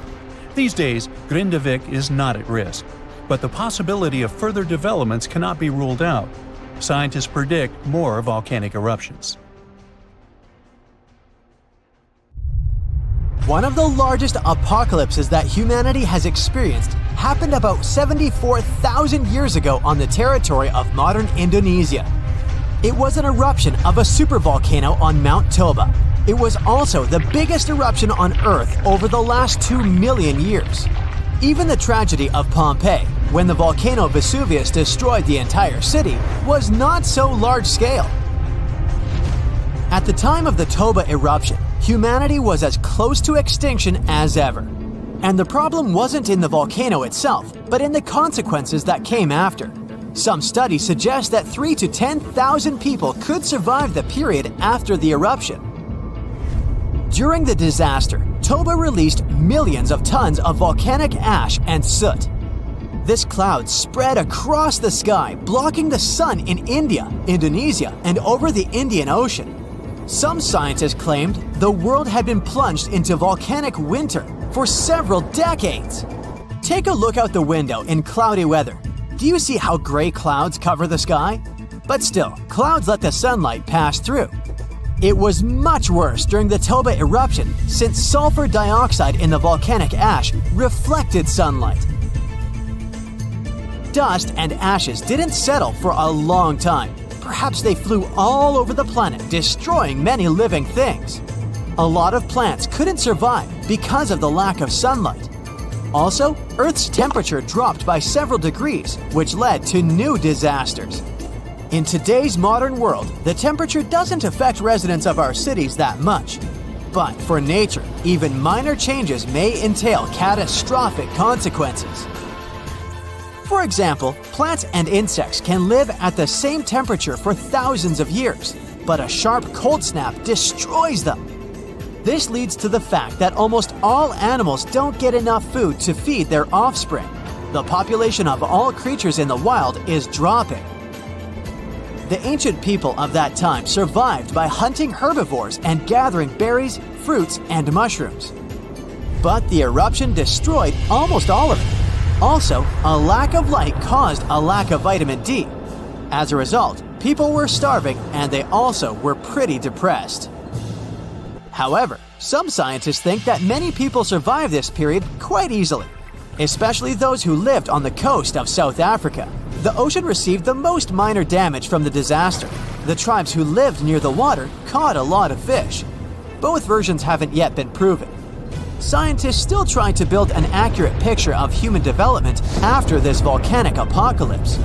These days, Grindavik is not at risk, but the possibility of further developments cannot be ruled out. Scientists predict more volcanic eruptions. One of the largest apocalypses that humanity has experienced happened about 74,000 years ago on the territory of modern Indonesia. It was an eruption of a supervolcano on Mount Toba. It was also the biggest eruption on Earth over the last 2 million years. Even the tragedy of Pompeii, when the volcano Vesuvius destroyed the entire city, was not so large-scale. At the time of the Toba eruption, humanity was as close to extinction as ever. And the problem wasn't in the volcano itself, but in the consequences that came after. Some studies suggest that 3,000 to 10,000 people could survive the period after the eruption. During the disaster, Toba released millions of tons of volcanic ash and soot. This cloud spread across the sky, blocking the sun in India, Indonesia, and over the Indian Ocean. Some scientists claimed the world had been plunged into volcanic winter for several decades. Take a look out the window in cloudy weather. Do you see how gray clouds cover the sky? But still, clouds let the sunlight pass through. It was much worse during the Toba eruption since sulfur dioxide in the volcanic ash reflected sunlight. Dust and ashes didn't settle for a long time. Perhaps they flew all over the planet, destroying many living things. a lot of plants couldn't survive because of the lack of sunlight. Also, Earth's temperature dropped by several degrees, which led to new disasters. In today's modern world, the temperature doesn't affect residents of our cities that much. But for nature, even minor changes may entail catastrophic consequences. For example, plants and insects can live at the same temperature for thousands of years, but a sharp cold snap destroys them. This leads to the fact that almost all animals don't get enough food to feed their offspring. The population of all creatures in the wild is dropping. The ancient people of that time survived by hunting herbivores and gathering berries, fruits, and mushrooms. But the eruption destroyed almost all of it. Also, a lack of light caused a lack of vitamin D. As a result, people were starving and they also were pretty depressed. However, some scientists think that many people survived this period quite easily, especially those who lived on the coast of South Africa. The ocean received the most minor damage from the disaster. The tribes who lived near the water caught a lot of fish. Both versions haven't yet been proven. Scientists still try to build an accurate picture of human development after this volcanic apocalypse.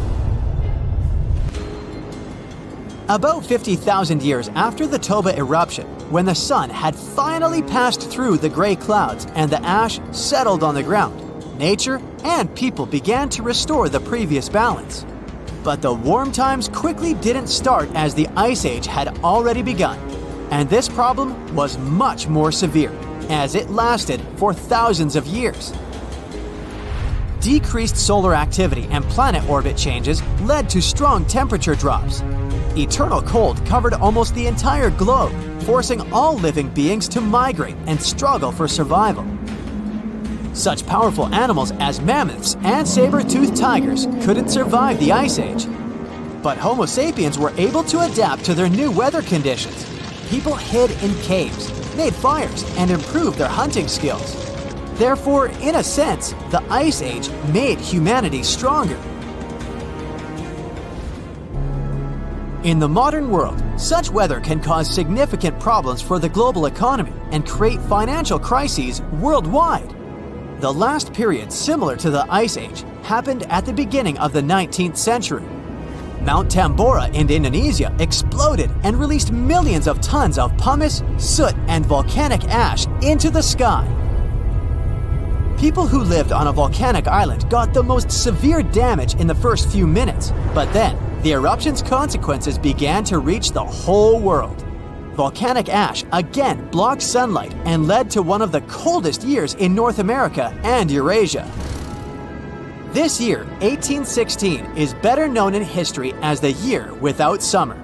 About 50,000 years after the Toba eruption, when the sun had finally passed through the gray clouds and the ash settled on the ground, nature and people began to restore the previous balance. But the warm times quickly didn't start as the Ice Age had already begun, and this problem was much more severe, as it lasted for thousands of years. Decreased solar activity and planet orbit changes led to strong temperature drops. Eternal cold covered almost the entire globe, forcing all living beings to migrate and struggle for survival. Such powerful animals as mammoths and saber-toothed tigers couldn't survive the Ice Age. But Homo sapiens were able to adapt to their new weather conditions. People hid in caves, made fires, and improved their hunting skills. Therefore, in a sense, the Ice Age made humanity stronger. In the modern world, such weather can cause significant problems for the global economy and create financial crises worldwide. The last period similar to the Ice Age happened at the beginning of the 19th century. Mount Tambora in Indonesia exploded and released millions of tons of pumice, soot, and volcanic ash into the sky. People who lived on a volcanic island got the most severe damage in the first few minutes, but then the eruption's consequences began to reach the whole world. Volcanic ash again blocked sunlight and led to one of the coldest years in North America and Eurasia. This year, 1816, is better known in history as the year without summer.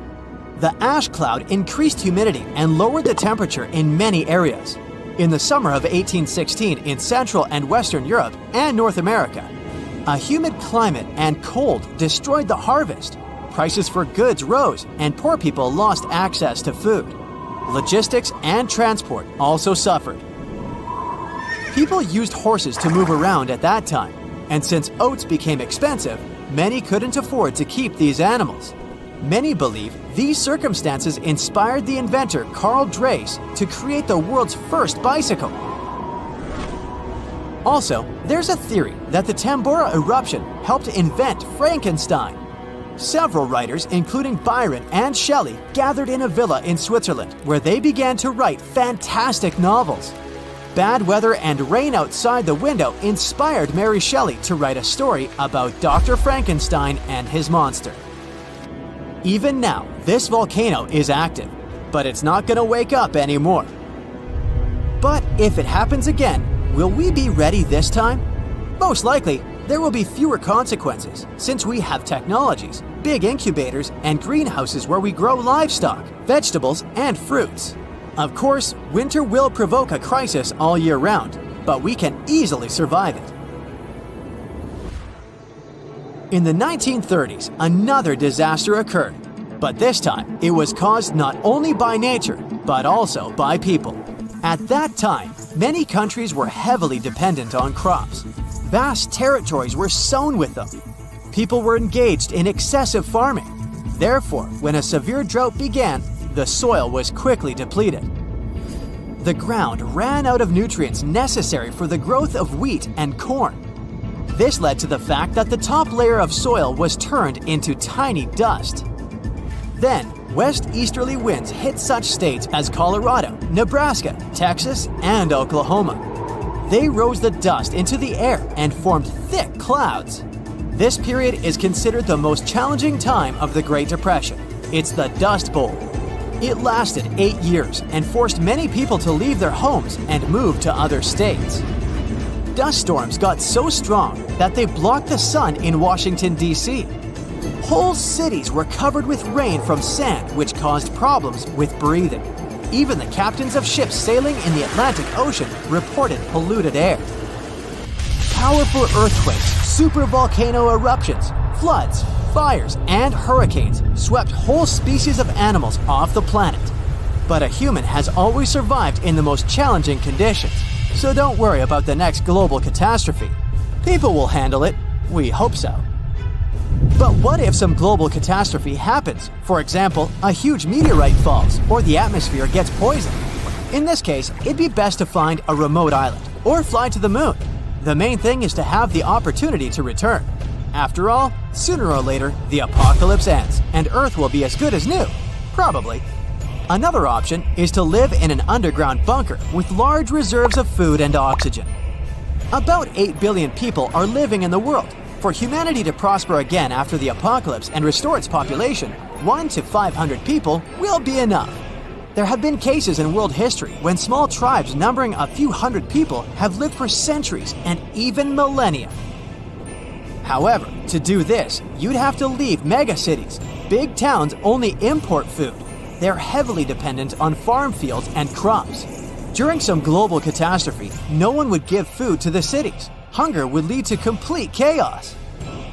The ash cloud increased humidity and lowered the temperature in many areas. In the summer of 1816 in Central and Western Europe and North America, a humid climate and cold destroyed the harvest. Prices for goods rose and poor people lost access to food. Logistics and transport also suffered. People used horses to move around at that time, and since oats became expensive, many couldn't afford to keep these animals. Many believe these circumstances inspired the inventor Carl Dreis to create the world's first bicycle. Also, there's a theory that the Tambora eruption helped invent Frankenstein. Several writers, including Byron and Shelley, gathered in a villa in Switzerland where they began to write fantastic novels. Bad weather and rain outside the window inspired Mary Shelley to write a story about Dr. Frankenstein and his monster. Even now, this volcano is active, but it's not going to wake up anymore. But if it happens again, will we be ready this time? Most likely, there will be fewer consequences since we have technologies, big incubators, and greenhouses where we grow livestock, vegetables, and fruits. Of course, winter will provoke a crisis all year round, but we can easily survive it. In the 1930s, another disaster occurred, but this time it was caused not only by nature, but also by people. At that time, many countries were heavily dependent on crops. Vast territories were sown with them. People were engaged in excessive farming. Therefore, when a severe drought began, the soil was quickly depleted. the ground ran out of nutrients necessary for the growth of wheat and corn. This led to the fact that the top layer of soil was turned into tiny dust. Then, west-easterly winds hit such states as Colorado, Nebraska, Texas, and Oklahoma. They rose the dust into the air and formed thick clouds. This period is considered the most challenging time of the Great Depression. It's the Dust Bowl. It lasted 8 years and forced many people to leave their homes and move to other states. Dust storms got so strong that they blocked the sun in Washington, D.C. Whole cities were covered with rain from sand, which caused problems with breathing. Even the captains of ships sailing in the Atlantic Ocean reported polluted air. Powerful earthquakes, supervolcano eruptions, floods, fires, and hurricanes swept whole species of animals off the planet. But a human has always survived in the most challenging conditions, so don't worry about the next global catastrophe. People will handle it. We hope so. But what if some global catastrophe happens? For example, a huge meteorite falls or the atmosphere gets poisoned. In this case, it'd be best to find a remote island or fly to the moon. The main thing is to have the opportunity to return. After all, sooner or later, the apocalypse ends and Earth will be as good as new. Probably. Another option is to live in an underground bunker with large reserves of food and oxygen. About 8 billion people are living in the world. For humanity to prosper again after the apocalypse and restore its population, 1 to 500 people will be enough. There have been cases in world history when small tribes numbering a few hundred people have lived for centuries and even millennia. However, to do this, you'd have to leave megacities. Big towns only import food. They're heavily dependent on farm fields and crops. During some global catastrophe, no one would give food to the cities. Hunger would lead to complete chaos.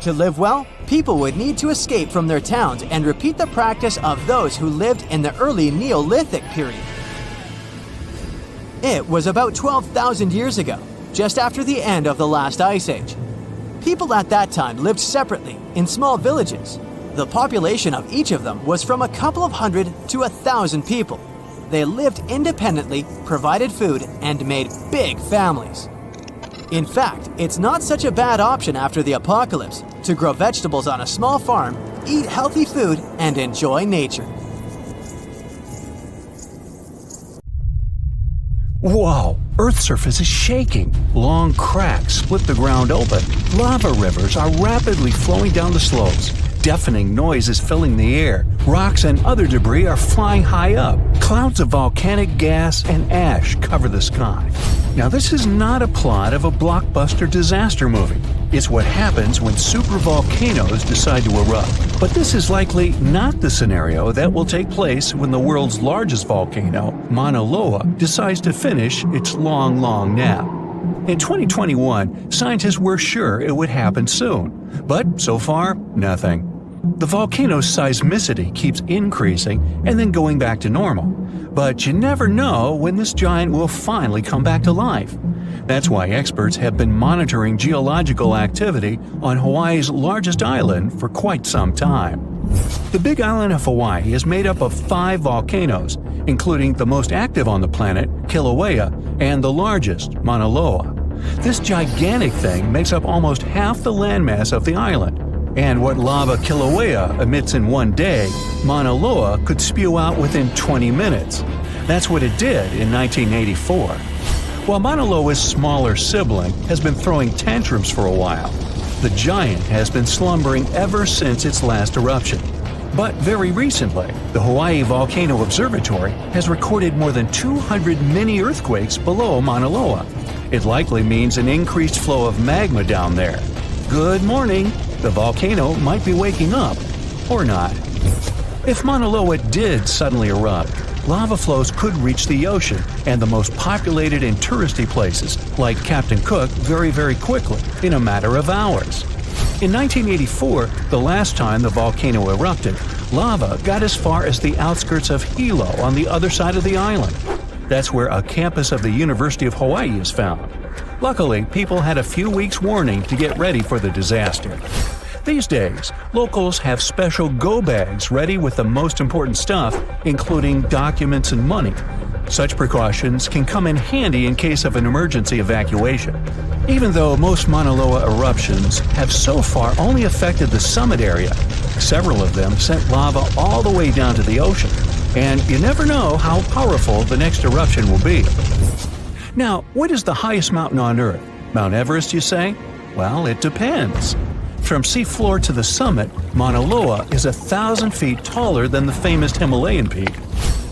To live well, people would need to escape from their towns and repeat the practice of those who lived in the early Neolithic period. It was about 12,000 years ago, just after the end of the last ice age. People at that time lived separately in small villages. The population of each of them was from a couple of hundred to 1,000 people. They lived independently, provided food, and made big families. In fact, it's not such a bad option after the apocalypse to grow vegetables on a small farm, eat healthy food, and enjoy nature. Whoa! Earth's surface is shaking. Long cracks split the ground open. Lava rivers are rapidly flowing down the slopes. Deafening noise is filling the air. Rocks and other debris are flying high up. Clouds of volcanic gas and ash cover the sky. Now, this is not a plot of a blockbuster disaster movie. It's what happens when supervolcanoes decide to erupt. But this is likely not the scenario that will take place when the world's largest volcano, Mauna Loa, decides to finish its long nap. In 2021, scientists were sure it would happen soon. But so far, nothing. The volcano's seismicity keeps increasing and then going back to normal. But you never know when this giant will finally come back to life. That's why experts have been monitoring geological activity on Hawaii's largest island for quite some time. The Big Island of Hawaii is made up of 5 volcanoes, including the most active on the planet, Kilauea, and the largest, Mauna Loa. This gigantic thing makes up almost half the landmass of the island. And what lava Kilauea emits in one day, Mauna Loa could spew out within 20 minutes. That's what it did in 1984. While Mauna Loa's smaller sibling has been throwing tantrums for a while, the giant has been slumbering ever since its last eruption. But very recently, the Hawaii Volcano Observatory has recorded more than 200 mini-earthquakes below Mauna Loa. It likely means an increased flow of magma down there. Good morning! The volcano might be waking up, or not. If Mauna Loa did suddenly erupt, lava flows could reach the ocean and the most populated and touristy places, like Captain Cook, very quickly, in a matter of hours. In 1984, the last time the volcano erupted, lava got as far as the outskirts of Hilo on the other side of the island. That's where a campus of the University of Hawaii is found. Luckily, people had a few weeks' warning to get ready for the disaster. These days, locals have special go bags ready with the most important stuff, including documents and money. Such precautions can come in handy in case of an emergency evacuation. Even though most Mauna Loa eruptions have so far only affected the summit area, several of them sent lava all the way down to the ocean, and you never know how powerful the next eruption will be. Now, what is the highest mountain on Earth? Mount Everest, you say? Well, it depends. From seafloor to the summit, Mauna Loa is 1,000 feet taller than the famous Himalayan peak.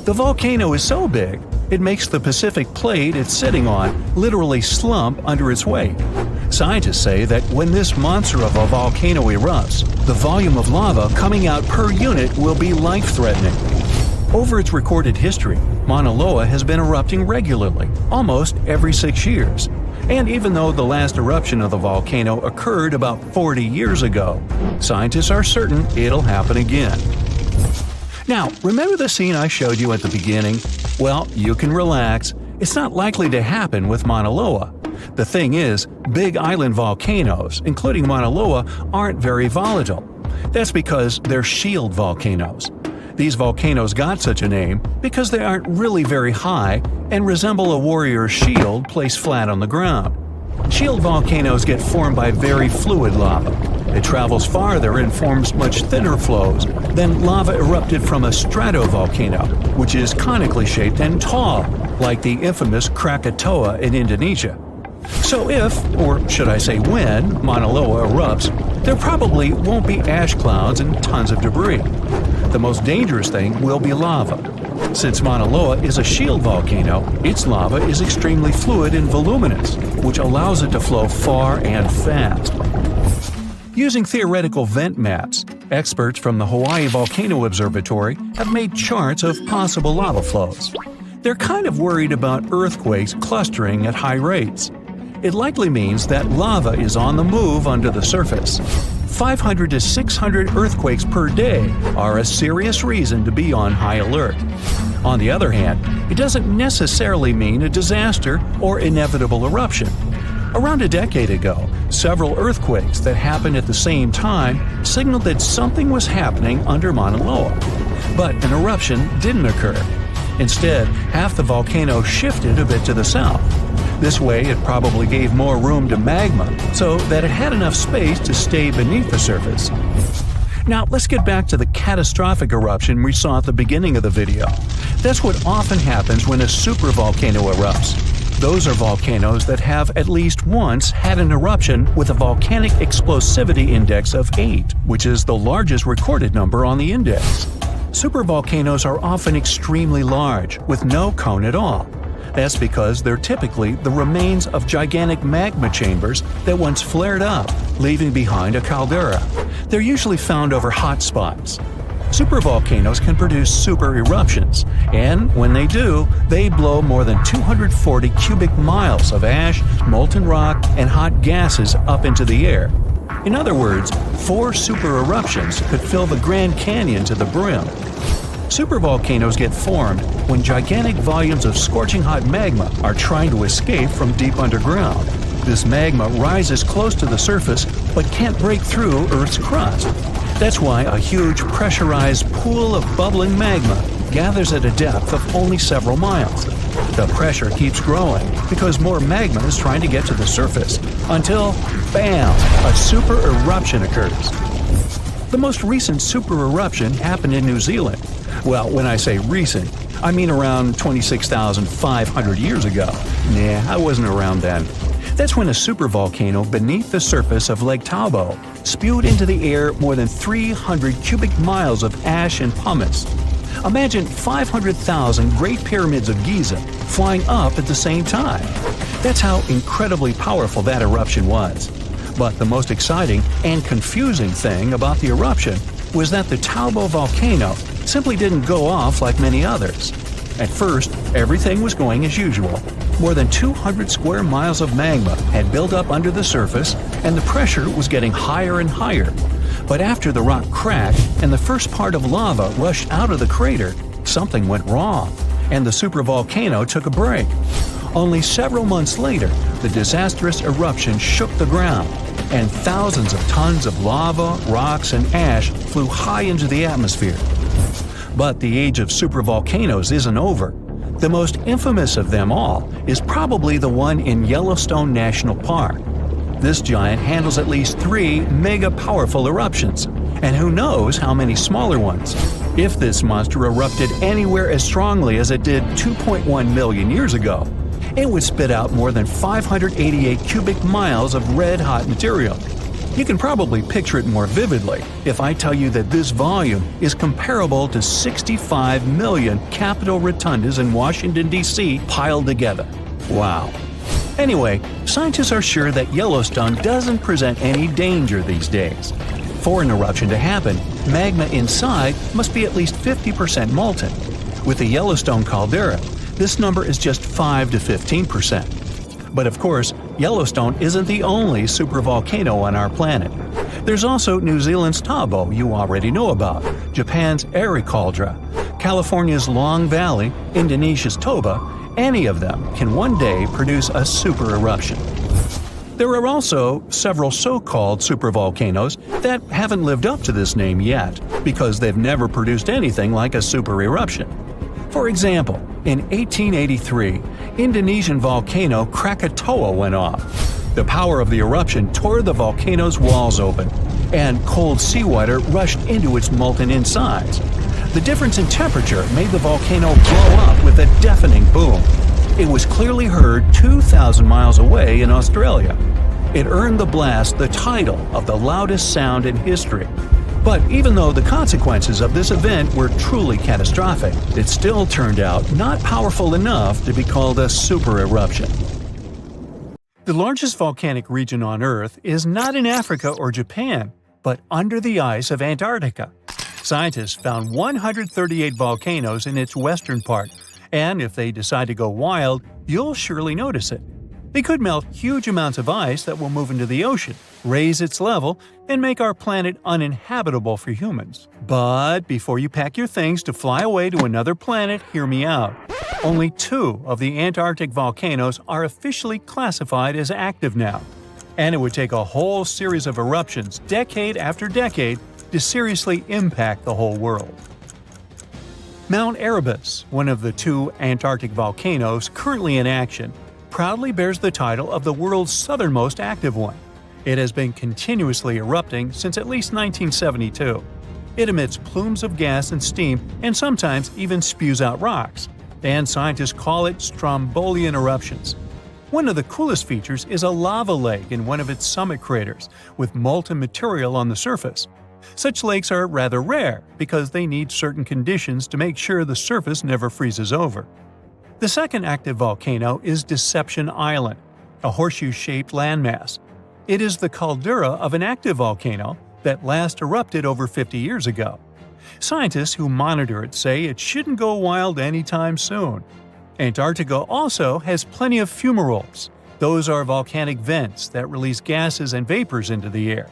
The volcano is so big, it makes the Pacific plate it's sitting on literally slump under its weight. Scientists say that when this monster of a volcano erupts, the volume of lava coming out per unit will be life-threatening. Over its recorded history, Mauna Loa has been erupting regularly, almost every 6 years. And even though the last eruption of the volcano occurred about 40 years ago, scientists are certain it'll happen again. Now, remember the scene I showed you at the beginning? Well, you can relax. It's not likely to happen with Mauna Loa. The thing is, big island volcanoes, including Mauna Loa, aren't very volatile. That's because they're shield volcanoes. These volcanoes got such a name because they aren't really very high and resemble a warrior's shield placed flat on the ground. Shield volcanoes get formed by very fluid lava. It travels farther and forms much thinner flows than lava erupted from a stratovolcano, which is conically shaped and tall, like the infamous Krakatoa in Indonesia. So if, or should I say when, Mauna Loa erupts, there probably won't be ash clouds and tons of debris. The most dangerous thing will be lava. Since Mauna Loa is a shield volcano, its lava is extremely fluid and voluminous, which allows it to flow far and fast. Using theoretical vent maps, experts from the Hawaii Volcano Observatory have made charts of possible lava flows. They're kind of worried about earthquakes clustering at high rates. It likely means that lava is on the move under the surface. 500 to 600 earthquakes per day are a serious reason to be on high alert. On the other hand, it doesn't necessarily mean a disaster or inevitable eruption. Around a decade ago, several earthquakes that happened at the same time signaled that something was happening under Mauna Loa. But an eruption didn't occur. Instead, half the volcano shifted a bit to the south. This way, it probably gave more room to magma so that it had enough space to stay beneath the surface. Now, let's get back to the catastrophic eruption we saw at the beginning of the video. That's what often happens when a supervolcano erupts. Those are volcanoes that have at least once had an eruption with a volcanic explosivity index of 8, which is the largest recorded number on the index. Supervolcanoes are often extremely large, with no cone at all. That's because they're typically the remains of gigantic magma chambers that once flared up, leaving behind a caldera. They're usually found over hot spots. Supervolcanoes can produce super eruptions, and when they do, they blow more than 240 cubic miles of ash, molten rock, and hot gases up into the air. In other words, 4 super eruptions could fill the Grand Canyon to the brim. Supervolcanoes get formed when gigantic volumes of scorching hot magma are trying to escape from deep underground. This magma rises close to the surface but can't break through Earth's crust. That's why a huge pressurized pool of bubbling magma gathers at a depth of only several miles. The pressure keeps growing because more magma is trying to get to the surface until, bam, a super eruption occurs. The most recent super eruption happened in New Zealand. Well, when I say recent, I mean around 26,500 years ago. Nah, I wasn't around then. That's when a supervolcano beneath the surface of Lake Toba spewed into the air more than 300 cubic miles of ash and pumice. Imagine 500,000 Great Pyramids of Giza flying up at the same time. That's how incredibly powerful that eruption was. But the most exciting and confusing thing about the eruption was that the Toba volcano simply didn't go off like many others. At first, everything was going as usual. More than 200 square miles of magma had built up under the surface, and the pressure was getting higher and higher. But after the rock cracked and the first part of lava rushed out of the crater, something went wrong, and the supervolcano took a break. Only several months later, the disastrous eruption shook the ground, and thousands of tons of lava, rocks, and ash flew high into the atmosphere. But the age of supervolcanoes isn't over. The most infamous of them all is probably the one in Yellowstone National Park. This giant handles at least 3 mega-powerful eruptions, and who knows how many smaller ones. If this monster erupted anywhere as strongly as it did 2.1 million years ago, it would spit out more than 588 cubic miles of red-hot material. You can probably picture it more vividly if I tell you that this volume is comparable to 65 million Capitol rotundas in Washington, D.C. piled together. Wow. Anyway, scientists are sure that Yellowstone doesn't present any danger these days. For an eruption to happen, magma inside must be at least 50% molten. With the Yellowstone caldera, this number is just 5 to 15%. But of course, Yellowstone isn't the only supervolcano on our planet. There's also New Zealand's Toba you already know about, Japan's Airy Caldera, California's Long Valley, Indonesia's Toba. Any of them can one day produce a super eruption. There are also several so-called supervolcanoes that haven't lived up to this name yet because they've never produced anything like a super eruption. For example, in 1883, Indonesian volcano Krakatoa went off. The power of the eruption tore the volcano's walls open, and cold seawater rushed into its molten insides. The difference in temperature made the volcano blow up with a deafening boom. It was clearly heard 2,000 miles away in Australia. It earned the blast the title of the loudest sound in history. But even though the consequences of this event were truly catastrophic, it still turned out not powerful enough to be called a super eruption. The largest volcanic region on Earth is not in Africa or Japan, but under the ice of Antarctica. Scientists found 138 volcanoes in its western part, and if they decide to go wild, you'll surely notice it. They could melt huge amounts of ice that will move into the ocean, raise its level, and make our planet uninhabitable for humans. But before you pack your things to fly away to another planet, hear me out. Only 2 of the Antarctic volcanoes are officially classified as active now. And it would take a whole series of eruptions, decade after decade, to seriously impact the whole world. Mount Erebus, one of the 2 Antarctic volcanoes currently in action, proudly bears the title of the world's southernmost active one. It has been continuously erupting since at least 1972. It emits plumes of gas and steam and sometimes even spews out rocks, and scientists call it Strombolian eruptions. One of the coolest features is a lava lake in one of its summit craters, with molten material on the surface. Such lakes are rather rare because they need certain conditions to make sure the surface never freezes over. The second active volcano is Deception Island, a horseshoe-shaped landmass. It is the caldera of an active volcano that last erupted over 50 years ago. Scientists who monitor it say it shouldn't go wild anytime soon. Antarctica also has plenty of fumaroles. Those are volcanic vents that release gases and vapors into the air.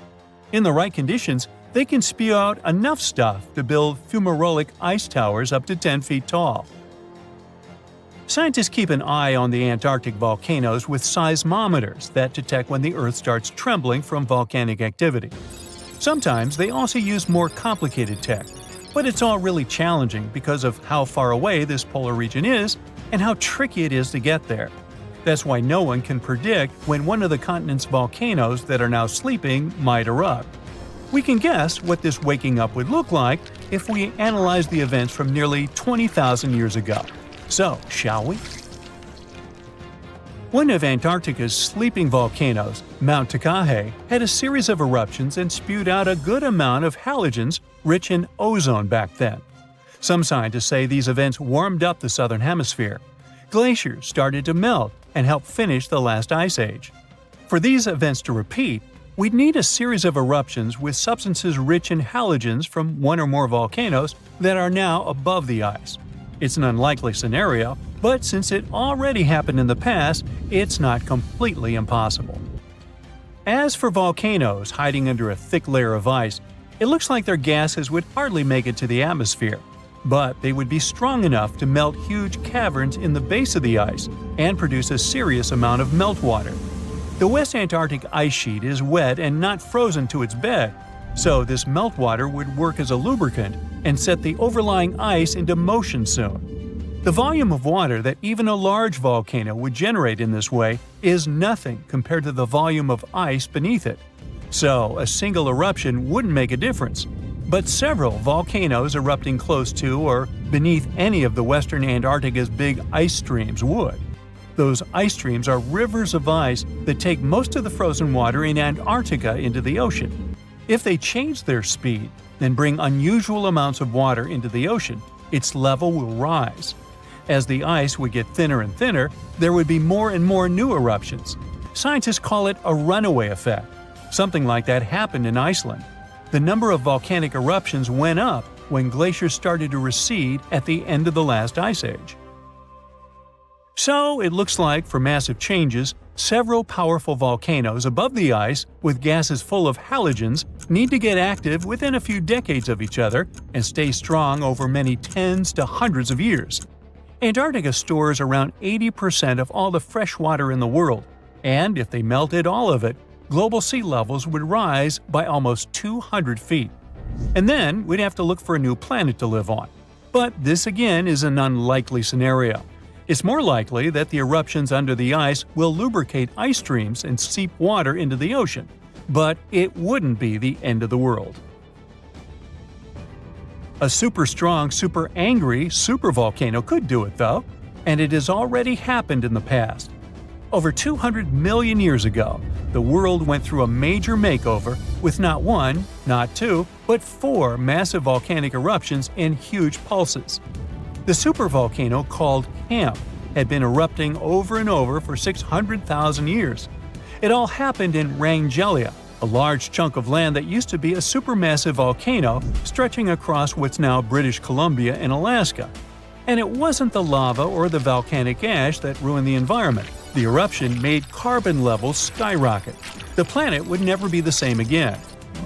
In the right conditions, they can spew out enough stuff to build fumarolic ice towers up to 10 feet tall. Scientists keep an eye on the Antarctic volcanoes with seismometers that detect when the Earth starts trembling from volcanic activity. Sometimes they also use more complicated tech, but it's all really challenging because of how far away this polar region is and how tricky it is to get there. That's why no one can predict when one of the continent's volcanoes that are now sleeping might erupt. We can guess what this waking up would look like if we analyze the events from nearly 20,000 years ago. So, shall we? One of Antarctica's sleeping volcanoes, Mount Takahe, had a series of eruptions and spewed out a good amount of halogens rich in ozone back then. Some scientists say these events warmed up the southern hemisphere. Glaciers started to melt and help finish the last ice age. For these events to repeat, we'd need a series of eruptions with substances rich in halogens from one or more volcanoes that are now above the ice. It's an unlikely scenario, but since it already happened in the past, it's not completely impossible. As for volcanoes hiding under a thick layer of ice, it looks like their gases would hardly make it to the atmosphere, but they would be strong enough to melt huge caverns in the base of the ice and produce a serious amount of meltwater. The West Antarctic ice sheet is wet and not frozen to its bed, so this meltwater would work as a lubricant and set the overlying ice into motion soon. The volume of water that even a large volcano would generate in this way is nothing compared to the volume of ice beneath it. So, a single eruption wouldn't make a difference. But several volcanoes erupting close to or beneath any of the western Antarctica's big ice streams would. Those ice streams are rivers of ice that take most of the frozen water in Antarctica into the ocean. If they change their speed, then bring unusual amounts of water into the ocean, its level will rise. As the ice would get thinner and thinner, there would be more and more new eruptions. Scientists call it a runaway effect. Something like that happened in Iceland. The number of volcanic eruptions went up when glaciers started to recede at the end of the last ice age. So, it looks like, for massive changes, several powerful volcanoes above the ice with gases full of halogens need to get active within a few decades of each other and stay strong over many tens to hundreds of years. Antarctica stores around 80% of all the fresh water in the world, and if they melted all of it, global sea levels would rise by almost 200 feet. And then we'd have to look for a new planet to live on. But this again is an unlikely scenario. It's more likely that the eruptions under the ice will lubricate ice streams and seep water into the ocean, but it wouldn't be the end of the world. A super strong, super angry supervolcano could do it though, and it has already happened in the past. Over 200 million years ago, the world went through a major makeover with not one, not two, but 4 massive volcanic eruptions in huge pulses. The supervolcano called Ham had been erupting over and over for 600,000 years. It all happened in Rangelia, a large chunk of land that used to be a supermassive volcano stretching across what's now British Columbia and Alaska. And it wasn't the lava or the volcanic ash that ruined the environment. The eruption made carbon levels skyrocket. The planet would never be the same again.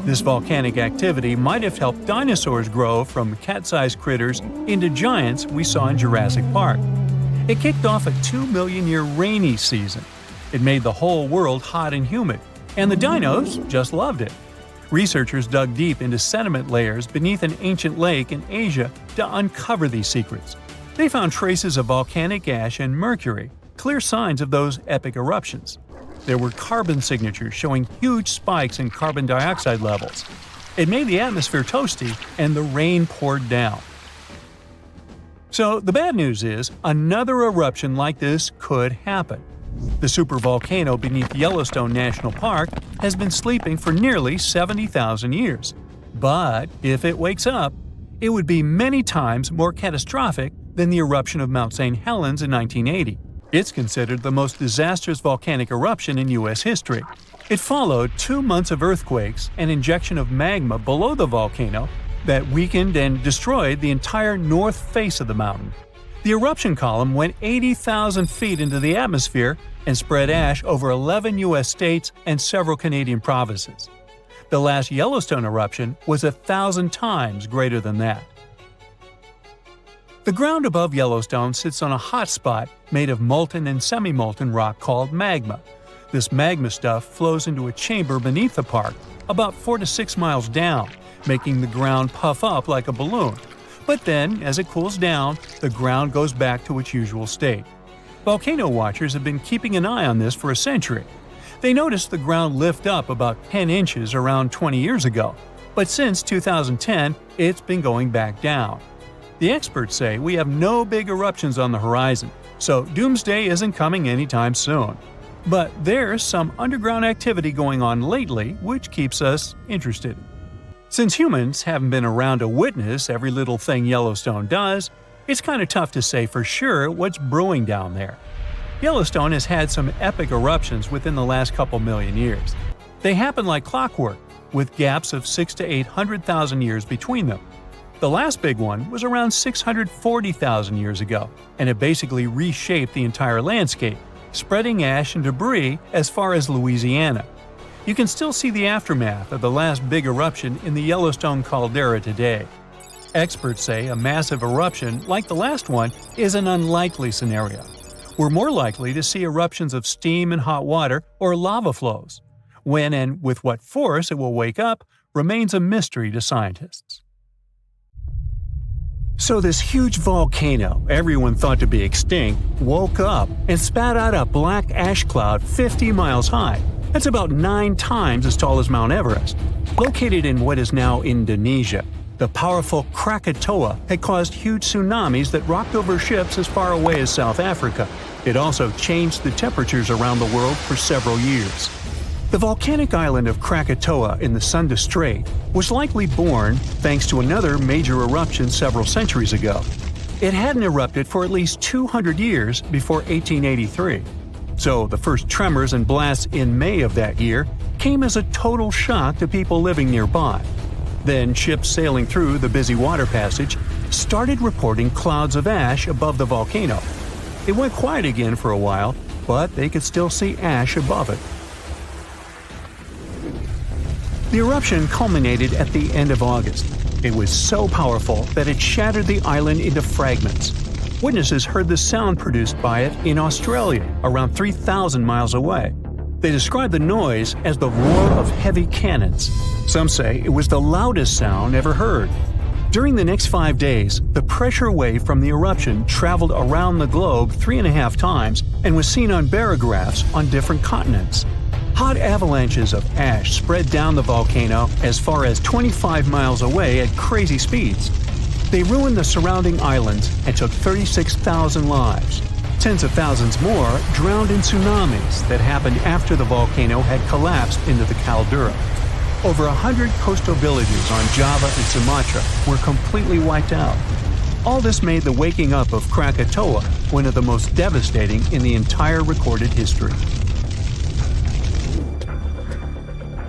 This volcanic activity might have helped dinosaurs grow from cat-sized critters into giants we saw in Jurassic Park. It kicked off a 2 million-year rainy season. It made the whole world hot and humid, and the dinos just loved it. Researchers dug deep into sediment layers beneath an ancient lake in Asia to uncover these secrets. They found traces of volcanic ash and mercury, clear signs of those epic eruptions. There were carbon signatures showing huge spikes in carbon dioxide levels. It made the atmosphere toasty, and the rain poured down. So the bad news is, another eruption like this could happen. The supervolcano beneath Yellowstone National Park has been sleeping for nearly 70,000 years. But if it wakes up, it would be many times more catastrophic than the eruption of Mount St. Helens in 1980. It's considered the most disastrous volcanic eruption in U.S. history. It followed 2 months of earthquakes and injection of magma below the volcano that weakened and destroyed the entire north face of the mountain. The eruption column went 80,000 feet into the atmosphere and spread ash over 11 U.S. states and several Canadian provinces. The last Yellowstone eruption was 1,000 times greater than that. The ground above Yellowstone sits on a hot spot made of molten and semi-molten rock called magma. This magma stuff flows into a chamber beneath the park, about 4 to 6 miles down, making the ground puff up like a balloon. But then, as it cools down, the ground goes back to its usual state. Volcano watchers have been keeping an eye on this for a century. They noticed the ground lift up about 10 inches around 20 years ago, but since 2010, it's been going back down. The experts say we have no big eruptions on the horizon, so doomsday isn't coming anytime soon. But there's some underground activity going on lately which keeps us interested. Since humans haven't been around to witness every little thing Yellowstone does, it's kind of tough to say for sure what's brewing down there. Yellowstone has had some epic eruptions within the last couple million years. They happen like clockwork, with gaps of 600,000 to 800,000 years between them. The last big one was around 640,000 years ago, and it basically reshaped the entire landscape, spreading ash and debris as far as Louisiana. You can still see the aftermath of the last big eruption in the Yellowstone caldera today. Experts say a massive eruption like the last one is an unlikely scenario. We're more likely to see eruptions of steam and hot water or lava flows. When and with what force it will wake up remains a mystery to scientists. So this huge volcano, everyone thought to be extinct, woke up and spat out a black ash cloud 50 miles high. That's about 9 times as tall as Mount Everest. Located in what is now Indonesia, the powerful Krakatoa had caused huge tsunamis that rocked over ships as far away as South Africa. It also changed the temperatures around the world for several years. The volcanic island of Krakatoa in the Sunda Strait was likely born thanks to another major eruption several centuries ago. It hadn't erupted for at least 200 years before 1883. So the first tremors and blasts in May of that year came as a total shock to people living nearby. Then ships sailing through the busy water passage started reporting clouds of ash above the volcano. It went quiet again for a while, but they could still see ash above it. The eruption culminated at the end of August. It was so powerful that it shattered the island into fragments. Witnesses heard the sound produced by it in Australia, around 3,000 miles away. They described the noise as the roar of heavy cannons. Some say it was the loudest sound ever heard. During the next 5 days, the pressure wave from the eruption traveled around the globe 3.5 times and was seen on barographs on different continents. Hot avalanches of ash spread down the volcano as far as 25 miles away at crazy speeds. They ruined the surrounding islands and took 36,000 lives. Tens of thousands more drowned in tsunamis that happened after the volcano had collapsed into the caldera. Over 100 coastal villages on Java and Sumatra were completely wiped out. All this made the waking up of Krakatoa one of the most devastating in the entire recorded history.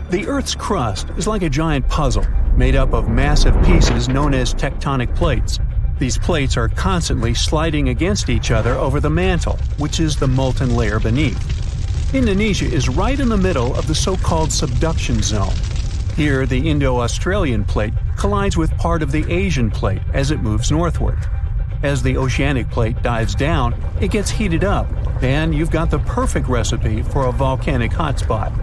The Earth's crust is like a giant puzzle, made up of massive pieces known as tectonic plates. These plates are constantly sliding against each other over the mantle, which is the molten layer beneath. Indonesia is right in the middle of the so-called subduction zone. Here, the Indo-Australian plate collides with part of the Asian plate as it moves northward. As the oceanic plate dives down, it gets heated up, and you've got the perfect recipe for a volcanic hotspot.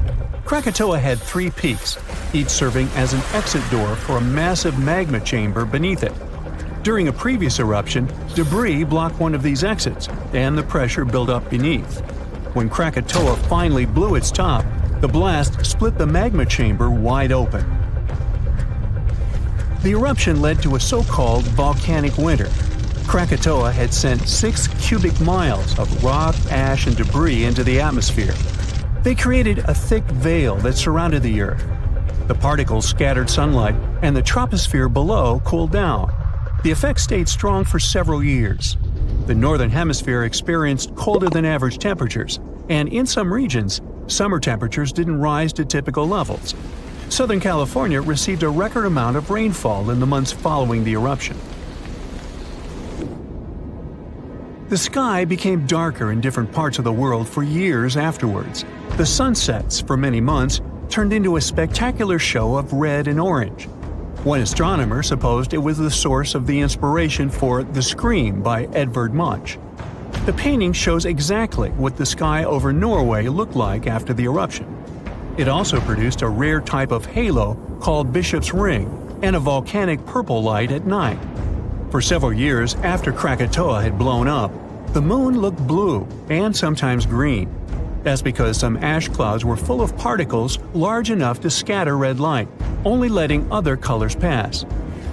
Krakatoa had 3 peaks, each serving as an exit door for a massive magma chamber beneath it. During a previous eruption, debris blocked one of these exits, and the pressure built up beneath. When Krakatoa finally blew its top, the blast split the magma chamber wide open. The eruption led to a so-called volcanic winter. Krakatoa had sent 6 cubic miles of rock, ash, and debris into the atmosphere. They created a thick veil that surrounded the Earth. The particles scattered sunlight, and the troposphere below cooled down. The effect stayed strong for several years. The northern hemisphere experienced colder than average temperatures, and in some regions, summer temperatures didn't rise to typical levels. Southern California received a record amount of rainfall in the months following the eruption. The sky became darker in different parts of the world for years afterwards. The sunsets, for many months, turned into a spectacular show of red and orange. One astronomer supposed it was the source of the inspiration for The Scream by Edvard Munch. The painting shows exactly what the sky over Norway looked like after the eruption. It also produced a rare type of halo called Bishop's Ring and a volcanic purple light at night. For several years after Krakatoa had blown up, the moon looked blue and sometimes green. That's because some ash clouds were full of particles large enough to scatter red light, only letting other colors pass.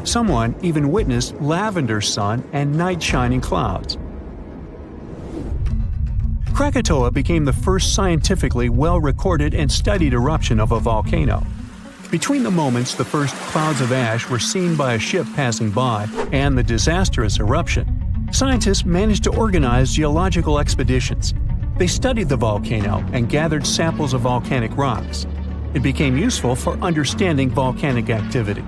Someone even witnessed lavender sun and night-shining clouds. Krakatoa became the first scientifically well-recorded and studied eruption of a volcano. Between the moments the first clouds of ash were seen by a ship passing by and the disastrous eruption, scientists managed to organize geological expeditions. They studied the volcano and gathered samples of volcanic rocks. It became useful for understanding volcanic activity.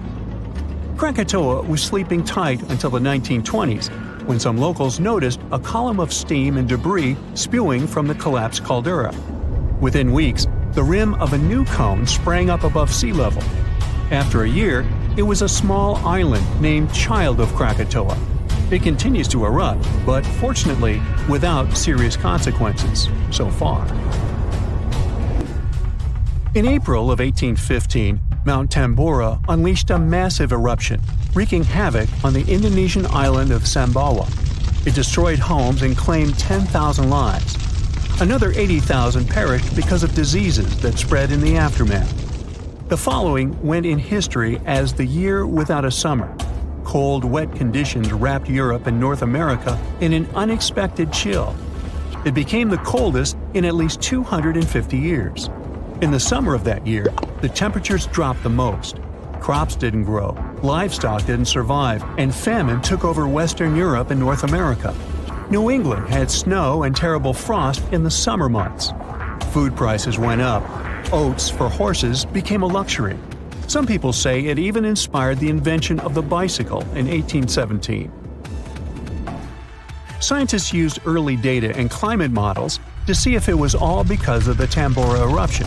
Krakatoa was sleeping tight until the 1920s, when some locals noticed a column of steam and debris spewing from the collapsed caldera. Within weeks, the rim of a new cone sprang up above sea level. After a year, it was a small island named Child of Krakatoa. It continues to erupt, but fortunately without serious consequences so far. In April of 1815, Mount Tambora unleashed a massive eruption, wreaking havoc on the Indonesian island of Sumbawa. It destroyed homes and claimed 10,000 lives. Another 80,000 perished because of diseases that spread in the aftermath. The following went in history as the year without a summer. Cold, wet conditions wrapped Europe and North America in an unexpected chill. It became the coldest in at least 250 years. In the summer of that year, the temperatures dropped the most. Crops didn't grow, livestock didn't survive, and famine took over Western Europe and North America. New England had snow and terrible frost in the summer months. Food prices went up. Oats for horses became a luxury. Some people say it even inspired the invention of the bicycle in 1817. Scientists used early data and climate models to see if it was all because of the Tambora eruption.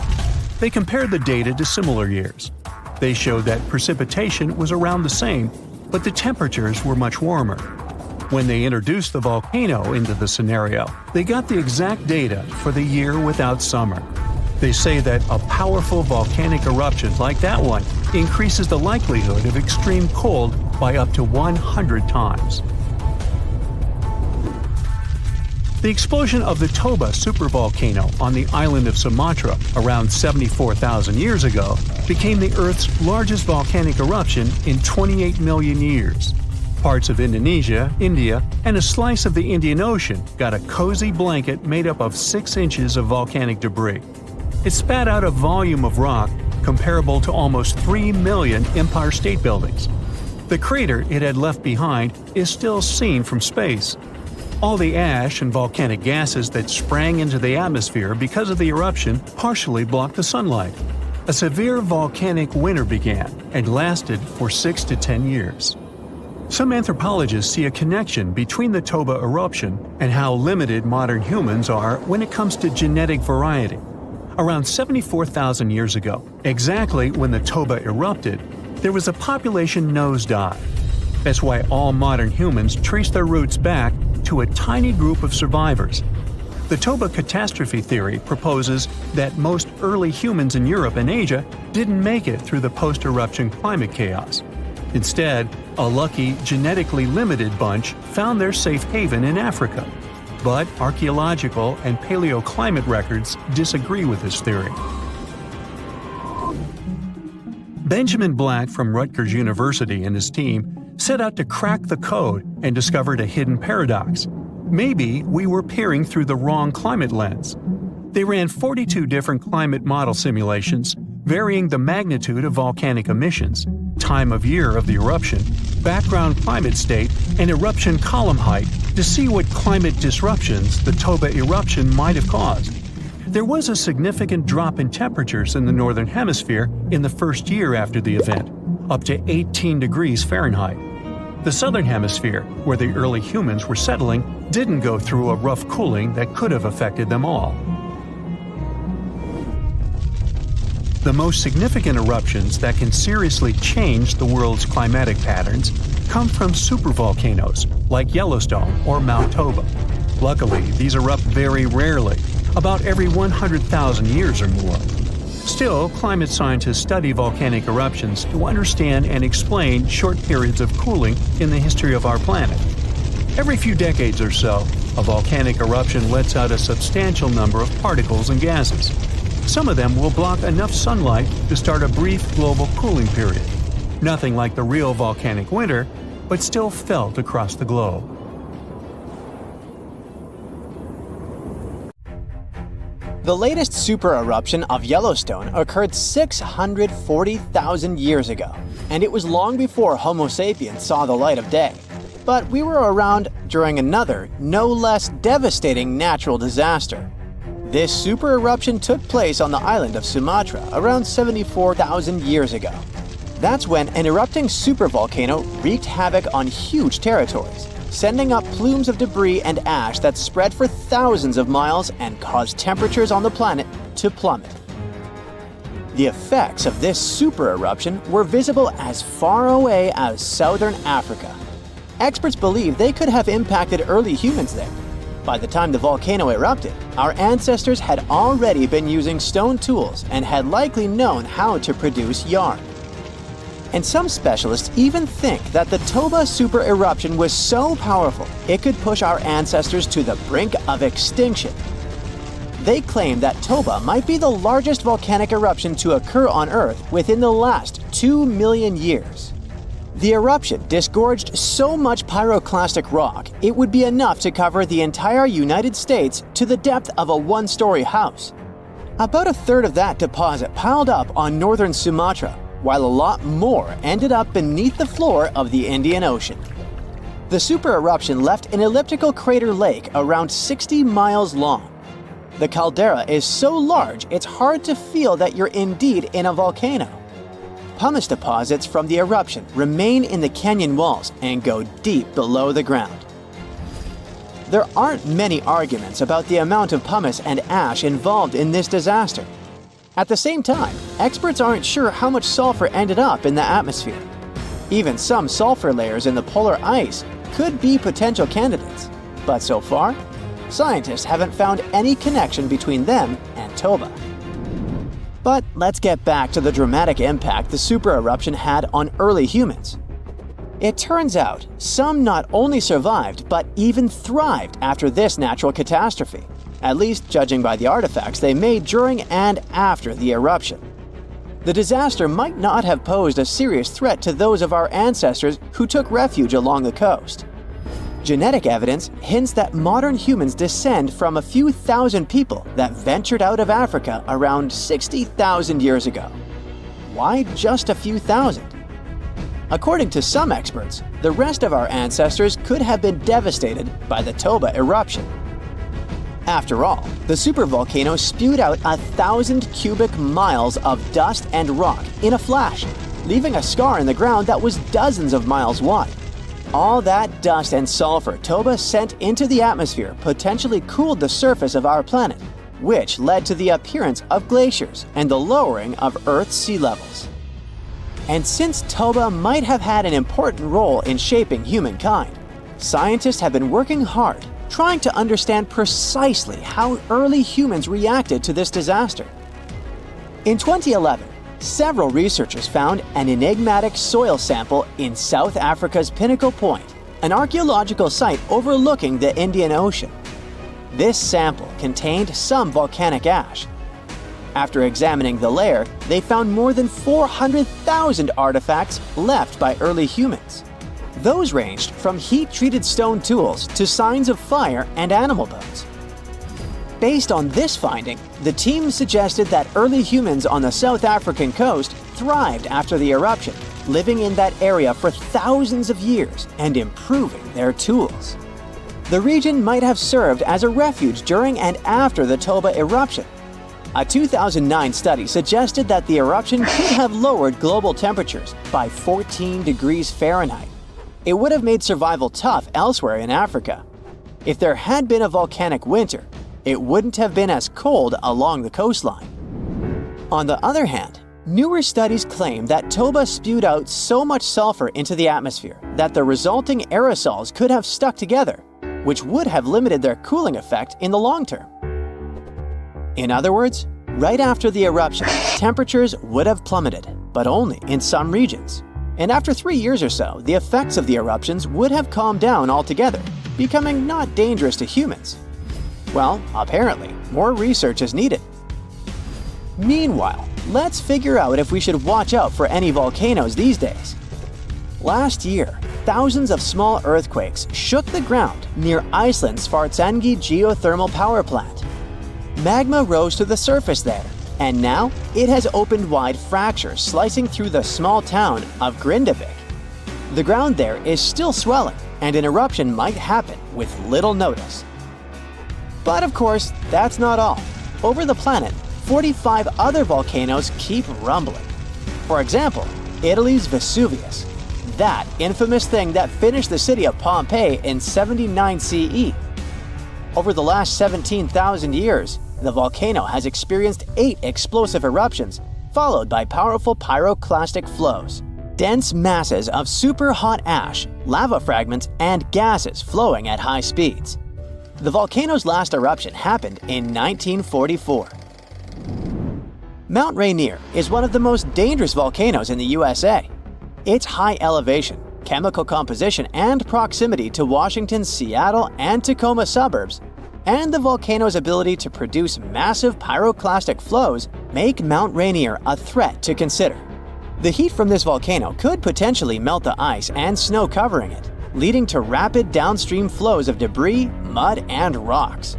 They compared the data to similar years. They showed that precipitation was around the same, but the temperatures were much warmer. When they introduced the volcano into the scenario, they got the exact data for the year without summer. They say that a powerful volcanic eruption like that one increases the likelihood of extreme cold by up to 100 times. The explosion of the Toba supervolcano on the island of Sumatra around 74,000 years ago became the Earth's largest volcanic eruption in 28 million years. Parts of Indonesia, India, and a slice of the Indian Ocean got a cozy blanket made up of 6 inches of volcanic debris. It spat out a volume of rock comparable to almost 3 million Empire State Buildings. The crater it had left behind is still seen from space. All the ash and volcanic gases that sprang into the atmosphere because of the eruption partially blocked the sunlight. A severe volcanic winter began and lasted for 6 to 10 years. Some anthropologists see a connection between the Toba eruption and how limited modern humans are when it comes to genetic variety. Around 74,000 years ago, exactly when the Toba erupted, there was a population nosedive. That's why all modern humans trace their roots back to a tiny group of survivors. The Toba catastrophe theory proposes that most early humans in Europe and Asia didn't make it through the post-eruption climate chaos. Instead, a lucky, genetically limited bunch found their safe haven in Africa. But archaeological and paleoclimate records disagree with this theory. Benjamin Black from Rutgers University and his team set out to crack the code and discovered a hidden paradox. Maybe we were peering through the wrong climate lens. They ran 42 different climate model simulations, varying the magnitude of volcanic emissions, time of year of the eruption, background climate state, and eruption column height to see what climate disruptions the Toba eruption might have caused. There was a significant drop in temperatures in the northern hemisphere in the first year after the event, up to 18 degrees Fahrenheit. The southern hemisphere, where the early humans were settling, didn't go through a rough cooling that could have affected them all. The most significant eruptions that can seriously change the world's climatic patterns come from supervolcanoes like Yellowstone or Mount Toba. Luckily, these erupt very rarely, about every 100,000 years or more. Still, climate scientists study volcanic eruptions to understand and explain short periods of cooling in the history of our planet. Every few decades or so, a volcanic eruption lets out a substantial number of particles and gases. Some of them will block enough sunlight to start a brief global cooling period. Nothing like the real volcanic winter, but still felt across the globe. The latest supereruption of Yellowstone occurred 640,000 years ago, and it was long before Homo sapiens saw the light of day. But we were around during another, no less devastating natural disaster. This supereruption took place on the island of Sumatra around 74,000 years ago. That's when an erupting supervolcano wreaked havoc on huge territories, sending up plumes of debris and ash that spread for thousands of miles and caused temperatures on the planet to plummet. The effects of this supereruption were visible as far away as southern Africa. Experts believe they could have impacted early humans there. By the time the volcano erupted, our ancestors had already been using stone tools and had likely known how to produce yarn. And some specialists even think that the Toba super eruption was so powerful it could push our ancestors to the brink of extinction. They claim that Toba might be the largest volcanic eruption to occur on Earth within the last 2 million years. The eruption disgorged so much pyroclastic rock it would be enough to cover the entire United States to the depth of a one-story house. About a third of that deposit piled up on northern Sumatra, while a lot more ended up beneath the floor of the Indian Ocean. The super eruption left an elliptical crater lake around 60 miles long. The caldera is so large it's hard to feel that you're indeed in a volcano. Pumice deposits from the eruption remain in the canyon walls and go deep below the ground. There aren't many arguments about the amount of pumice and ash involved in this disaster. At the same time, experts aren't sure how much sulfur ended up in the atmosphere. Even some sulfur layers in the polar ice could be potential candidates, but so far, scientists haven't found any connection between them and Toba. But let's get back to the dramatic impact the super eruption had on early humans. It turns out some not only survived but even thrived after this natural catastrophe, at least judging by the artifacts they made during and after the eruption. The disaster might not have posed a serious threat to those of our ancestors who took refuge along the coast. Genetic evidence hints that modern humans descend from a few thousand people that ventured out of Africa around 60,000 years ago. Why just a few thousand? According to some experts, the rest of our ancestors could have been devastated by the Toba eruption. After all, the supervolcano spewed out 1,000 cubic miles of dust and rock in a flash, leaving a scar in the ground that was dozens of miles wide. All that dust and sulfur Toba sent into the atmosphere potentially cooled the surface of our planet, which led to the appearance of glaciers and the lowering of Earth's sea levels. And since Toba might have had an important role in shaping humankind, scientists have been working hard trying to understand precisely how early humans reacted to this disaster. In 2011, several researchers found an enigmatic soil sample in South Africa's Pinnacle Point, an archaeological site overlooking the Indian Ocean. This sample contained some volcanic ash. After examining the layer, they found more than 400,000 artifacts left by early humans. Those ranged from heat-treated stone tools to signs of fire and animal bones. Based on this finding, the team suggested that early humans on the South African coast thrived after the eruption, living in that area for thousands of years and improving their tools. The region might have served as a refuge during and after the Toba eruption. A 2009 study suggested that the eruption could have lowered global temperatures by 14 degrees Fahrenheit. It would have made survival tough elsewhere in Africa. If there had been a volcanic winter, it wouldn't have been as cold along the coastline. On the other hand, newer studies claim that Toba spewed out so much sulfur into the atmosphere that the resulting aerosols could have stuck together, which would have limited their cooling effect in the long term. In other words, right after the eruption, temperatures would have plummeted, but only in some regions. And after 3 years or so, the effects of the eruptions would have calmed down altogether, becoming not dangerous to humans. Well, apparently, more research is needed. Meanwhile, let's figure out if we should watch out for any volcanoes these days. Last year, thousands of small earthquakes shook the ground near Iceland's Svartsengi geothermal power plant. Magma rose to the surface there, and now it has opened wide fractures slicing through the small town of Grindavik. The ground there is still swelling, and an eruption might happen with little notice. But of course, that's not all. Over the planet, 45 other volcanoes keep rumbling. For example, Italy's Vesuvius, that infamous thing that finished the city of Pompeii in 79 CE. Over the last 17,000 years, the volcano has experienced 8 explosive eruptions, followed by powerful pyroclastic flows, dense masses of super hot ash, lava fragments, and gases flowing at high speeds. The volcano's last eruption happened in 1944. Mount Rainier is one of the most dangerous volcanoes in the USA. Its high elevation, chemical composition, and proximity to Washington's Seattle and Tacoma suburbs, and the volcano's ability to produce massive pyroclastic flows make Mount Rainier a threat to consider. The heat from this volcano could potentially melt the ice and snow covering it, leading to rapid downstream flows of debris, mud, and rocks.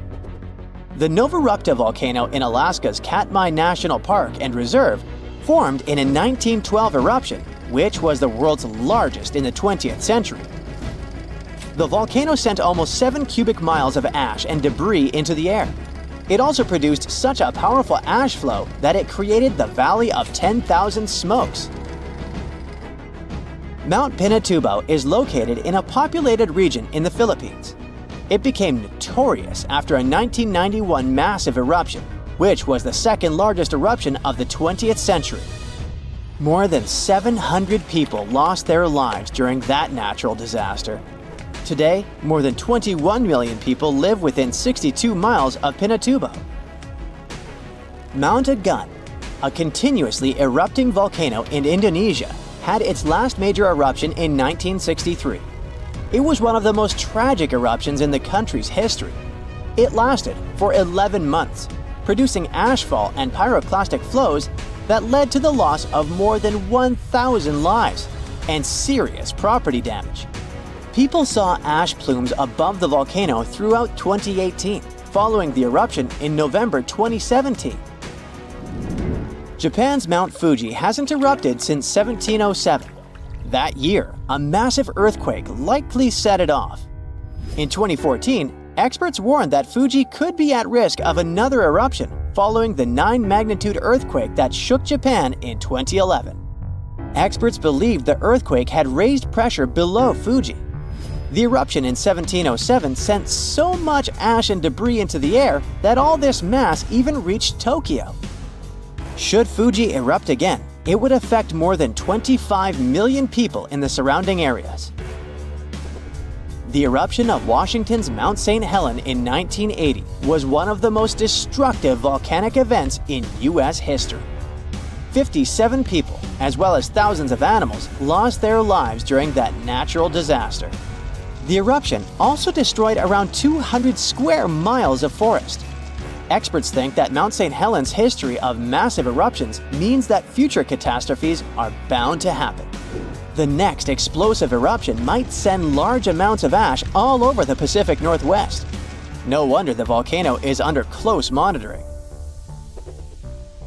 The Novarupta volcano in Alaska's Katmai National Park and Reserve formed in a 1912 eruption, which was the world's largest in the 20th century. The volcano sent almost 7 cubic miles of ash and debris into the air. It also produced such a powerful ash flow that it created the Valley of 10,000 Smokes. Mount Pinatubo is located in a populated region in the Philippines. It became notorious after a 1991 massive eruption, which was the second largest eruption of the 20th century. More than 700 people lost their lives during that natural disaster. Today, more than 21 million people live within 62 miles of Pinatubo. Mount Agun, a continuously erupting volcano in Indonesia, had its last major eruption in 1963. It was one of the most tragic eruptions in the country's history. It lasted for 11 months, producing ashfall and pyroclastic flows that led to the loss of more than 1,000 lives and serious property damage. People saw ash plumes above the volcano throughout 2018, following the eruption in November 2017. Japan's Mount Fuji hasn't erupted since 1707. That year, a massive earthquake likely set it off. In 2014, experts warned that Fuji could be at risk of another eruption following the 9-magnitude earthquake that shook Japan in 2011. Experts believed the earthquake had raised pressure below Fuji. The eruption in 1707 sent so much ash and debris into the air that all this mass even reached Tokyo. Should Fuji erupt again, it would affect more than 25 million people in the surrounding areas. The eruption of Washington's Mount St. Helens in 1980 was one of the most destructive volcanic events in U.S. history. 57 people, as well as thousands of animals, lost their lives during that natural disaster. The eruption also destroyed around 200 square miles of forest. Experts think that Mount St. Helens' history of massive eruptions means that future catastrophes are bound to happen. The next explosive eruption might send large amounts of ash all over the Pacific Northwest. No wonder the volcano is under close monitoring.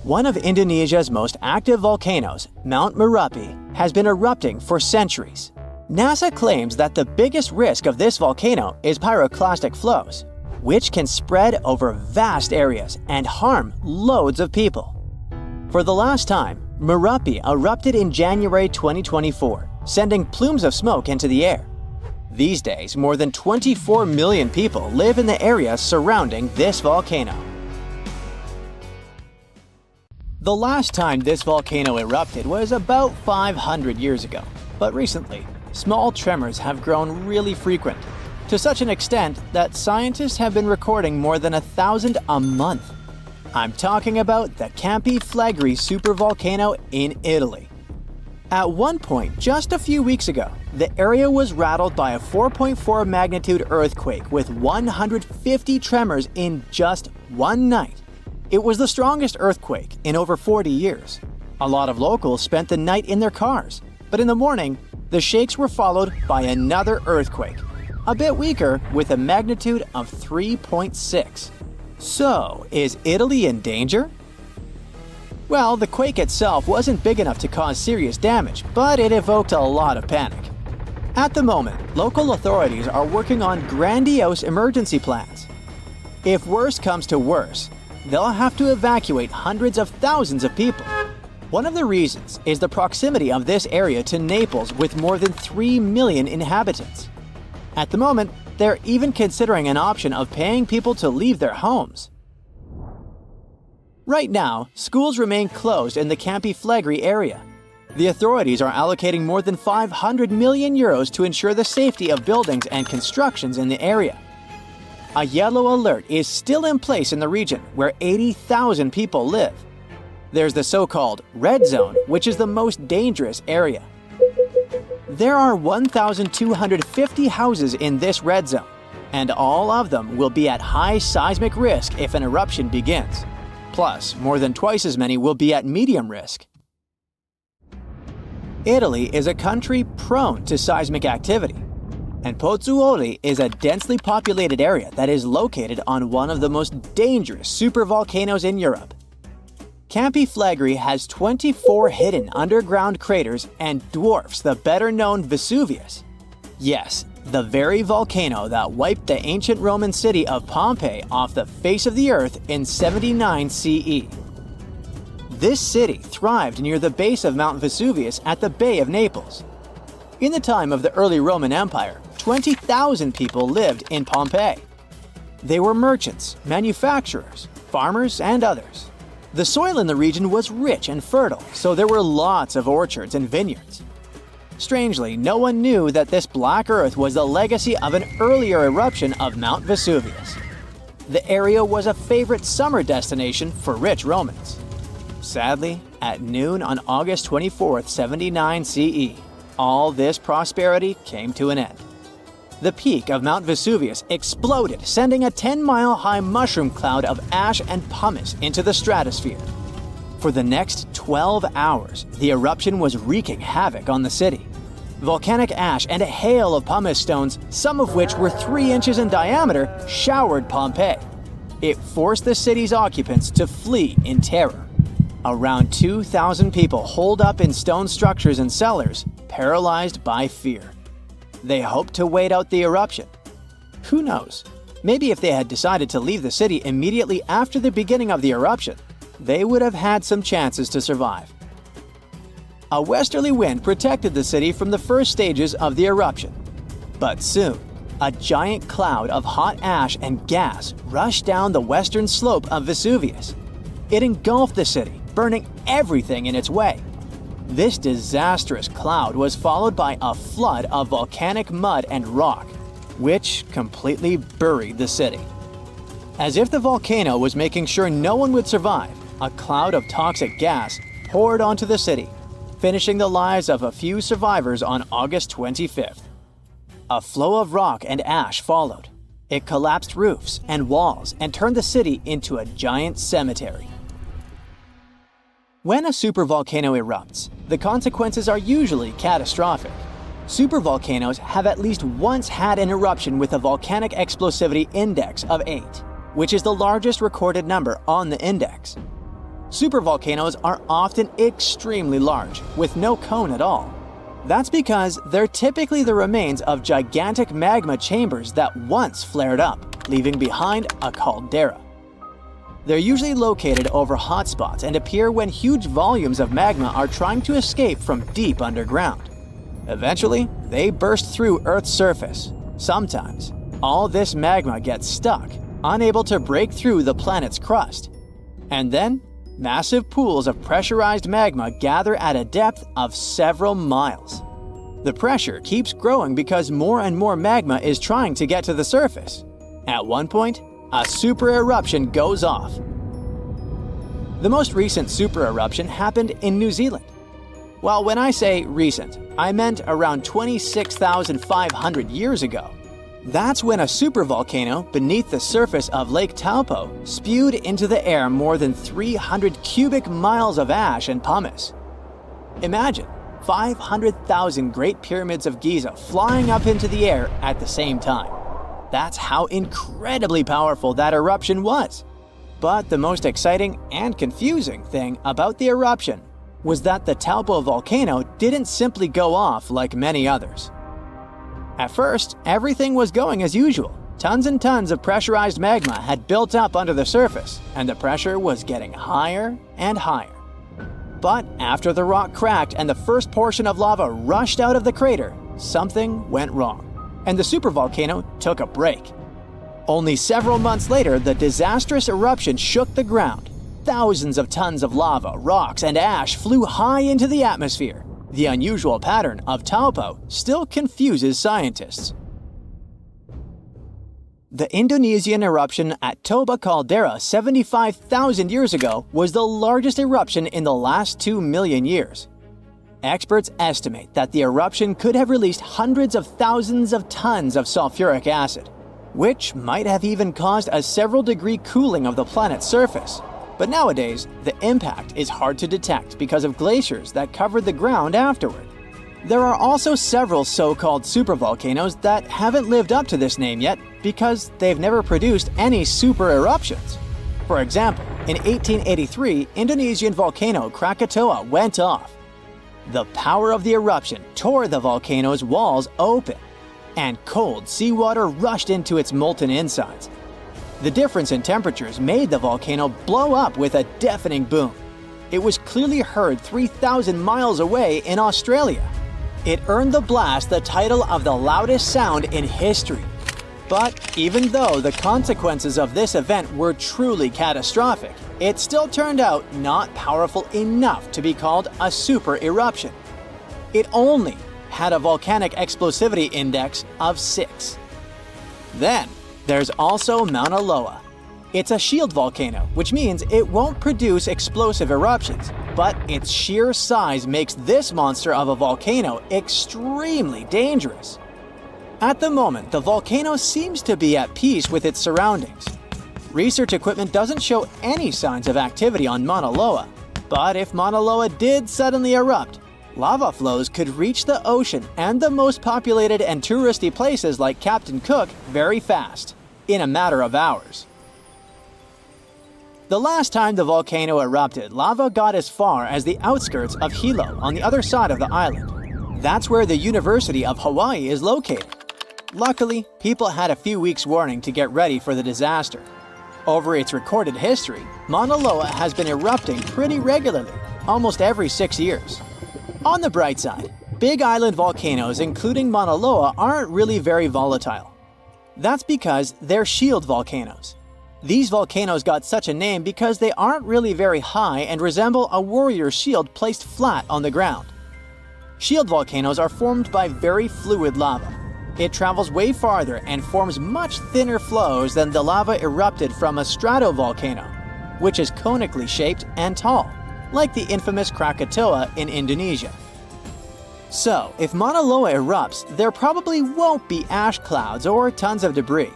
One of Indonesia's most active volcanoes, Mount Merapi, has been erupting for centuries. NASA claims that the biggest risk of this volcano is pyroclastic flows, which can spread over vast areas and harm loads of people. For the last time, Merapi erupted in January 2024, sending plumes of smoke into the air. These days, more than 24 million people live in the area surrounding this volcano. The last time this volcano erupted was about 500 years ago, but recently, small tremors have grown really frequent, to such an extent that scientists have been recording more than 1,000 a month. I'm talking about the Campi Flegrei supervolcano in Italy. At one point, just a few weeks ago, the area was rattled by a 4.4 magnitude earthquake with 150 tremors in just one night. It was the strongest earthquake in over 40 years. A lot of locals spent the night in their cars, but in the morning, the shakes were followed by another earthquake, a bit weaker with a magnitude of 3.6. So, is Italy in danger? Well, the quake itself wasn't big enough to cause serious damage, but it evoked a lot of panic. At the moment, local authorities are working on grandiose emergency plans. If worse comes to worse, they'll have to evacuate hundreds of thousands of people. One of the reasons is the proximity of this area to Naples with more than 3 million inhabitants. At the moment, they're even considering an option of paying people to leave their homes. Right now, schools remain closed in the Campi Flegrei area. The authorities are allocating more than 500 million euros to ensure the safety of buildings and constructions in the area. a yellow alert is still in place in the region where 80,000 people live. There's the so-called red zone, which is the most dangerous area. There are 1,250 houses in this red zone, and all of them will be at high seismic risk if an eruption begins. Plus, more than twice as many will be at medium risk. Italy is a country prone to seismic activity, and Pozzuoli is a densely populated area that is located on one of the most dangerous supervolcanoes in Europe. Campi Flegrei has 24 hidden underground craters and dwarfs the better-known Vesuvius. Yes, the very volcano that wiped the ancient Roman city of Pompeii off the face of the earth in 79 CE. This city thrived near the base of Mount Vesuvius at the Bay of Naples. In the time of the early Roman Empire, 20,000 people lived in Pompeii. They were merchants, manufacturers, farmers, and others. The soil in the region was rich and fertile, so there were lots of orchards and vineyards. Strangely, no one knew that this black earth was the legacy of an earlier eruption of Mount Vesuvius. The area was a favorite summer destination for rich Romans. Sadly, at noon on August 24, 79 CE, all this prosperity came to an end. The peak of Mount Vesuvius exploded, sending a 10-mile-high mushroom cloud of ash and pumice into the stratosphere. For the next 12 hours, the eruption was wreaking havoc on the city. Volcanic ash and a hail of pumice stones, some of which were 3 inches in diameter, showered Pompeii. It forced the city's occupants to flee in terror. Around 2,000 people holed up in stone structures and cellars, paralyzed by fear. They hoped to wait out the eruption. Who knows? Maybe if they had decided to leave the city immediately after the beginning of the eruption, they would have had some chances to survive. A westerly wind protected the city from the first stages of the eruption. But soon, a giant cloud of hot ash and gas rushed down the western slope of Vesuvius. It engulfed the city, burning everything in its way. This disastrous cloud was followed by a flood of volcanic mud and rock, which completely buried the city. As if the volcano was making sure no one would survive, a cloud of toxic gas poured onto the city, finishing the lives of a few survivors on August 25th. A flow of rock and ash followed. It collapsed roofs and walls and turned the city into a giant cemetery. When a supervolcano erupts, the consequences are usually catastrophic. Supervolcanoes have at least once had an eruption with a volcanic explosivity index of 8, which is the largest recorded number on the index. Supervolcanoes are often extremely large, with no cone at all. That's because they're typically the remains of gigantic magma chambers that once flared up, leaving behind a caldera. They're usually located over hotspots and appear when huge volumes of magma are trying to escape from deep underground. Eventually, they burst through Earth's surface. Sometimes, all this magma gets stuck, unable to break through the planet's crust. And then, massive pools of pressurized magma gather at a depth of several miles. The pressure keeps growing because more and more magma is trying to get to the surface. At one point, a super eruption goes off. The most recent super eruption happened in New Zealand. Well, when I say recent, I meant around 26,500 years ago. That's when a supervolcano beneath the surface of Lake Taupo spewed into the air more than 300 cubic miles of ash and pumice. Imagine 500,000 Great Pyramids of Giza flying up into the air at the same time. That's how incredibly powerful that eruption was. But the most exciting and confusing thing about the eruption was that the Taupo volcano didn't simply go off like many others. At first, everything was going as usual. Tons and tons of pressurized magma had built up under the surface, and the pressure was getting higher and higher. But after the rock cracked and the first portion of lava rushed out of the crater, something went wrong, and the supervolcano took a break. Only several months later, the disastrous eruption shook the ground. Thousands of tons of lava, rocks, and ash flew high into the atmosphere. The unusual pattern of Taupo still confuses scientists. The Indonesian eruption at Toba caldera 75,000 years ago was the largest eruption in the last 2 million years. Experts estimate that the eruption could have released hundreds of thousands of tons of sulfuric acid, which might have even caused a several-degree cooling of the planet's surface. But nowadays, the impact is hard to detect because of glaciers that covered the ground afterward. There are also several so-called supervolcanoes that haven't lived up to this name yet because they've never produced any super eruptions. For example, in 1883, Indonesian volcano Krakatoa went off. The power of the eruption tore the volcano's walls open, and cold seawater rushed into its molten insides. The difference in temperatures made the volcano blow up with a deafening boom. It was clearly heard 3,000 miles away in Australia. It earned the blast the title of the loudest sound in history. But even though the consequences of this event were truly catastrophic, it still turned out not powerful enough to be called a super eruption. It only had a volcanic explosivity index of 6. Then, there's also Mauna Loa. It's a shield volcano, which means it won't produce explosive eruptions, but its sheer size makes this monster of a volcano extremely dangerous. At the moment, the volcano seems to be at peace with its surroundings. Research equipment doesn't show any signs of activity on Mauna Loa, but if Mauna Loa did suddenly erupt, lava flows could reach the ocean and the most populated and touristy places like Captain Cook very fast, in a matter of hours. The last time the volcano erupted, lava got as far as the outskirts of Hilo on the other side of the island. That's where the University of Hawaii is located. Luckily, people had a few weeks' warning to get ready for the disaster. Over its recorded history, Mauna Loa has been erupting pretty regularly, almost every 6 years. On the bright side, big island volcanoes including Mauna Loa aren't really very volatile. That's because they're shield volcanoes. These volcanoes got such a name because they aren't really very high and resemble a warrior's shield placed flat on the ground. Shield volcanoes are formed by very fluid lava. It travels way farther and forms much thinner flows than the lava erupted from a stratovolcano, which is conically shaped and tall, like the infamous Krakatoa in Indonesia. So, if Mauna Loa erupts, there probably won't be ash clouds or tons of debris.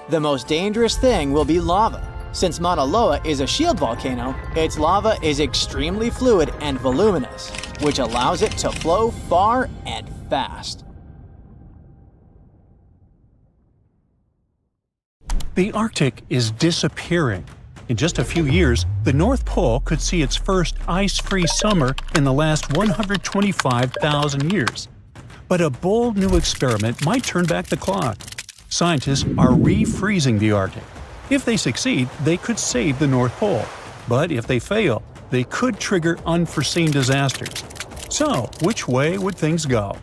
The most dangerous thing will be lava. Since Mauna Loa is a shield volcano, its lava is extremely fluid and voluminous, which allows it to flow far and fast. The Arctic is disappearing. In just a few years, the North Pole could see its first ice-free summer in the last 125,000 years. But a bold new experiment might turn back the clock. Scientists are refreezing the Arctic. If they succeed, they could save the North Pole. But if they fail, they could trigger unforeseen disasters. So, which way would things go?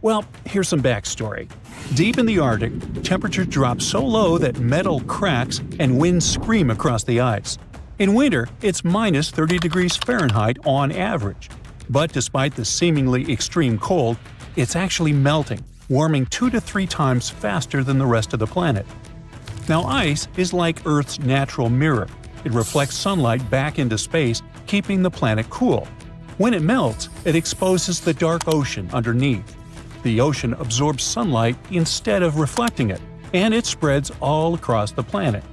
Well, here's some backstory. Deep in the Arctic, temperatures drop so low that metal cracks and winds scream across the ice. In winter, it's minus 30 degrees Fahrenheit on average. But despite the seemingly extreme cold, it's actually melting, warming 2 to 3 times faster than the rest of the planet. Now, ice is like Earth's natural mirror. It reflects sunlight back into space, keeping the planet cool. When it melts, it exposes the dark ocean underneath. The ocean absorbs sunlight instead of reflecting it, and it spreads all across the planet.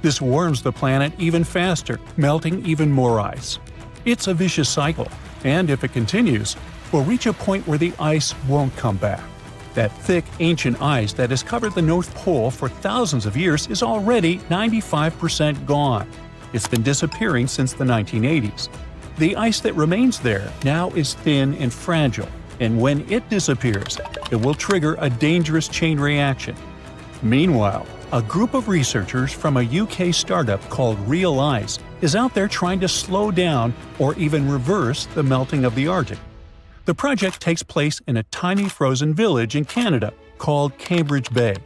This warms the planet even faster, melting even more ice. It's a vicious cycle, and if it continues, we'll reach a point where the ice won't come back. That thick, ancient ice that has covered the North Pole for thousands of years is already 95% gone. It's been disappearing since the 1980s. The ice that remains there now is thin and fragile, and when it disappears, it will trigger a dangerous chain reaction. Meanwhile, a group of researchers from a UK startup called Real Ice is out there trying to slow down or even reverse the melting of the Arctic. The project takes place in a tiny frozen village in Canada called Cambridge Bay.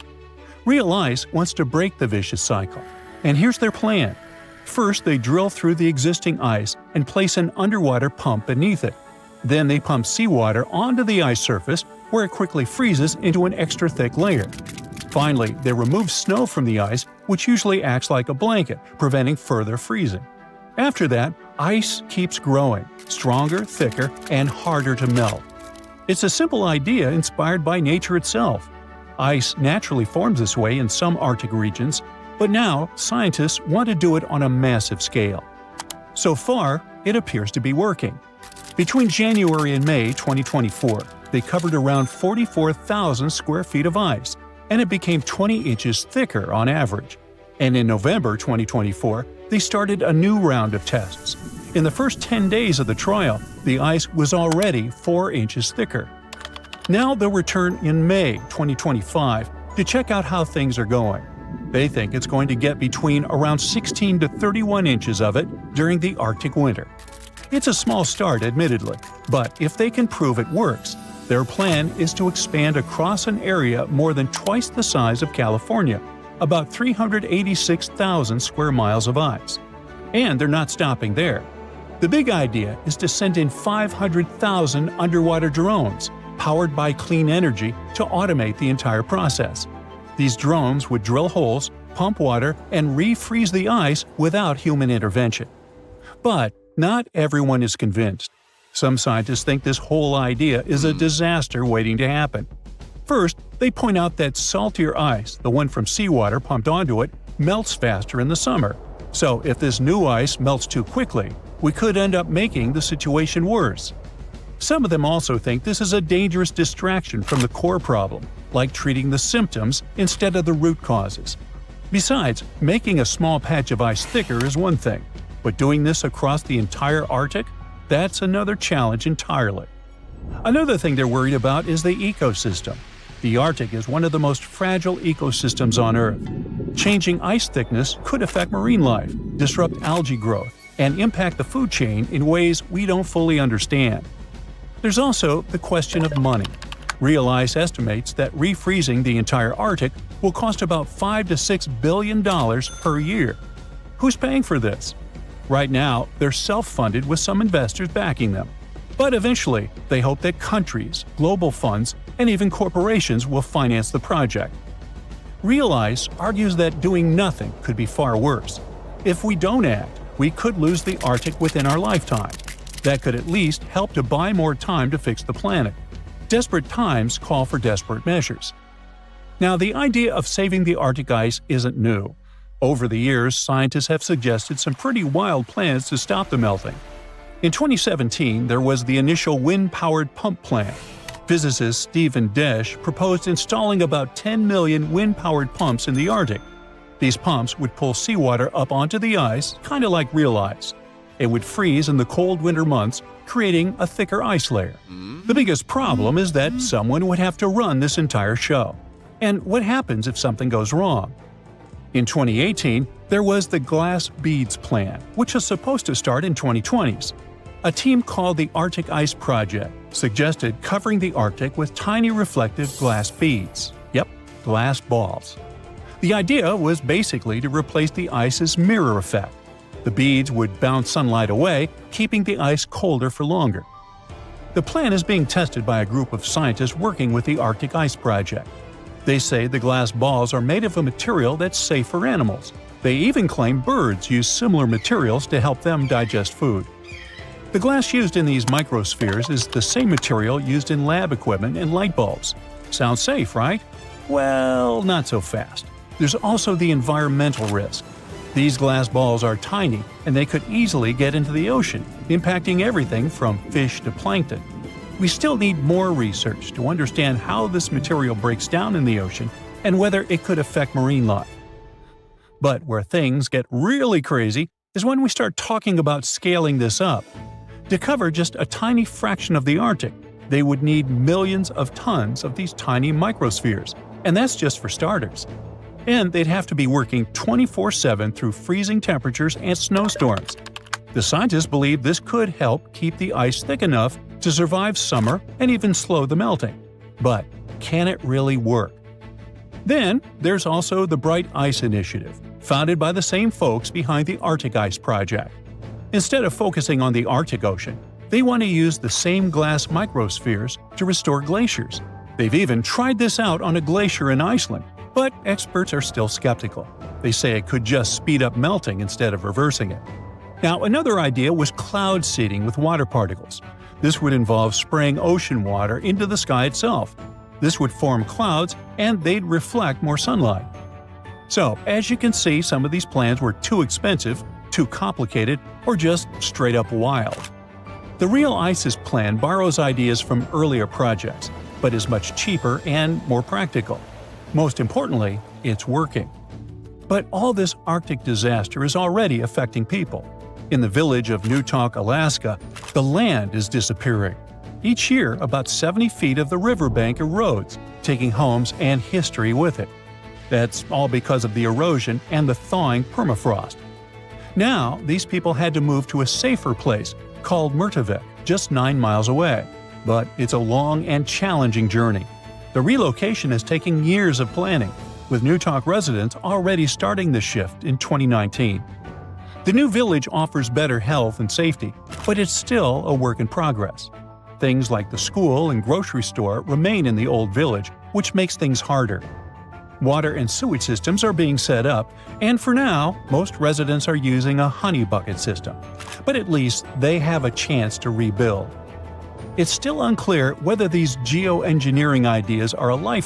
Real Ice wants to break the vicious cycle, and here's their plan. First, they drill through the existing ice and place an underwater pump beneath it. Then they pump seawater onto the ice surface, where it quickly freezes into an extra thick layer. Finally, they remove snow from the ice, which usually acts like a blanket, preventing further freezing. After that, ice keeps growing, stronger, thicker, and harder to melt. It's a simple idea inspired by nature itself. Ice naturally forms this way in some Arctic regions, but now scientists want to do it on a massive scale. So far, it appears to be working. Between January and May 2024, they covered around 44,000 square feet of ice, and it became 20 inches thicker on average. And in November 2024, they started a new round of tests. In the first 10 days of the trial, the ice was already 4 inches thicker. Now they'll return in May 2025 to check out how things are going. They think it's going to get between around 16 to 31 inches of it during the Arctic winter. It's a small start, admittedly, but if they can prove it works, their plan is to expand across an area more than twice the size of California, about 386,000 square miles of ice. And they're not stopping there. The big idea is to send in 500,000 underwater drones, powered by clean energy, to automate the entire process. These drones would drill holes, pump water, and refreeze the ice without human intervention. But not everyone is convinced. Some scientists think this whole idea is a disaster waiting to happen. First, they point out that saltier ice, the one from seawater pumped onto it, melts faster in the summer. So if this new ice melts too quickly, we could end up making the situation worse. Some of them also think this is a dangerous distraction from the core problem, like treating the symptoms instead of the root causes. Besides, making a small patch of ice thicker is one thing, but doing this across the entire Arctic? That's another challenge entirely. Another thing they're worried about is the ecosystem. The Arctic is one of the most fragile ecosystems on Earth. Changing ice thickness could affect marine life, disrupt algae growth, and impact the food chain in ways we don't fully understand. There's also the question of money. Real Ice estimates that refreezing the entire Arctic will cost about $5 to $6 billion per year. Who's paying for this? Right now, they're self-funded with some investors backing them. But eventually, they hope that countries, global funds, and even corporations will finance the project. Real Ice argues that doing nothing could be far worse. If we don't act, we could lose the Arctic within our lifetime. That could at least help to buy more time to fix the planet. Desperate times call for desperate measures. Now, the idea of saving the Arctic ice isn't new. Over the years, scientists have suggested some pretty wild plans to stop the melting. In 2017, there was the initial wind-powered pump plan. Physicist Stephen Desch proposed installing about 10 million wind-powered pumps in the Arctic. These pumps would pull seawater up onto the ice, kind of like real ice. It would freeze in the cold winter months, creating a thicker ice layer. The biggest problem is that someone would have to run this entire show. And what happens if something goes wrong? In 2018, there was the Glass Beads Plan, which was supposed to start in 2020s. A team called the Arctic Ice Project suggested covering the Arctic with tiny reflective glass beads. Yep, glass balls. The idea was basically to replace the ice's mirror effect. The beads would bounce sunlight away, keeping the ice colder for longer. The plan is being tested by a group of scientists working with the Arctic Ice Project. They say the glass balls are made of a material that's safe for animals. They even claim birds use similar materials to help them digest food. The glass used in these microspheres is the same material used in lab equipment and light bulbs. Sounds safe, right? Well, not so fast. There's also the environmental risk. These glass balls are tiny, and they could easily get into the ocean, impacting everything from fish to plankton. We still need more research to understand how this material breaks down in the ocean and whether it could affect marine life. But where things get really crazy is when we start talking about scaling this up. To cover just a tiny fraction of the Arctic, they would need millions of tons of these tiny microspheres, and that's just for starters. And they'd have to be working 24/7 through freezing temperatures and snowstorms. The scientists believe this could help keep the ice thick enough to survive summer and even slow the melting. But can it really work? Then there's also the Bright Ice Initiative, founded by the same folks behind the Arctic Ice Project. Instead of focusing on the Arctic Ocean, they want to use the same glass microspheres to restore glaciers. They've even tried this out on a glacier in Iceland, But experts are still skeptical. They say it could just speed up melting instead of reversing it. Now, another idea was cloud seeding with water particles. This would involve spraying ocean water into the sky itself. This would form clouds, and they'd reflect more sunlight. So, as you can see, some of these plans were too expensive, too complicated, or just straight up wild. The real ISIS plan borrows ideas from earlier projects, but is much cheaper and more practical. Most importantly, it's working. But all this Arctic disaster is already affecting people. In the village of Newtok, Alaska, the land is disappearing. Each year, about 70 feet of the riverbank erodes, taking homes and history with it. That's all because of the erosion and the thawing permafrost. Now, these people had to move to a safer place called Murtevik, just 9 miles away. But it's a long and challenging journey. The relocation is taking years of planning, with Newtok residents already starting the shift in 2019. The new village offers better health and safety, but it's still a work in progress. Things like the school and grocery store remain in the old village, which makes things harder. Water and sewage systems are being set up, and for now, most residents are using a honey bucket system. But at least they have a chance to rebuild. It's still unclear whether these geoengineering ideas are a lifeline